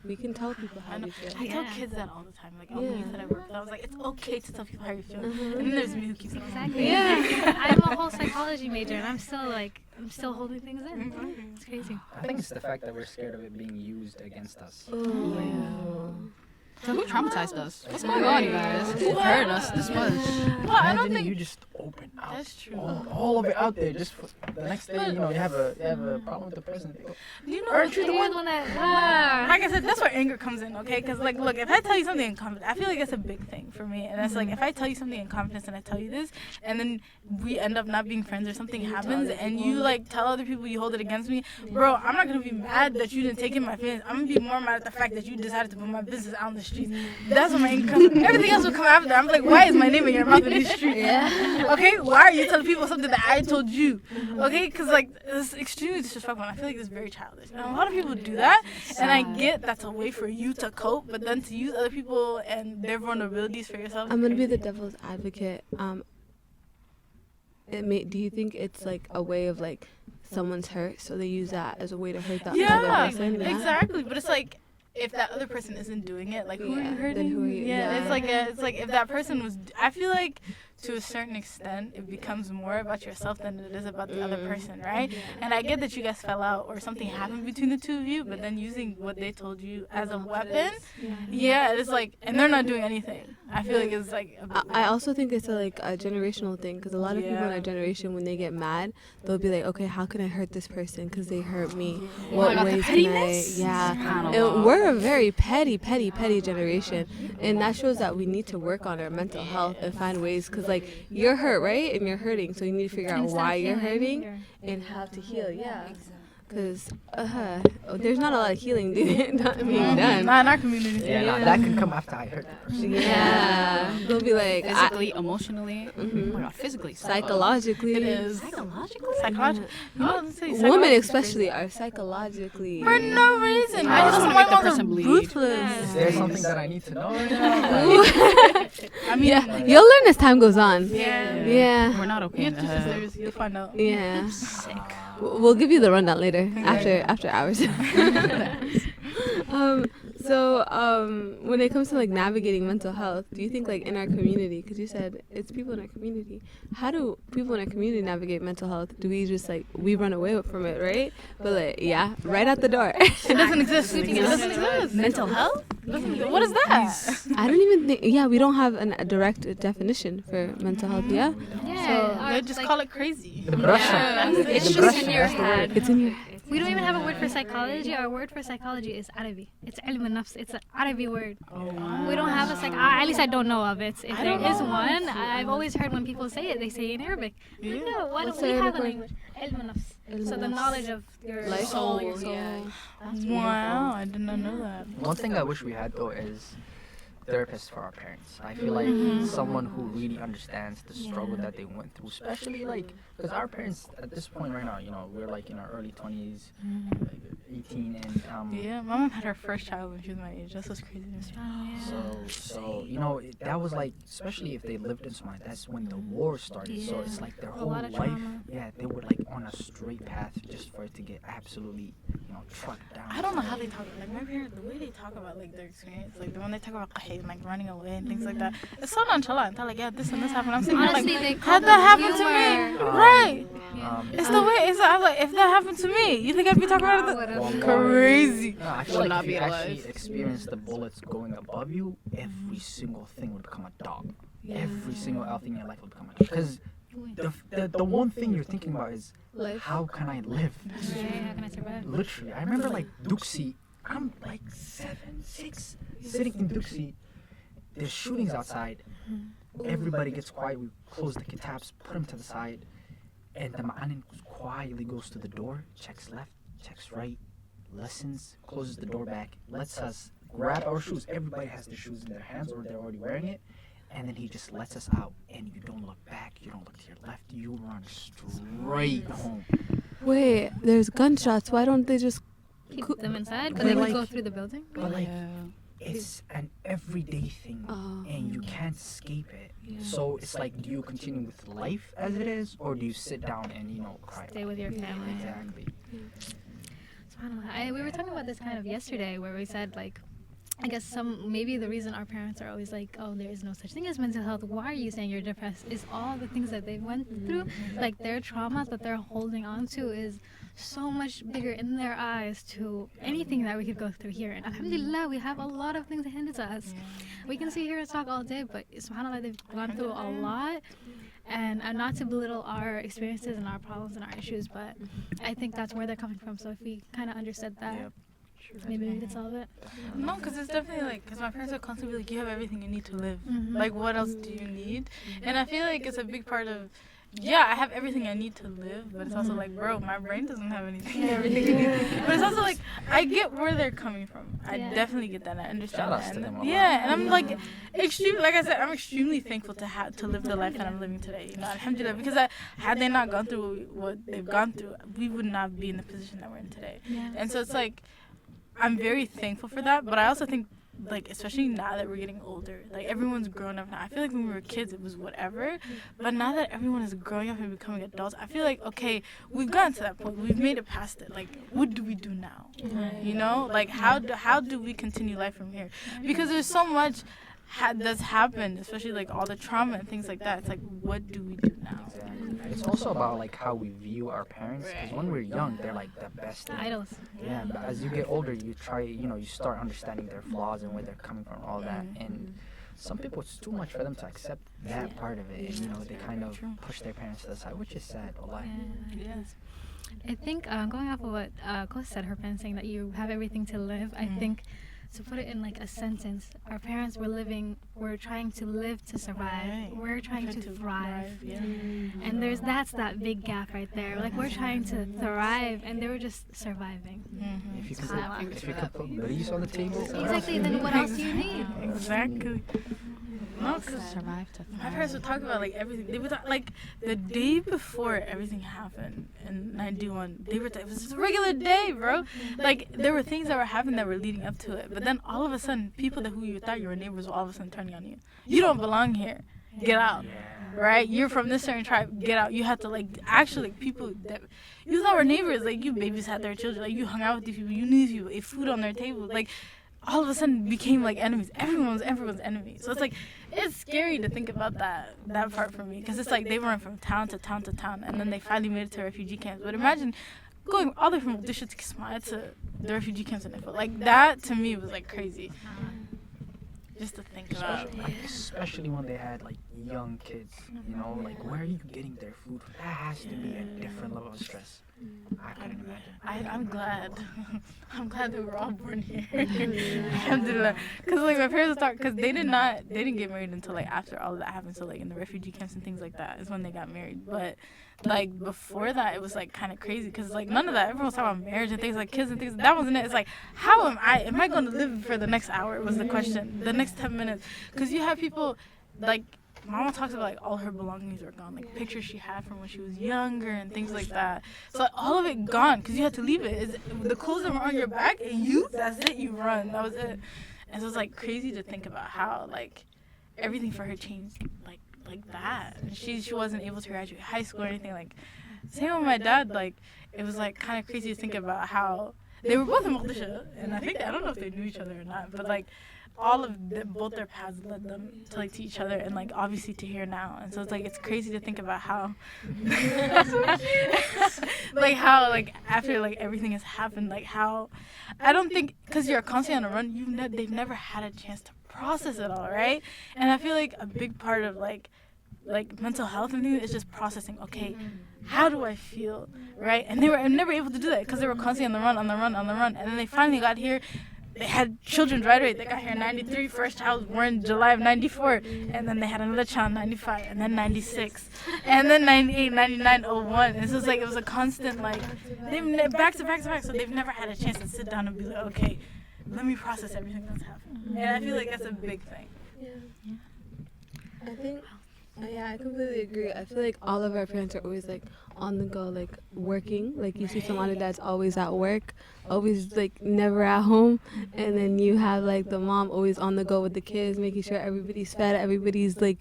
we can tell people how we feel. I tell kids that all the time. Like, all the youth that I work with, I was like, it's okay to tell people how you feel. Uh-huh. And then there's me who keeps it. Exactly. Yeah. I'm a whole psychology major, and I'm still holding things in. It's crazy. I think it's the fact that we're scared of it being used against us. Oh. So who traumatized us? What's going on, you guys? Who hurt us this much? Well, I don't Imagine think you just open out that's true. all of it out there. Just for the next day, you have a problem with the person. They go, You know, aren't you the one? like I said, that's where anger comes in, okay? Because, like, look, if I tell you something in confidence, I feel like that's a big thing for me. And it's like, if I tell you something in confidence and I tell you this, and then we end up not being friends or something happens, and you, like, tell other people you hold it against me, bro, I'm not going to be mad that you didn't take in my feelings. I'm going to be more mad at the fact that you decided to put my business out on the streets. That's what my anger comes in. Everything else will come after. I'm like, why is my name in your mouth in these streets? Okay? Why are you telling people something that I told you? Okay? Because, like, it's extremely disrespectful, and I feel like it's very childish. And a lot of people do that, and I get that's a way for you to cope, but then to use other people and their vulnerabilities for yourself. I'm gonna be the devil's advocate. Do you think it's like a way of like someone's hurt, so they use that as a way to hurt that other person? Yeah, exactly. But it's like, if that other person isn't doing it, like, who are you hurting? Then who are you? Yeah, it's like if that person was, I feel like to a certain extent it becomes more about yourself than it is about the other person, right? And I get that you guys fell out or something happened between the two of you, but then using what they told you as a weapon, yeah, it's like, and they're not doing anything. I feel like it's like a bit I also think it's a generational thing, because a lot of people in Yeah. our generation, when they get mad, they'll be like, okay, how can I hurt this person because they hurt me? Yeah. What Oh my God, the ways can I? pettiness? Yeah. Kinda And wild. we're a very petty generation, and that shows that we need to work on our mental health and find ways, because like you're hurt, right? And you're hurting, so you need to figure out Instead why of you're healing, hurting you're- and how to heal. Yeah. Exactly. Because there's not a lot of healing being done. Not in our community. Yeah, nah, Yeah. that can come after I hurt the person. Yeah. They'll be like, Physically, emotionally, oh Mhm. my God, physically, psychologically. It is. Psychologically? Psychological. You know, say Women psychological especially are psychologically. for no reason. I I just just wanna want make the my person mother bleed. ruthless. Is there something that I need to know right now? I mean, Yeah, you'll learn as time goes on. yeah. Yeah. We're not okay You in have the to head. sisters, you'll find out. Yeah. Sick. We'll give you the rundown later after hours. When it comes to like navigating mental health, do you think like in our community, because you said it's people in our community, how do people in our community navigate mental health? Do we just like we run away from it, right? But like yeah, right out the door. It doesn't exist. It doesn't exist. Mental health? What is that? I don't even think. Yeah, we don't have a direct definition for mental health. Yeah, Yeah, They just call it crazy. Depression. It's Depression, just in your that's the word. head. it's in your. We don't even have a word for psychology. Our word for psychology is Arabi. It's ilm al-nafs. It's an Arabi word. We don't have a at least I don't know of it. If there is one, I've always heard when people say it, they say it in Arabic. Yeah. No, why What's don't we the have a Arabic language? Ilm al-nafs. Ilm So the al-nafs. knowledge of your Life. soul, your Soul, soul. yeah. Wow, I did not know that. One thing I wish we had though is therapists for our parents. I feel like someone who really understands the struggle that they went through, especially like because our parents at this point right now, you know, we're like in our early 20s, like 18, and Yeah, my mom had her first child when she was my age. That's what's crazy. so you know that was like, especially if they lived in Somalia, that's when the war started. So it's like their whole lot of life, trauma. yeah, they were like on a straight path just for it to get absolutely, you know, trucked down. I don't know how they talk. Like my parents, the way they talk about like their experience, like when they talk about qahi and like running away and things like that, it's so nonchalant. They're like, yeah, this and this happened. I'm sitting here Honestly, they like, call how'd that it happen to me? humor. Right. Yeah. It's the way. It's I'm like, if that happened to me, you think I'd be talking about it? Well, Crazy. No, I feel Would like not if you be actually alive. experience the bullets going above you, every single thing would become a dog. Every single thing in your life will become a dog. Because the one thing you're thinking about is, Life. how can I live? Yeah, how can I survive? Literally, I remember like Duxie. I'm like 7, 6, sitting in Duxie. There's shootings outside. Everybody gets quiet. We close the kitabs, put them to the side, and the ma'anin quietly goes to the door, checks left, checks right, listens, closes the door back, lets us grab our shoes. Everybody has their shoes in their hands or they're already wearing it. And then he just lets us out, and you don't look back, you don't look to your left, you run straight home. Wait, there's gunshots. Why don't they just? Keep them inside, But but they would like- go through the building. But like, it's an everyday thing, Oh. and you can't escape it. So it's like, do you continue with life as it is, or do you sit down and, you know, cry? Stay with your family. Exactly. We were talking about this kind of yesterday, where we said like, I guess maybe the reason our parents are always like, oh, there is no such thing as mental health. Why are you saying you're depressed? Is all the things that they went through, like their traumas that they're holding on to, is so much bigger in their eyes to anything that we could go through here. And alhamdulillah, we have a lot of things handed to us. We can sit here and talk all day, but subhanAllah, they've gone through a lot. And not to belittle our experiences and our problems and our issues, but I think that's where they're coming from. So if we kind of understood that, Yep. maybe we could solve it. No, because it's definitely like, because my parents are constantly like, you have everything you need to live. Mhm. Like, what else do you need? And I feel like it's a big part of, yeah, I have everything I need to live, but it's also like, bro, my brain doesn't have anything, everything it needs. But it's also like, I get where they're coming from. I Yeah. definitely get that. And I understand Shout outs that. to them a lot. Yeah, and I'm like, like I said, I'm extremely thankful to live the life that I'm living today. You know, alhamdulillah, because had they not gone through what they've gone through, we would not be in the position that we're in today. And so it's like, I'm very thankful for that, but I also think, like, especially now that we're getting older, like, everyone's grown up now. I feel like when we were kids, it was whatever, but now that everyone is growing up and becoming adults, I feel like, okay, we've gotten to that point. We've made it past it. Like, what do we do now? You know? Like, how do we continue life from here? Because there's so much that's happened, especially, like, all the trauma and things like that. It's like, what do we do now? It's also about like how we view our parents, because when we're young, they're like the best thing. Idols. Yeah, but as you get older, you try, you know, you start understanding their flaws and where they're coming from, all that. And some people it's too much for them to accept that part of it, and you know they kind of True. push their parents to the side, which is sad. A lot. Yes. I think going off of what Koos said, her parents saying that you have everything to live, I think to put it in like a sentence, our parents were trying to live to survive. Right. We're trying to thrive. Yeah. And that's that big gap right there. Like we're trying to thrive and they were just surviving. Mm-hmm. If you can Wow. put beliefs on the table, Exactly, then what else do you need? Exactly. No, 'cause Survive to my thrive. parents would talk about like everything. They would talk, like the day before everything happened in '91. They were it was just a regular day, bro. Like there were things that were happening that were leading up to it, but then all of a sudden, people who you thought you were neighbors were all of a sudden turning on you. You don't belong here. Get out. Right? You're from this certain tribe. Get out. You have to like actually like, people that you thought were neighbors. Like you babysat their children. Like you hung out with these people. You knew these people. Ate food on their table. Like all of a sudden became like enemies. Everyone's enemy. So it's like it's scary to think about that part for me because it's like they went from town to town to town and then they finally made it to refugee camps. But imagine going all the way from Mogadishu to Kismayo to the refugee camps in Ifo. Like that to me was like crazy. Just to think about. especially when they had like young kids, you know, like where are you getting their food? That has to be a different level of stress. I couldn't imagine. I'm glad. I'm glad that we're all born here. Alhamdulillah. Because like my parents thought, because they didn't get married until like after all of that happened. So like in the refugee camps and things like that is when they got married. But like before that, it was like kind of crazy because like none of that. Everyone was talking about marriage and things like kids and things. That wasn't it. It's like how am I going to live for the next hour was the question. The next 10 minutes. Because you have people like. Mama talks about like all her belongings were gone, like pictures she had from when she was younger and things like that. So like, all of it gone because you had to leave it. The clothes that were on your back and that's it. You run. That was it. And so it's like crazy to think about how like everything for her changed like that. And she wasn't able to graduate high school or anything. Like same with my dad. Like it was like kind of crazy to think about how they were both in Mogadishu, and I don't know if they knew each other or not, but like. All of both their paths led them to like to each other and like obviously to here now, and so it's like it's crazy to think about how like how like after like everything has happened, like how I don't think because you're constantly on a run, they've never had a chance to process it all, right? And I feel like a big part of like mental health and things is just processing. Okay, how do I feel, right? And they were never able to do that because they were constantly on the run, and then they finally got here. They had children right away. They got here in 93. First child was born in July of 94. And then they had another child in 95. And then 96. And then 98, 99, 01. And so it's like it was a constant, like, back to back to back. So they've never had a chance to sit down and be like, okay, let me process everything that's happened. And I feel like that's a big thing. Yeah. I think, I completely agree. I feel like all of our parents are always like on the go, like working. Like you see some other dads always at work, always like never at home. And then you have like the mom always on the go with the kids, making sure everybody's fed, everybody's like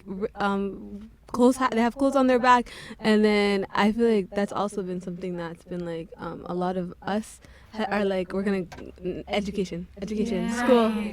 clothes. They have clothes on their back. And then I feel like that's also been something that's been like a lot of us are like we're gonna education,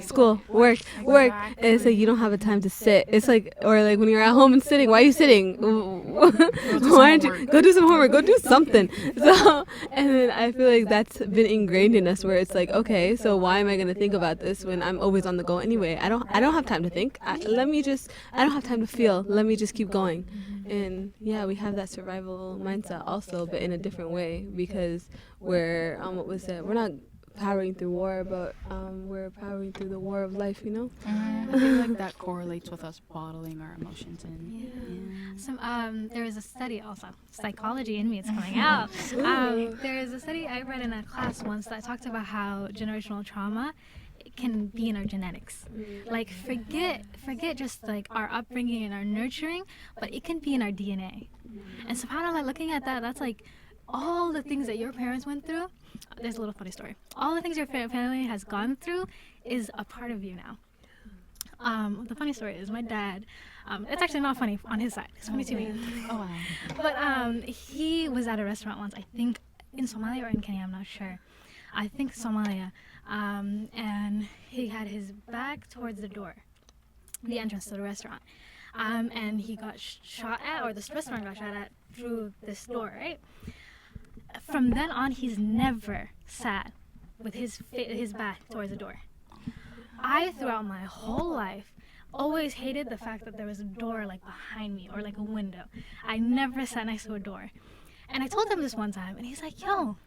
school, work. And it's like you don't have a time to sit. It's like or like when you're at home and sitting, why are you sitting? Why aren't you go do some homework? Go do something. So and then I feel like that's been ingrained in us where it's like okay, so why am I gonna think about this when I'm always on the go anyway? I don't have time to think. I don't have time to feel. Let me just keep going. And yeah, we have that survival mindset also, but in a different way because we're we're not powering through war, but we're powering through the war of life, you know? I feel like that correlates with us bottling our emotions in. So there is a study also, psychology in me, it's coming out. There is a study I read in a class once that talked about how generational trauma can be in our genetics. Like forget just like our upbringing and our nurturing, but it can be in our DNA. And subhanAllah, looking at that, that's like all the things that your parents went through. There's a little funny story. All the things your family has gone through is a part of you now. The funny story is my dad, it's actually not funny on his side. It's funny to me. Oh wow. But he was at a restaurant once, I think in Somalia or in Kenya, I'm not sure. I think Somalia. And he had his back towards the door, the entrance to the restaurant. And he got shot at, or this restaurant got shot at through this door, right? From then on, he's never sat with his back towards the door. I, throughout my whole life, always hated the fact that there was a door like behind me or like a window. I never sat next to a door. And I told him this one time, and he's like, yo,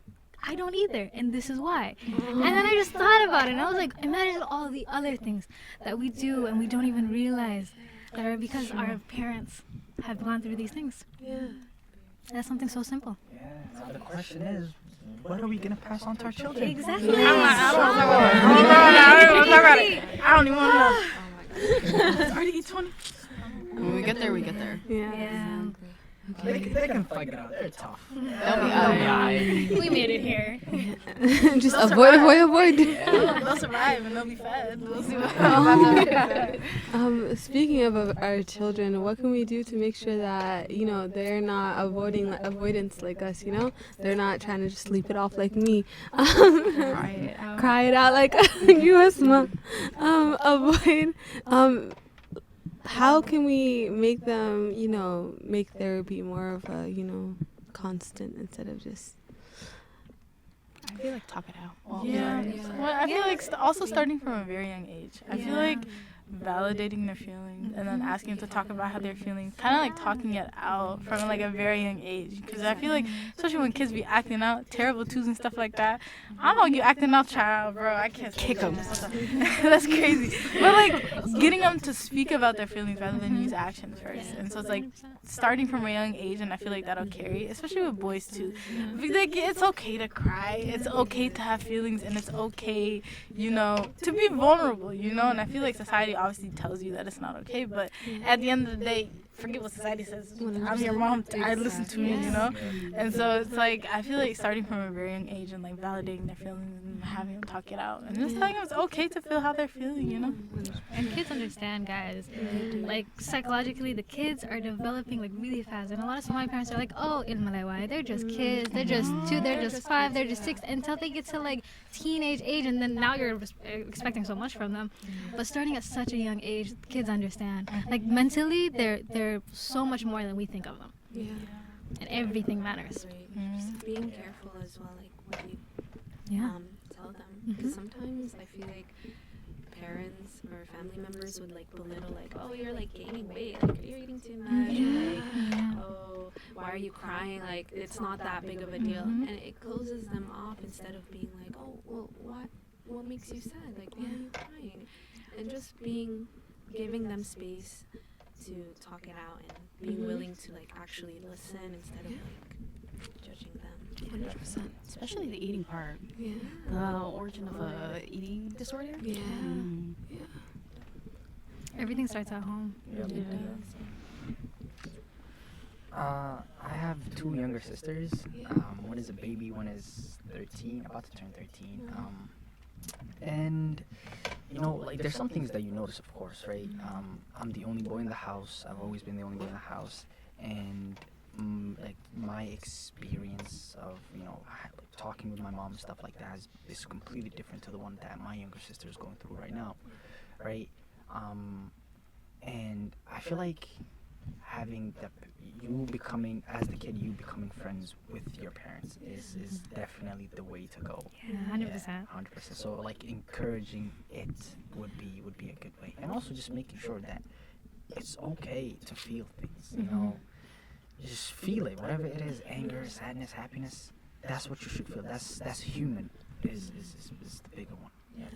I don't either, and this is why. And then I just thought about it, and I was like, imagine all the other things that we do and we don't even realize that are because our parents have gone through these things. Yeah. That's something so simple. Yeah. So the question is, what are we gonna pass on to our children? Exactly. I don't even want to know. It's already 8:20. When we get there, we get there. Yeah. They can fight it out. They're tough. They'll be alright. We made it here. Just avoid. They'll survive and they'll be fed. We'll see what happens. Speaking of our children, what can we do to make sure that, you know, they're not avoidance like us, you know? They're not trying to just sleep it off like me. Cry it out like you, Asma. Avoid. How can we make them, you know, make therapy more of a, you know, constant instead of just... I feel like talk it out. Well, I feel like also starting from a very young age. I feel like validating their feelings and then asking them to talk about how they're feeling, kind of like talking it out from like a very young age. Because I feel like, especially when kids be acting out terrible twos and stuff like that, I don't know, you acting out, child, bro. I can't Kick them. That's crazy. But like getting them to speak about their feelings rather than use actions first. And so it's like starting from a young age, and I feel like that'll carry, especially with boys too. Like, it's okay to cry, it's okay to have feelings, and it's okay, you know, to be vulnerable, you know. And I feel like society obviously tells you that it's not okay, but at the end of the day, forget what society says. I'm your mom, I listen to you, you know. And so it's like, I feel like starting from a very young age and like validating their feelings and having them talk it out and just telling them it's okay to feel how they're feeling, you know. And kids understand, guys. Like, psychologically, the kids are developing like really fast, and a lot of Somali parents are like, oh, in Malawi, they're just kids, they're just 2, they're just 5, they're just 6, until they get to like teenage age, and then now you're expecting so much from them. But starting at such a young age, kids understand. Like, mentally, they're so much more than we think of them. Yeah. And everything matters. Just being careful as well, like what you tell them, because sometimes I feel like parents or family members would like belittle, like, oh, you're like gaining weight, like you're eating too much, like, oh, why are you crying, like it's not that big of a deal, and it closes them off instead of being like, oh, well, what makes you sad, like why are you crying, and just giving them space to talk it out and being willing to like actually listen instead of like judging them. 100%. Especially the eating part. Yeah. The origin of a eating disorder. Yeah. Yeah. Everything starts at home. I have 2 younger sisters. One is a baby, one is 13, about to turn 13. And you know, like, there's some things that you notice, of course, right? I'm the only boy in the house. I've always been the only boy in the house, and like my experience of, you know, talking with my mom and stuff like that is completely different to the one that my younger sister is going through right now, right? And I feel like having you becoming, as the kid, you becoming friends with your parents is definitely the way to go. Yeah, 100%. 100%. So like encouraging it would be a good way, and also just making sure that it's okay to feel things. You know, just feel it, whatever it is, anger, sadness, happiness. That's what you should feel. That's human. Is the bigger one. Yeah.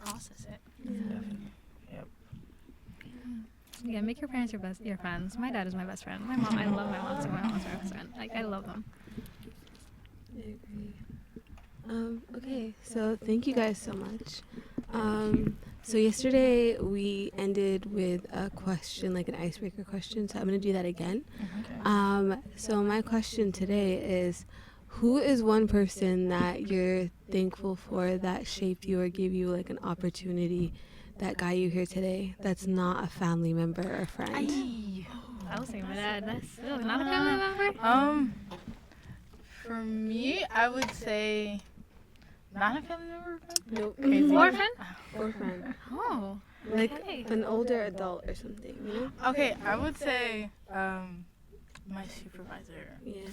Process it. Definitely. Yep. Yeah, make your parents your friends. My dad is my best friend. My mom, I love my mom, so my mom's my best friend. Like, I love them. I agree. Okay, so thank you guys so much. So yesterday we ended with a question, like an icebreaker question, so I'm going to do that again. Okay. So my question today is, who is one person that you're thankful for that shaped you or gave you like an opportunity that got you here today, that's not a family member or friend? I was saying my dad. That's not a family member. For me, I would say not a family member. Nope. Crazy. Orphan? Or friend. Oh. Like Okay. an older adult or something, you know? Okay, I would say my supervisor. Yeah.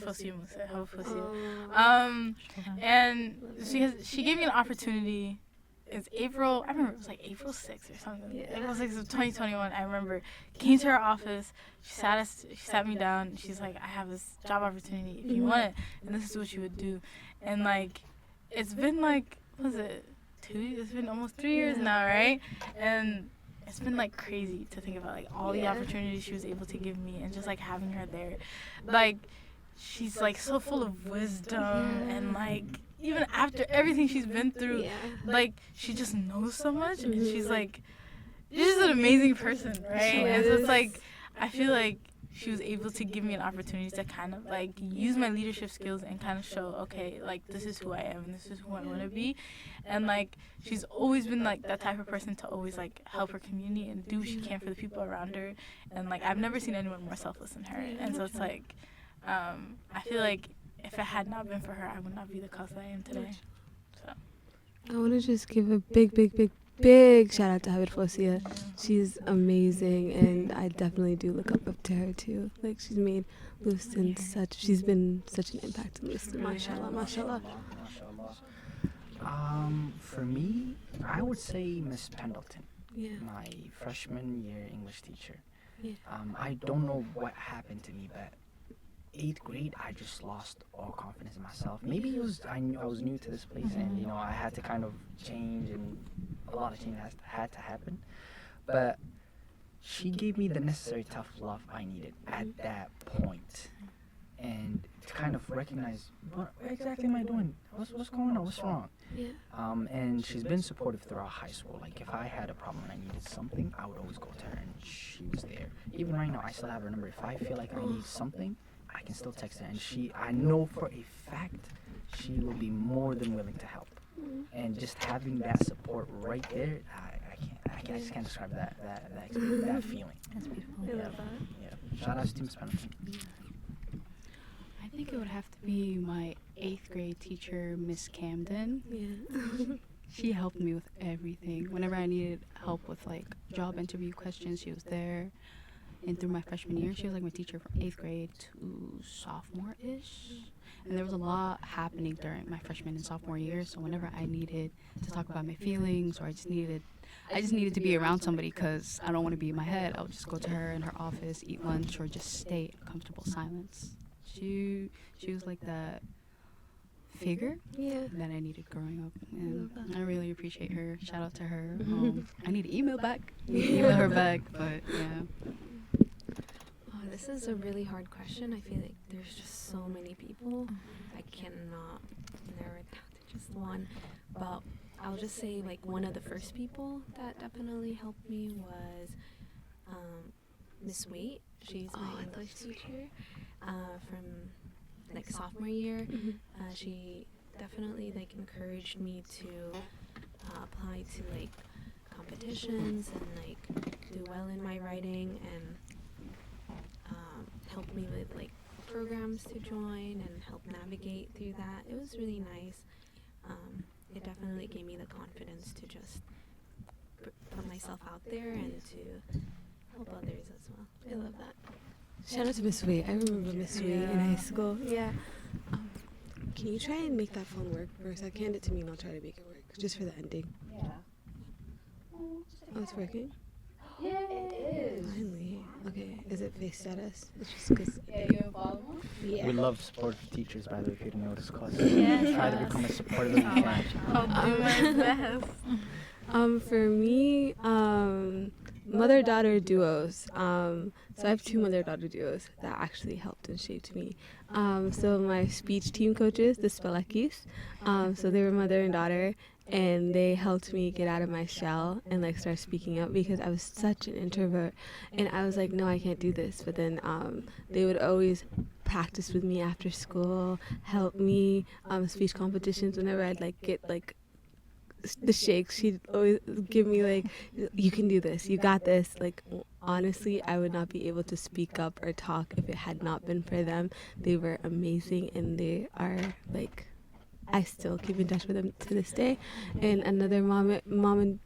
And she gave me an opportunity it's April. I remember it was like April 6th or something. Yeah. April 6th of 2021. I remember came to her office. She sat me down. She's like, I have this job opportunity if you want it, and this is what you would do. And like, it's been like, what was it 2? It's been almost 3 years now, right? And it's been like crazy to think about like all the opportunities she was able to give me, and just like having her there, like she's like so full of wisdom, and like even after everything she's been through, like she just knows so much, and she's like just an amazing person, right? And so it's like I feel like she was able to give me an opportunity to kind of like use my leadership skills and kind of show, okay, like this is who I am and this is who I want to be. And like she's always been like that type of person to always like help her community and do what she can for the people around her. And like I've never seen anyone more selfless than her. And so it's like I feel like if it had not been for her, I would not be the Koos that I am today. So I want to just give a big shout out to Habib Fosia. She's amazing, and I definitely do look up to her too. Like she's made Lewiston she's been such an impact on Lewiston. Mashallah, mashallah. For me, I would say Miss Pendleton, Yeah. my freshman year English teacher. Yeah. I don't know what happened to me, but 8th grade, I just lost all confidence in myself. Maybe it was I was new to this place, and you know I had to kind of change, and a lot of change had to happen. But she gave me the necessary tough love I needed at that point, and to kind of recognize what exactly am I doing? What's going on? What's wrong? Yeah. And she's been supportive throughout high school. Like if I had a problem and I needed something, I would always go to her, and she was there. Even right now, I still have her number. If I feel like I need something, I can still text her, and I know for a fact she will be more than willing to help. And just having that support right there, I just can't describe that experience, that feeling. That's beautiful. I love that. Yeah. Shout out to Miss Pendleton. I think it would have to be my 8th grade teacher, Miss Camden. Yeah. She helped me with everything. Whenever I needed help with like job interview questions, she was there. And through my freshman year, she was like my teacher from 8th grade to sophomore-ish. And there was a lot happening during my freshman and sophomore year. So whenever I needed to talk about my feelings, or I just needed to be around somebody because I don't want to be in my head, I would just go to her in her office, eat lunch, or just stay in comfortable silence. She was like that figure that I needed growing up, and I really appreciate her. Shout out to her. I need to email her back, but yeah. Oh, this is a really hard question. I feel like there's just so many people. I cannot narrow it down to just one. But I'll just say like one of the first people that definitely helped me was Miss Waite. She's my English teacher from like sophomore year. She definitely like encouraged me to apply to like competitions and like do well in my writing, and helped me with like programs to join and help navigate through that. It was really nice. It definitely gave me the confidence to just put myself out there and to help others as well. I love that. Shout out to Miss Wade. I remember Miss Wade in high school. Yeah. Can you try and make that phone work for a second? Hand it to me and I'll try to make it work. Just for the ending. Yeah. Oh, it's working? Yeah, it is. Finally. Okay. Is it faced at us? It's just because. Yeah, you follow? Yeah. We love supportive teachers, by the way, if you didn't notice. Yes. Try to become as supportive as you can. I'll do my best. For me, mother-daughter duos. So I have 2 mother-daughter duos that actually helped and shaped me. So my speech team coaches, the Spelakis, so they were mother and daughter, and they helped me get out of my shell and like start speaking up, because I was such an introvert, and I was like, no, I can't do this. But then they would always practice with me after school, help me speech competitions. Whenever I'd like get like the shakes, she'd always give me like, you can do this, you got this. Like honestly, I would not be able to speak up or talk if it had not been for them. They were amazing, and they are like, I still keep in touch with them to this day. And another mom and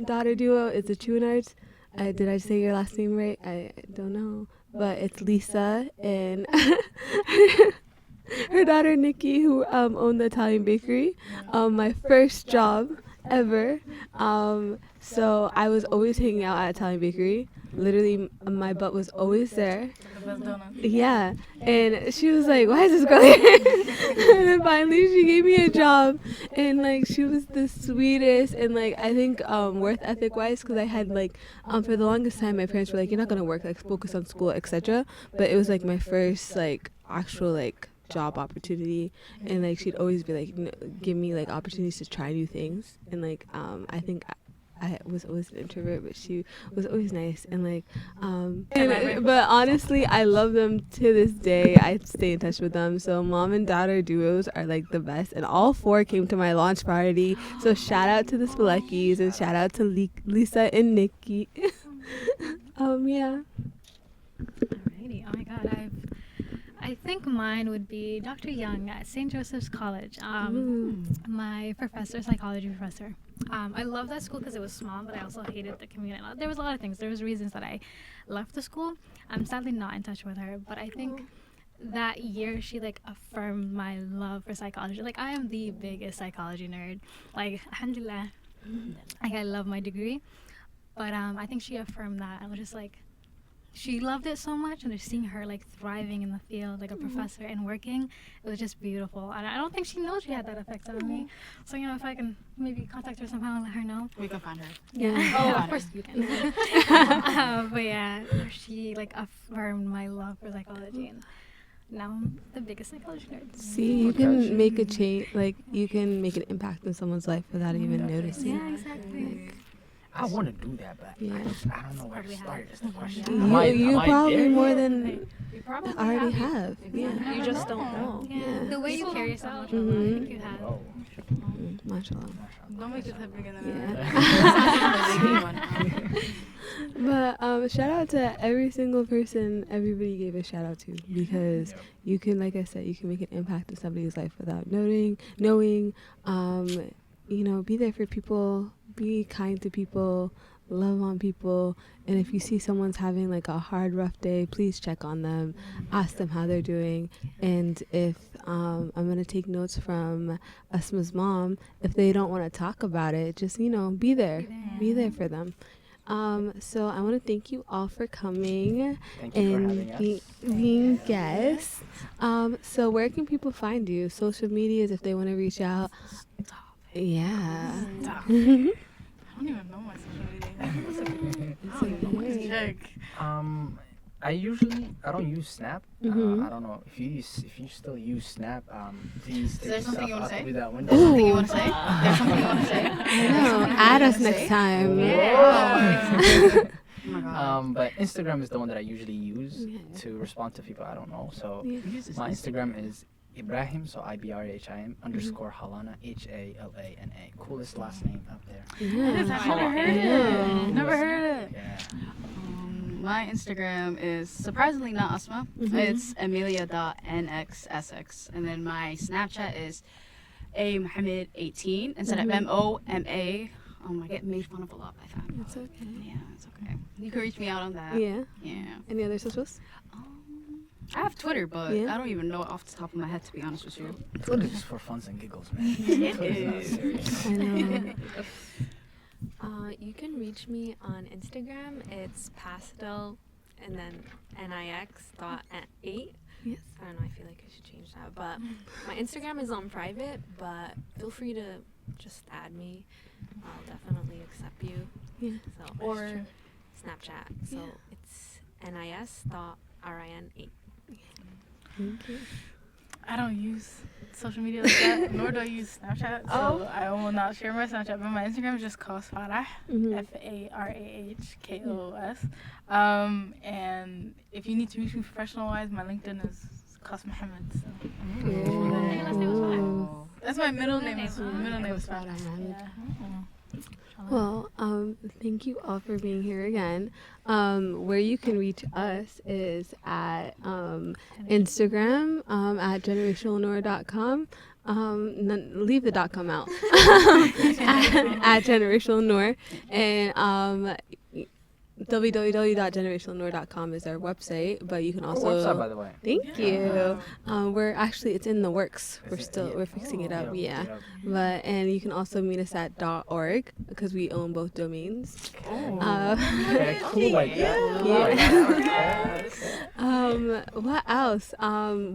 daughter duo is the Chouinards. Did I say your last name right? I don't know, but it's Lisa and her daughter Nikki, who owned the Italian bakery. My first job ever. So I was always hanging out at Italian Bakery. Literally, my butt was always there. The best donuts. Yeah, and she was like, "Why is this girl here?" And then finally, she gave me a job, and like she was the sweetest. And like I think worth ethic wise, because I had like for the longest time, my parents were like, "You're not gonna work, like focus on school, etc." But it was like my first like actual like job opportunity, and like she'd always be like give me like opportunities to try new things. And like I think I was always an introvert, but she was always nice. And like but honestly, I love them to this day. I stay in touch with them. So mom and daughter duos are like the best, and all four came to my launch party. So shout out to the Spileckis, and shout out to Lisa and Nikki. Yeah. Alrighty. Oh my God, I think mine would be Dr. Young at St. Joseph's College. My professor, psychology professor. I love that school because it was small, but I also hated the community. There was a lot of things. There was reasons that I left the school. I'm sadly not in touch with her, but I think that year she like affirmed my love for psychology. Like I am the biggest psychology nerd. Like alhamdulillah, like I love my degree, but I think she affirmed that. I was just like, she loved it so much, and just seeing her like thriving in the field, like a professor and working, it was just beautiful. And I don't think she knows she had that effect on me. So if I can maybe contact her somehow and let her know. We can find her. Yeah. Oh, of course you can. But yeah, she like affirmed my love for psychology, and now I'm the biggest psychology nerd. See, you can make a change, like you can make an impact in someone's life without even noticing. Yeah, exactly. I want to do that, but Yeah. I don't know where to start. Is the question. You, Am I probably there more yet? than You probably already have. Yeah. You just don't know. Yeah. The way you carry yourself, I think you have. Oh, Mashallah. Don't make yourself bigger than Yeah. But shout out to every single person everybody gave a shout out to, because you can, like I said, you can make an impact in somebody's life without knowing. Be there for people, be kind to people, love on people. And if you see someone's having like a hard, rough day, please check on them, ask them how they're doing. And if I'm going to take notes from Asma's mom, if they don't want to talk about it, just, be there. Be there for them. So I want to thank you all for coming thank you for and having us. being guests. So where can people find you? Social medias, if they want to reach out. Yeah. I don't even know my social media. Check. I don't use Snap. Mhm. I don't know if you still use Snap. Please take there something yourself you wanna out say? through that Ooh. window. Something you want to say? There's something you want to say? I know. Add us next time. Oh my God. But Instagram is the one that I usually use Yeah. to respond to people I don't know. So Yeah. my Instagram is Ibrahim, so Ibrahim _ Halana HALANA. Coolest last name out there. Yeah. I've never heard I know. it. Never heard it. Yeah. My Instagram is surprisingly not Asma. It's amelia.nxsx. And then my Snapchat is amohammed18 instead of MOMA. I get made fun of a lot by that. It's okay. Yeah, it's okay. You can reach me out on that. Yeah. Yeah. Any other socials? I have Twitter, but Yeah. I don't even know it off the top of my head, to be honest with you. Twitter is just for funs and giggles, man. It Twitter's not is. serious. I know. You can reach me on Instagram. It's pastel and then nix.8. Yes. I don't know. I feel like I should change that. But my Instagram is on private, but feel free to just add me. I'll definitely accept you. Yeah. So or Snapchat. So it's nis.rin8. Thank you. I don't use social media like that, nor do I use Snapchat. So I will not share my Snapchat, but my Instagram is just Koos Farah, FARAHKOOS. And if you need to reach me professional-wise, my LinkedIn is Koos Mohammed. So. Ooh. That's my middle name. Middle name is Koos Farah. Farah. Yeah. Well, thank you all for being here again. Where you can reach us is at Instagram at generationalnoor.com. Leave the .com out. at Generational Noor. And www.generationalnoor.com is our website, but you can Cool also website, by the way. thank you. We're actually it's in the works. We're fixing it up. Yeah. But and you can also meet us at .org because we own both domains. Okay, cool like that. What else?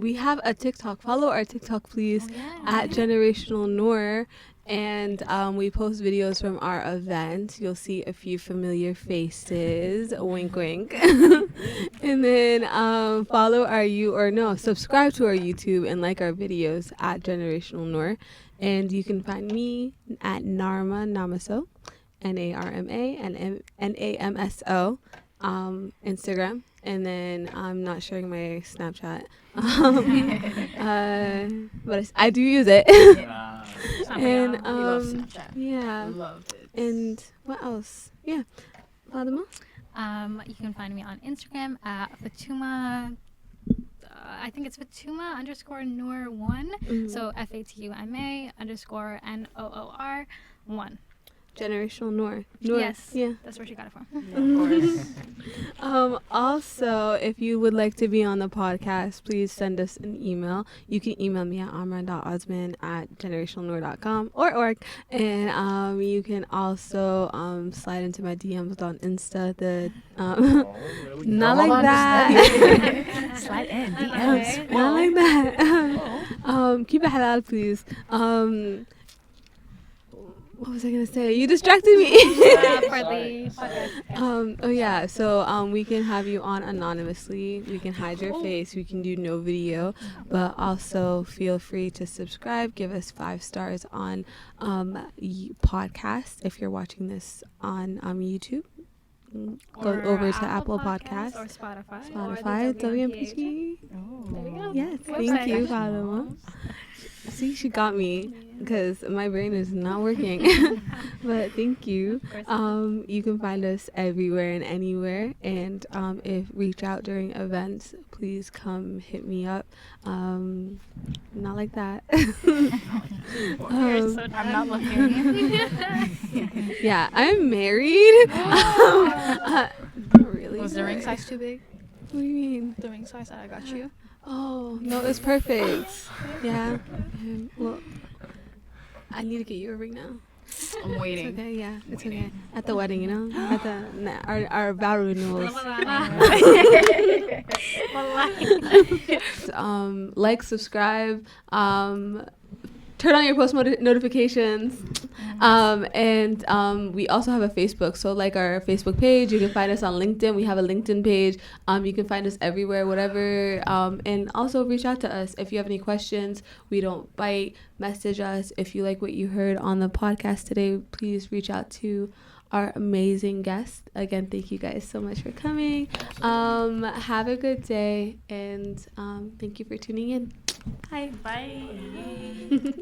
We have a TikTok. Follow our TikTok, please, at Generational Noor. And we post videos from our event. You'll see a few familiar faces. Wink, wink. And then subscribe to our YouTube and like our videos at Generational Noor. And you can find me at Namaso, Narma and Namso, Instagram. And then I'm not sharing my Snapchat. But I do use it. And yeah. Loved it. And what else? Yeah. Fatima? You can find me on Instagram at Fatuma. I think it's Fatuma _Noor1. So FATUMA_NOOR1. Generational Noor. Yes. Yeah. That's where she got it from. Also, if you would like to be on the podcast, please send us an email. You can email me at amran.osman@generationalnoor.com or org. And you can also slide into my DMs on Insta. Not like that. Slide in. Okay. Not like that. Keep it halal, please. What was I gonna say? You distracted me. For the podcast. So we can have you on anonymously. We can hide your face. We can do no video, but also feel free to subscribe. Give us 5 stars on podcast if you're watching this on YouTube. Go over to Apple Podcasts. Or Spotify. Spotify, WMPG. There we go. Yes, thank Website. you, Fatima. See, she got me because my brain is not working. But thank you. You can find us everywhere and anywhere. And if reach out during events, please come hit me up. Not like that. I'm not looking. Yeah, I'm married. Not really. Was the ring size too big? What do you mean? The ring size that I got you? Oh, no, it's perfect. Yeah. Well, I need to get you a ring now. I'm It's waiting. okay, yeah. It's okay. At the wedding, you know? At the our vow renewals. Like, subscribe, turn on your post notifications. And we also have a Facebook. So like our Facebook page, you can find us on LinkedIn. We have a LinkedIn page. You can find us everywhere, whatever. And also reach out to us if you have any questions. We don't bite. Message us. If you like what you heard on the podcast today, please reach out to our amazing guest. Again, thank you guys so much for coming. Have a good day. And thank you for tuning in. Bye. Bye.